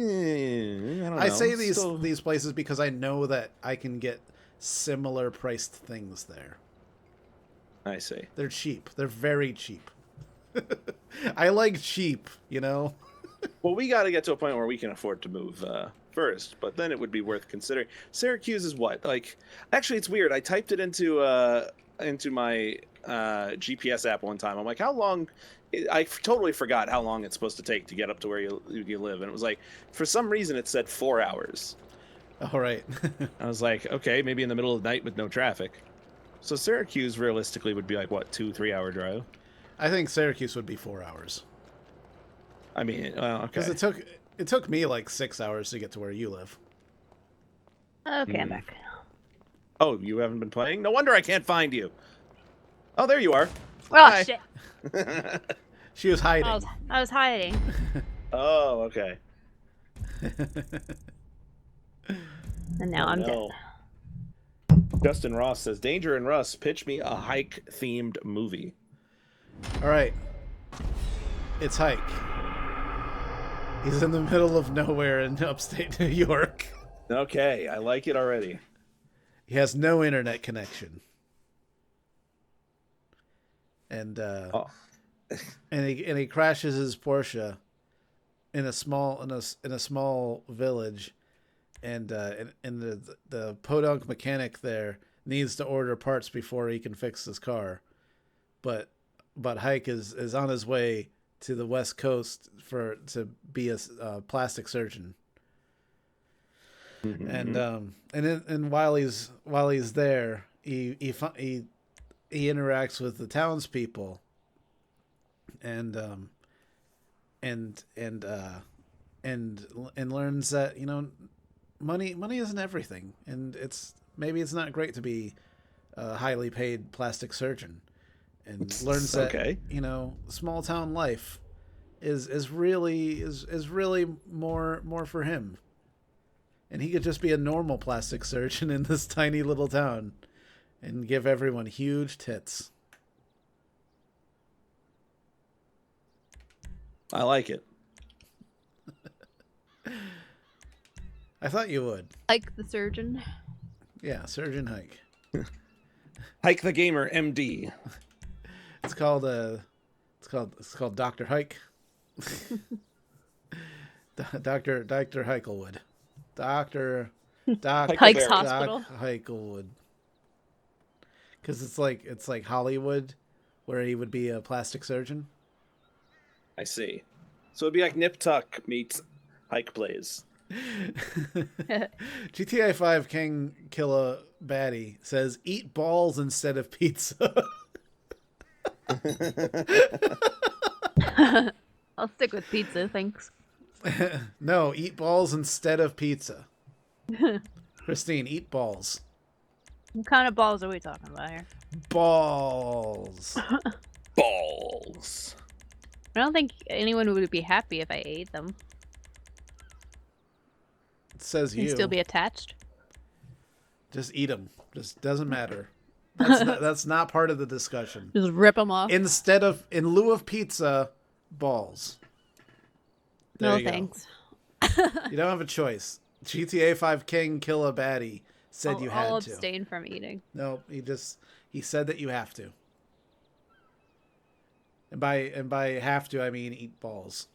don't know. I say these places because I know that I can get similar priced things there. I see. They're cheap. They're very cheap. I like cheap, you know? Well, we got to get to a point where we can afford to move first, but then it would be worth considering. Syracuse is what? Like, actually, it's weird. I typed it into my GPS app one time. I'm like, how long? I totally forgot how long it's supposed to take to get up to where you live, and it was like, for some reason, it said 4 hours. All right. I was like, okay, maybe in the middle of the night with no traffic. So Syracuse realistically would be like what, 2-3 hour drive? I think Syracuse would be 4 hours. I mean, well, okay. Because it took me like 6 hours to get to where you live. Okay, I'm back. Oh, you haven't been playing? No wonder I can't find you. Oh, there you are. Oh, Hi. shit. She was hiding. I was hiding. Oh, okay. And now I'm dead. Justin Ross says, Danger and Russ, pitch me a hike-themed movie. All right. It's Hike. He's in the middle of nowhere in upstate New York. Okay, I like it already. He has no internet connection. And and he crashes his Porsche in a small village, and the podunk mechanic there needs to order parts before he can fix his car, but Hike is on his way to the West Coast to be a plastic surgeon. Mm-hmm. And while he's there, he interacts with the townspeople, and and learns that money isn't everything, and maybe it's not great to be a highly paid plastic surgeon, and learns that small town life is really more for him, and he could just be a normal plastic surgeon in this tiny little town and give everyone huge tits. I like it. I thought you would. Like the surgeon. Yeah, Surgeon Hike. Hike the Gamer MD. It's called Dr. Hike. Dr. Heiklewood. Doc Hike's Hospital. Doc Heiklewood. Because it's like Hollywood, where he would be a plastic surgeon. I see. So it'd be like Nip Tuck meets Hike Plays. GTA 5 King Killa Batty says, eat balls instead of pizza. I'll stick with pizza, thanks. No, eat balls instead of pizza. Christine, eat balls. What kind of balls are we talking about here? Balls. Balls. I don't think anyone would be happy if I ate them. It says you. Can still be attached. Just eat them. Just doesn't matter. That's not part of the discussion. Just rip them off. In lieu of pizza, balls. There No you go. thanks. You don't have a choice. GTA 5 King Killa Batty said you had I'll to. abstain from eating. No, he said that you have to. And by have to, I mean eat balls.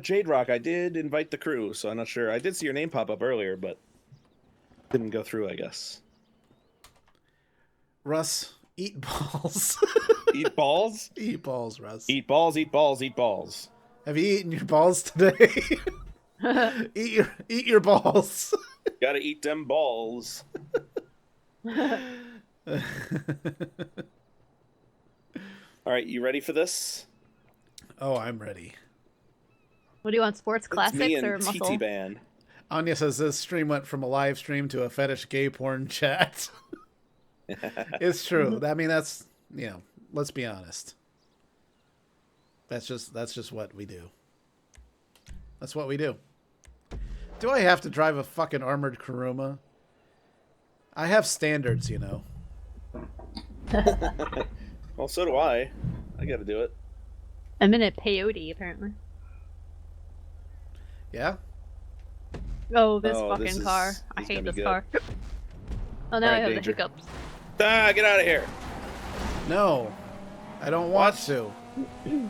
Jade Rock, I did invite the crew, so I'm not sure. I did see your name pop up earlier, but didn't go through, I guess. Russ, eat balls. Eat balls? Eat balls, Russ. Eat balls, eat balls, eat balls. Have you eaten your balls today? Eat your balls. Gotta eat them balls. All right, you ready for this? Oh, I'm ready. What do you want, sports It's me classics or and muscle? TT Band. Anya says this stream went from a live stream to a fetish gay porn chat. It's true. I mean, that's, let's be honest. That's just what we do. That's what we do. Do I have to drive a fucking armored Kuruma? I have standards, Well, so do I. I gotta do it. I'm in a peyote, apparently. Yeah? Oh, this Oh, fucking this is- car. I this is hate gonna this be good. car. Oh, now I Alright, have Danger. the hiccups. Ah, get out of here. No. I don't want What? to.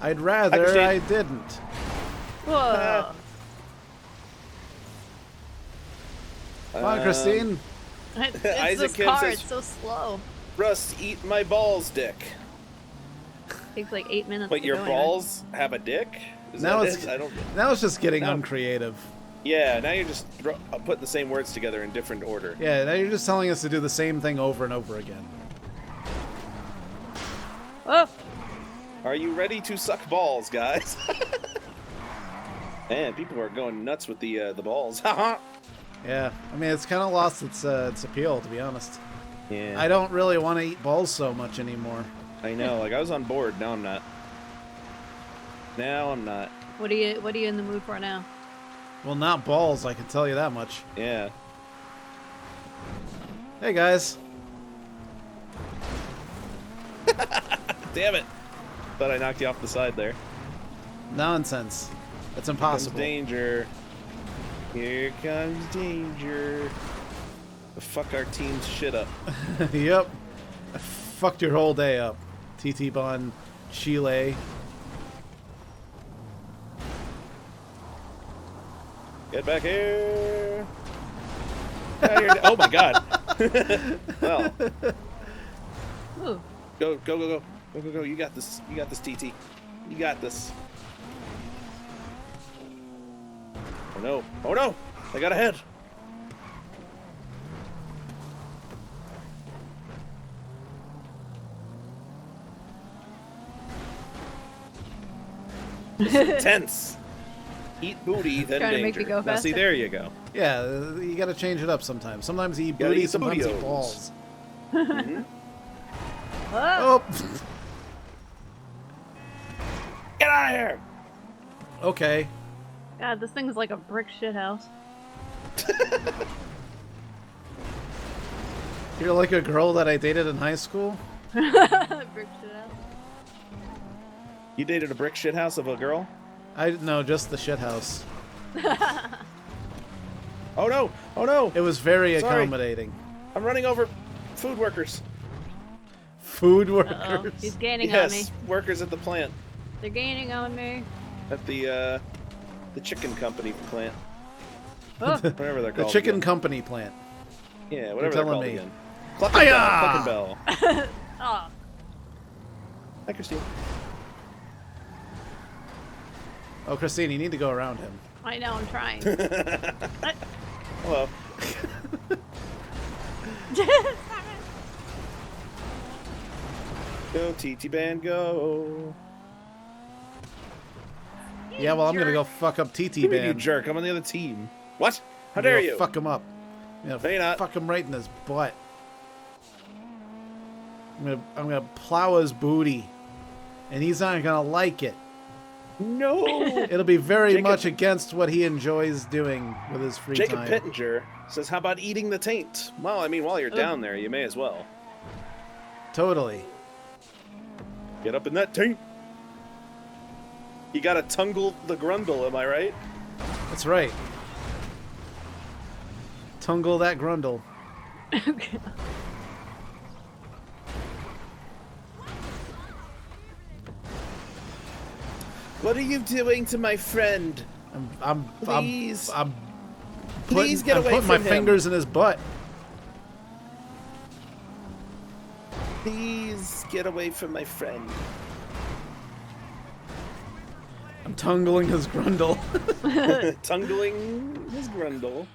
I'd rather Christine. I didn't. Whoa. Come on, Christine. It's Isaac this Kim car, says- it's so slow. Russ, eat my balls, dick. Takes like 8 minutes Wait, to your go anyway. balls have a dick? Is Now that it's- it? I don't. Now it's just getting No. uncreative. Yeah, now you're just putting the same words together in different order. Yeah, now you're just telling us to do the same thing over and over again. Oh! Are you ready to suck balls, guys? Man, people are going nuts with the balls. Haha. Yeah, I mean, it's kind of lost its appeal, to be honest. Yeah. I don't really want to eat balls so much anymore. I know. Like I was on board. Now I'm not. Now I'm not. What are you in the mood for now? Well, not balls, I can tell you that much. Yeah. Hey, guys. Damn it. Thought I knocked you off the side there. Nonsense. It's Comes impossible. danger. Here comes danger. Fuck our team's shit up. Yep. I fucked your whole day up. TT Bond, Chile. Get back here. Get out here. Oh my god. Well, Ooh. go. You got this. You got this, TT. You got this. Oh no. Oh no. I got ahead. It's intense. Eat booty, then Trying to make danger. me go Now, see, faster. there you go. Yeah, you gotta change it up sometimes. Sometimes he eat Gotta booty, eat the sometimes he booty-os. balls. Mhm. Oh, Oh! Get out of here! Okay. God, this thing is like a brick shit house. You're like a girl that I dated in high school? Brick shit house. You dated a brick shit house of a girl? No, just the shit house. Oh no! Oh no! It was very Sorry. accommodating. I'm running over food workers. Food Uh-oh. workers. He's gaining on me. Yes, workers at the plant. They're gaining on me. At the chicken company plant. Oh, Whatever they're The called. chicken again. company plant. Yeah, whatever they're telling called me. again. Clucking bell. Hi-ya! Clucking bell. oh. Hi, Christine. Oh, Christine, you need to go around him. I know, I'm trying. Hello. Go, TT Band, go. Yeah, well, I'm gonna go fuck up TT What do you mean, you Band. jerk? I'm on the other team. What? How I'm gonna dare go you? Fuck him up. I'm No, gonna you're not. fuck him right in his butt. I'm gonna plow his booty, and he's not gonna like it. No. It'll be very Jacob- much against what he enjoys doing with his free Jacob time. Pittenger says, how about eating the taint? Well, I mean, while you're down there, you may as well. Totally. Get up in that taint. You gotta tungle the grundle, am I right? That's right. Tungle that grundle. What are you doing to my friend? Please. I'm Please get I'm away putting my from him. fingers in his butt. Please get away from my friend. I'm tungling his grundle. Tungling his grundle.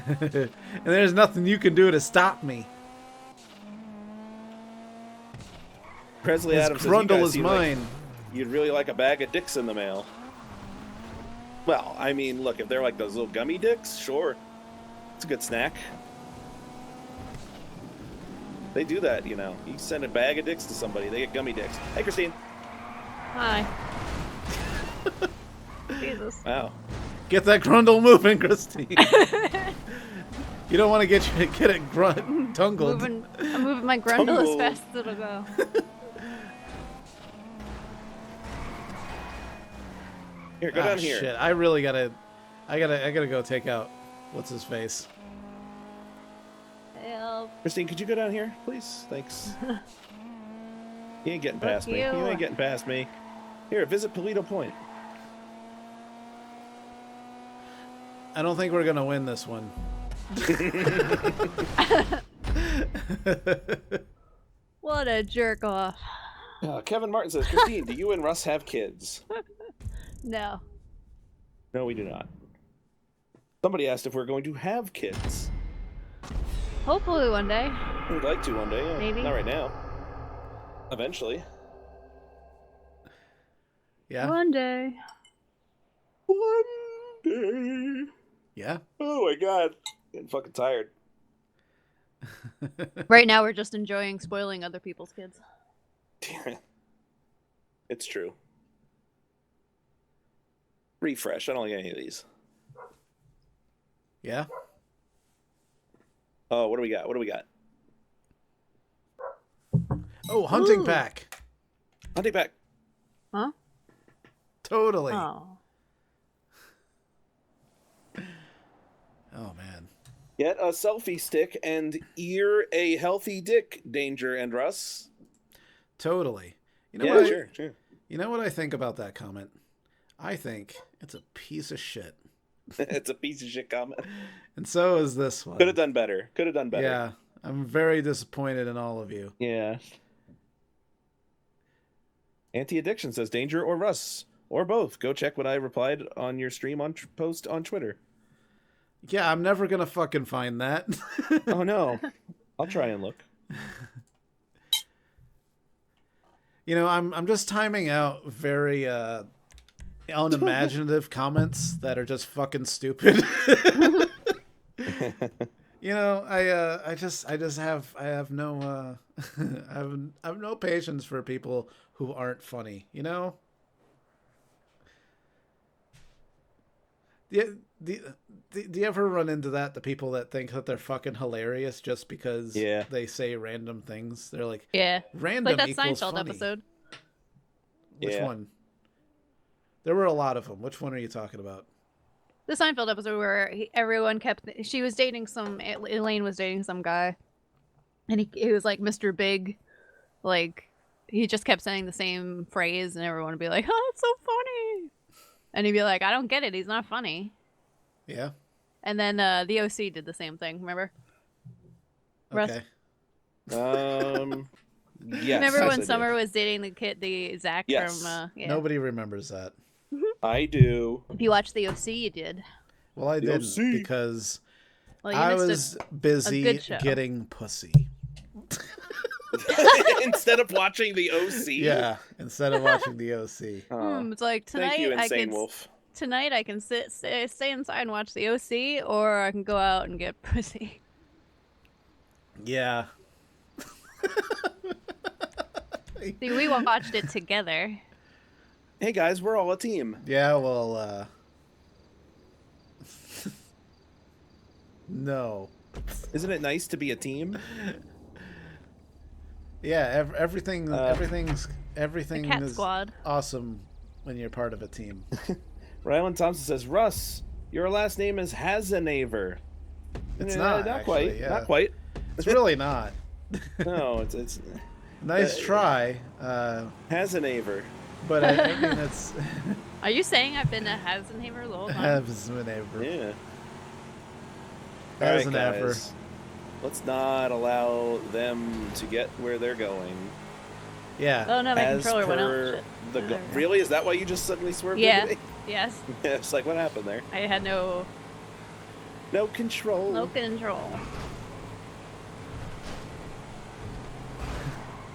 And there's nothing you can do to stop me. Presley His Adams says, you grundle guys is seem like mine. you'd really like a bag of dicks in the mail. Well, I mean, look, if they're like those little gummy dicks, sure. It's a good snack. They do that, you know. You send a bag of dicks to somebody, they get gummy dicks. Hey, Christine. Hi. Jesus. Wow. Get that grundle moving, Christine. You don't want to get it tungled. I'm moving my grundle as Tumble. fast as it'll go. Here, go down here. Shit, I really gotta go take out what's his face. Help. Christine, could you go down here, please? Thanks. You ain't getting past me. you. You ain't getting past me. Here, visit Polito Point. I don't think we're gonna win this one. What a jerk off. Kevin Martin says, Christine, do you and Russ have kids? No. No, we do not. Somebody asked if we're going to have kids. Hopefully one day. We'd like to one day, yeah. Maybe. Not right now. Eventually. Yeah. One day. One day. Yeah. Oh my god. Getting fucking tired. Right now we're just enjoying spoiling other people's kids. It's true. Refresh. I don't like any of these. Yeah. Oh, what do we got? What do we got? Oh, hunting Ooh. pack. Hunting back. Huh? Totally. Oh. Oh man. Get a selfie stick and ear a healthy dick, Danger and Russ. Totally. You know Yeah, what? sure. You know what I think about that comment? I think it's a piece of shit. It's a piece of shit comment. And so is this one. Could have done better. Could have done better. Yeah. I'm very disappointed in all of you. Yeah. Anti-addiction says Danger or Russ or both. Go check what I replied on your stream on post on Twitter. Yeah, I'm never gonna fucking find that. Oh no. I'll try and look. You know, I'm just timing out very unimaginative comments that are just fucking stupid. You know, I have no I have no patience for people who aren't funny, you know? Do you ever run into that? The people that think that they're fucking hilarious just because they say random things? They're like, Yeah. random Like that equals Seinfeld funny. episode. Which one? There were a lot of them. Which one are you talking about? The Seinfeld episode where everyone kept... She was dating some... Elaine was dating some guy. And he was like Mr. Big. Like, he just kept saying the same phrase and everyone would be like, oh, it's so funny. And he'd be like, I don't get it. He's not funny. Yeah. And then the OC did the same thing. Remember? Russ? Okay. Yes. Remember when I Summer do. was dating the Zach Yes. from... Yeah. Nobody remembers that. I do. If you watched the OC, you did. Well, I didn't see. because Well, you I missed was a busy good show. getting pussy. Instead of watching the OC. Yeah, instead of watching the OC. It's like tonight Thank you, I Insane can Wolf. tonight I can stay inside and watch the OC, or I can go out and get pussy. Yeah. See, we watched it together. Hey guys, we're all a team. Yeah, well, no. Isn't it nice to be a team? Yeah, everything The Cat is Squad. awesome when you're part of a team. Rylan Thompson says, Russ, your last name is Hazenaver. It's not Not actually, quite. yeah. Not quite. It's really not. No, it's Nice try, Hazenaver. but I mean it's Are you saying I've been a Hasenhamer the whole time? Yeah. As All an right, ever. guys. Let's not allow them to get where they're going. Yeah. Oh no, my As controller went out. per Shit. the There we go. really? Is that why you just suddenly swerved? Yeah. into me? Yes. Yeah. It's like, what happened there? I had no control. no control.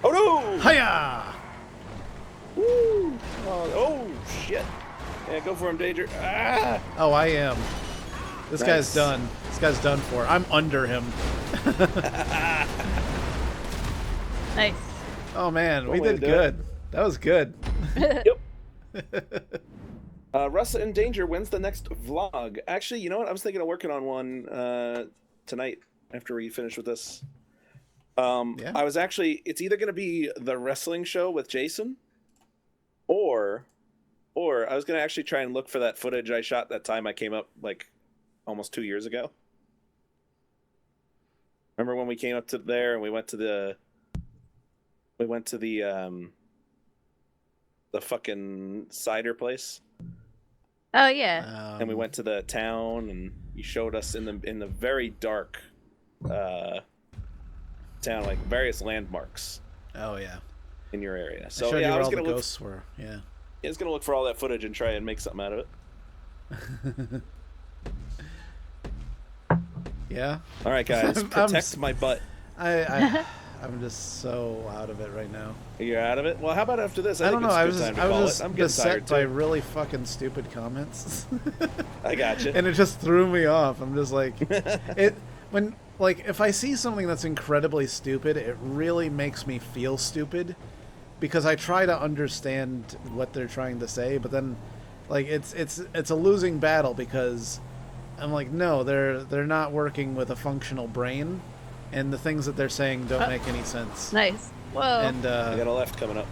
Oh no! Hiya! Woo! Oh shit! Yeah, go for him, Danger. Ah! Oh, I am. This guy's Nice. done. This guy's done for. I'm under him. Nice. Oh man, we One way did to do good. That was good. Yep. Russ in Danger. When's the next vlog? Actually, you know what? I was thinking of working on one tonight after we finish with this. Yeah. I was actually. It's either going to be the wrestling show with Jason, or I was going to actually try and look for that footage I shot that time I came up like almost 2 years ago. Remember when we came up to there and we went to the fucking cider place, Oh yeah. and we went to the town, and you showed us in the very dark town, like various landmarks Oh yeah. in your area. I So showed you yeah, I where was all the gonna look. ghosts were. Yeah. I was gonna look for all that footage and try and make something out of it. Yeah. All right, guys, I'm protect my butt. I'm just so out of it right now. You're out of it. Well, how about after this? I don't know. Think I it's was a good just, time to I call was it. I'm just getting tired beset by too. really fucking stupid comments. I gotcha. And it just threw me off. I'm just like, if I see something that's incredibly stupid, it really makes me feel stupid, because I try to understand what they're trying to say, but then, like, it's a losing battle, because I'm like, no, they're not working with a functional brain, and the things that they're saying don't make any sense. Nice. Whoa. And I got a left coming up.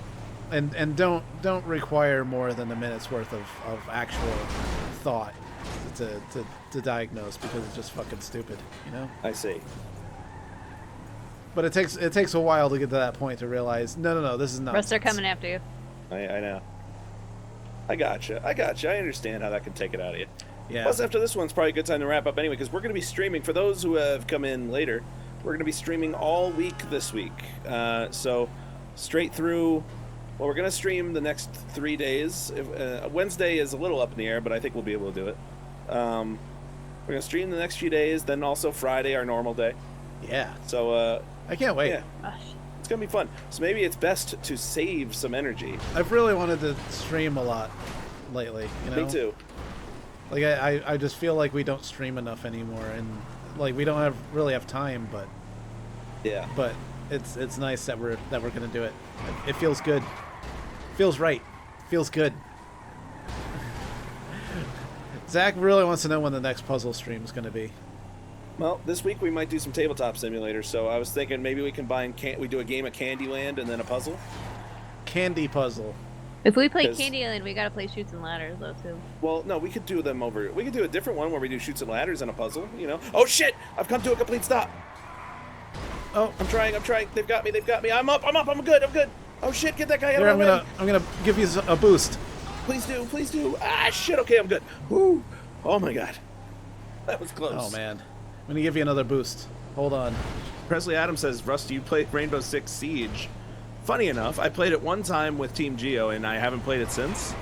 and don't require more than a minute's worth of actual thought to diagnose, because it's just fucking stupid, you know? I see. But it takes a while to get to that point to realize, no, this is not. Russ, they're coming after you. I know. I gotcha. I understand how that can take it out of you. Yeah. Plus, after this one's probably a good time to wrap up anyway, because we're going to be streaming. For those who have come in later, we're going to be streaming all week this week. So, straight through. Well, we're going to stream the next 3 days. Wednesday is a little up in the air, but I think we'll be able to do it. We're going to stream the next few days, then also Friday, our normal day. Yeah. So, I can't wait. yeah. Gosh. It's It's gonna be fun. So maybe it's best to save some energy. I've really wanted to stream a lot lately. You know? Me too. Like I just feel like we don't stream enough anymore, and like we don't really have time. But Yeah. but it's nice that we're gonna do it. It feels good. Feels right. Feels good. Zach really wants to know when the next puzzle stream is gonna be. Well, this week we might do some tabletop simulators. So I was thinking maybe we combine. We do a game of Candyland and then a puzzle. Candy puzzle. If we play 'Cause- Candyland, we gotta play Shoots and Ladders though too. Well, no, we could do them over. We could do a different one where we do shoots and ladders and a puzzle. You know. Oh shit! I've come to a complete stop. Oh, I'm trying. They've got me. I'm up. I'm good. Oh shit! Get that guy out here, of my way. I'm gonna give you a boost. Please do. Ah shit! Okay, I'm good. Woo! Oh my god, that was close. Oh man, I'm gonna give you another boost. Hold on. Presley Adams says, Russ, do you play Rainbow Six Siege? Funny enough, I played it one time with Team Geo, and I haven't played it since.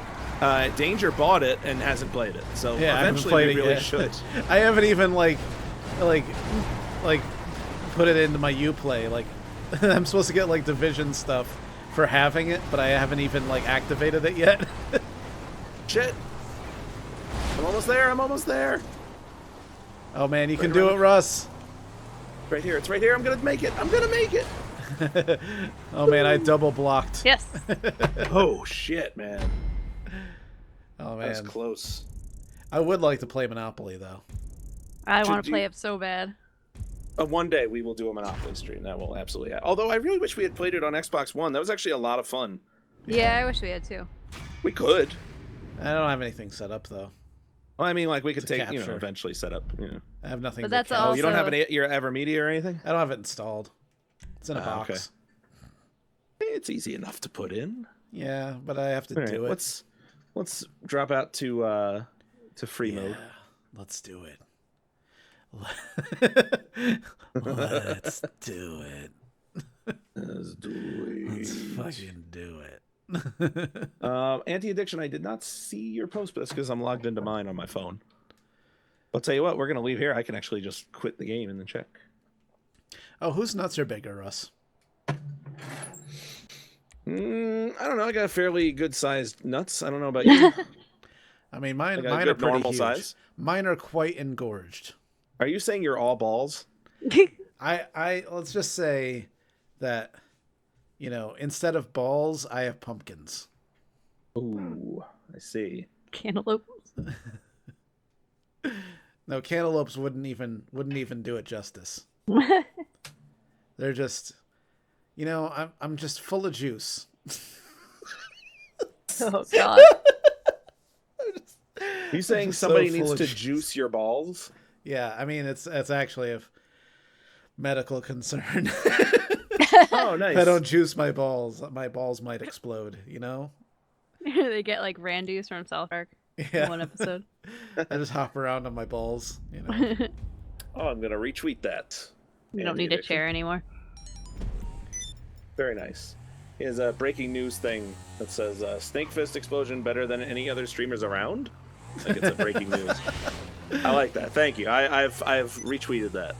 Danger bought it and hasn't played it, so Yeah, eventually I haven't played we it really yet. should. I haven't even like put it into my Uplay. Like I'm supposed to get like division stuff for having it, but I haven't even like activated it yet. Shit! I'm almost there. Oh man, you can do it, Russ. Right here, it's right here. I'm gonna make it. Oh man, I double blocked. Yes. Oh shit, man. Oh That was man, close. I would like to play Monopoly though. I want Should to play you- it so bad. One day we will do a Monopoly stream. That will absolutely happen. Although I really wish we had played it on Xbox One. That was actually a lot of fun. Yeah, I wish we had too. We could. I don't have anything set up though. Well, I mean, like we could To take, capture. eventually set up. I have nothing. But to that's capture. Oh, you don't have Also- your Evermedia or anything? I don't have it installed. It's in a Ah, box. okay. It's easy enough to put in. Yeah, but I have to All right, do it. let's drop out to free mode. Let's do it. Let's do it. Let's do Let's it. fucking do it. Anti-addiction. I did not see your post, but that's because I'm logged into mine on my phone. I'll tell you what. We're gonna leave here. I can actually just quit the game and then check. Oh, whose nuts are bigger, Russ? I don't know. I got fairly good-sized nuts. I don't know about you. I mean, mine I got a are good pretty normal huge. size. Mine are quite engorged. Are you saying you're all balls? I let's just say that, you know, instead of balls, I have pumpkins. Ooh, I see. Cantaloupe. No, cantaloupes wouldn't even do it justice. They're just, you know, I'm just full of juice. Oh god. You saying just so somebody full needs of to shit. juice your balls? Yeah, I mean it's actually of medical concern. Oh, nice. If I don't juice my balls might explode, you know? They get like Randy's from South Park in Yeah. one episode. I just hop around on my balls, you know. Oh, I'm gonna retweet that. You don't need a chair anymore. Very nice. He has a breaking news thing that says "Snake Fist explosion better than any other streamers around." Like it's a breaking news. I like that. Thank you. I've retweeted that.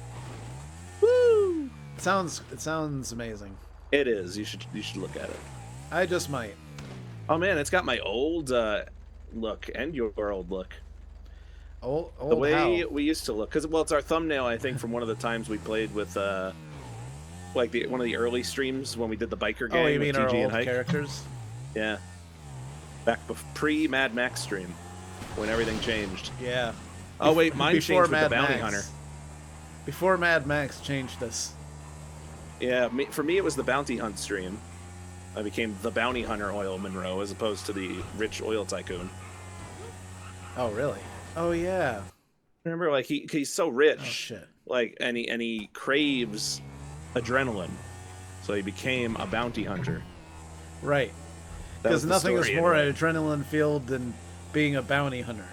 Woo! It sounds amazing. It is. You should look at it. I just might. Oh man, it's got my old look and your old look. Old The way how? we used to look, because it's our thumbnail. I think from one of the times we played with one of the early streams when we did the biker game. Oh, you with mean our TG and old Hike. characters? Yeah. Back pre Mad Max stream, when everything changed. Yeah. Oh wait, mine Before changed with Mad the Bounty Max. Hunter. Before Mad Max changed this. Yeah, for me it was the Bounty Hunt stream. I became the Bounty Hunter Oil Monroe as opposed to the rich oil tycoon. Oh really? Oh yeah. Remember, like he's so rich. Oh shit. Like and he craves adrenaline, so he became a bounty hunter. Right. That was Because the nothing is story, more anyway. adrenaline filled than being a bounty hunter.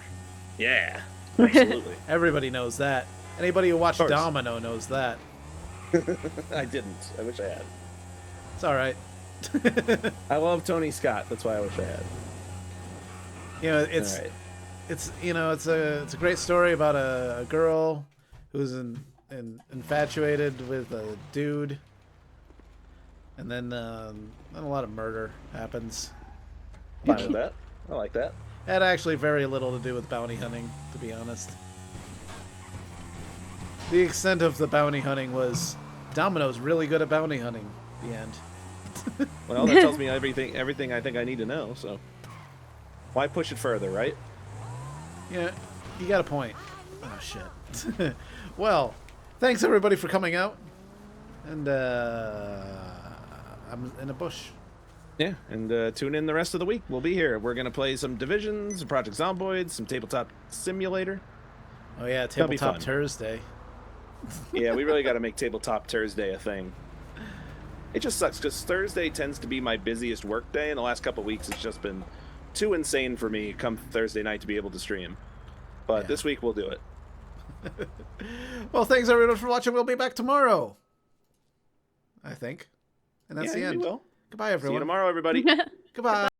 Yeah, absolutely. Everybody knows that. Anybody who watched course. Domino knows that. I didn't. I wish I had. It's all right. I love Tony Scott. That's why I wish I had. You know, it's All right. it's you know it's a great story about a girl who's infatuated with a dude, And then a lot of murder happens. Fine with that. I like that. Had actually very little to do with bounty hunting, to be honest. The extent of the bounty hunting was Domino's really good at bounty hunting. The end. Well, that tells me everything I think I need to know. So why push it further, right? Yeah, you got a point. Oh shit. Well, thanks everybody for coming out. And I'm in a bush. Yeah, and tune in the rest of the week. We'll be here. We're gonna play some Divisions, some Project Zomboid, some Tabletop Simulator. Oh yeah, That'll be Tabletop fun. Thursday. Yeah, we really got to make Tabletop Thursday a thing. It just sucks because Thursday tends to be my busiest work day, and the last couple of weeks it's just been too insane for me come Thursday night to be able to stream. But this week we'll do it. Well, thanks everyone for watching. We'll be back tomorrow, I think. And that's the end. We will. Goodbye, everyone. See you tomorrow, everybody. Goodbye.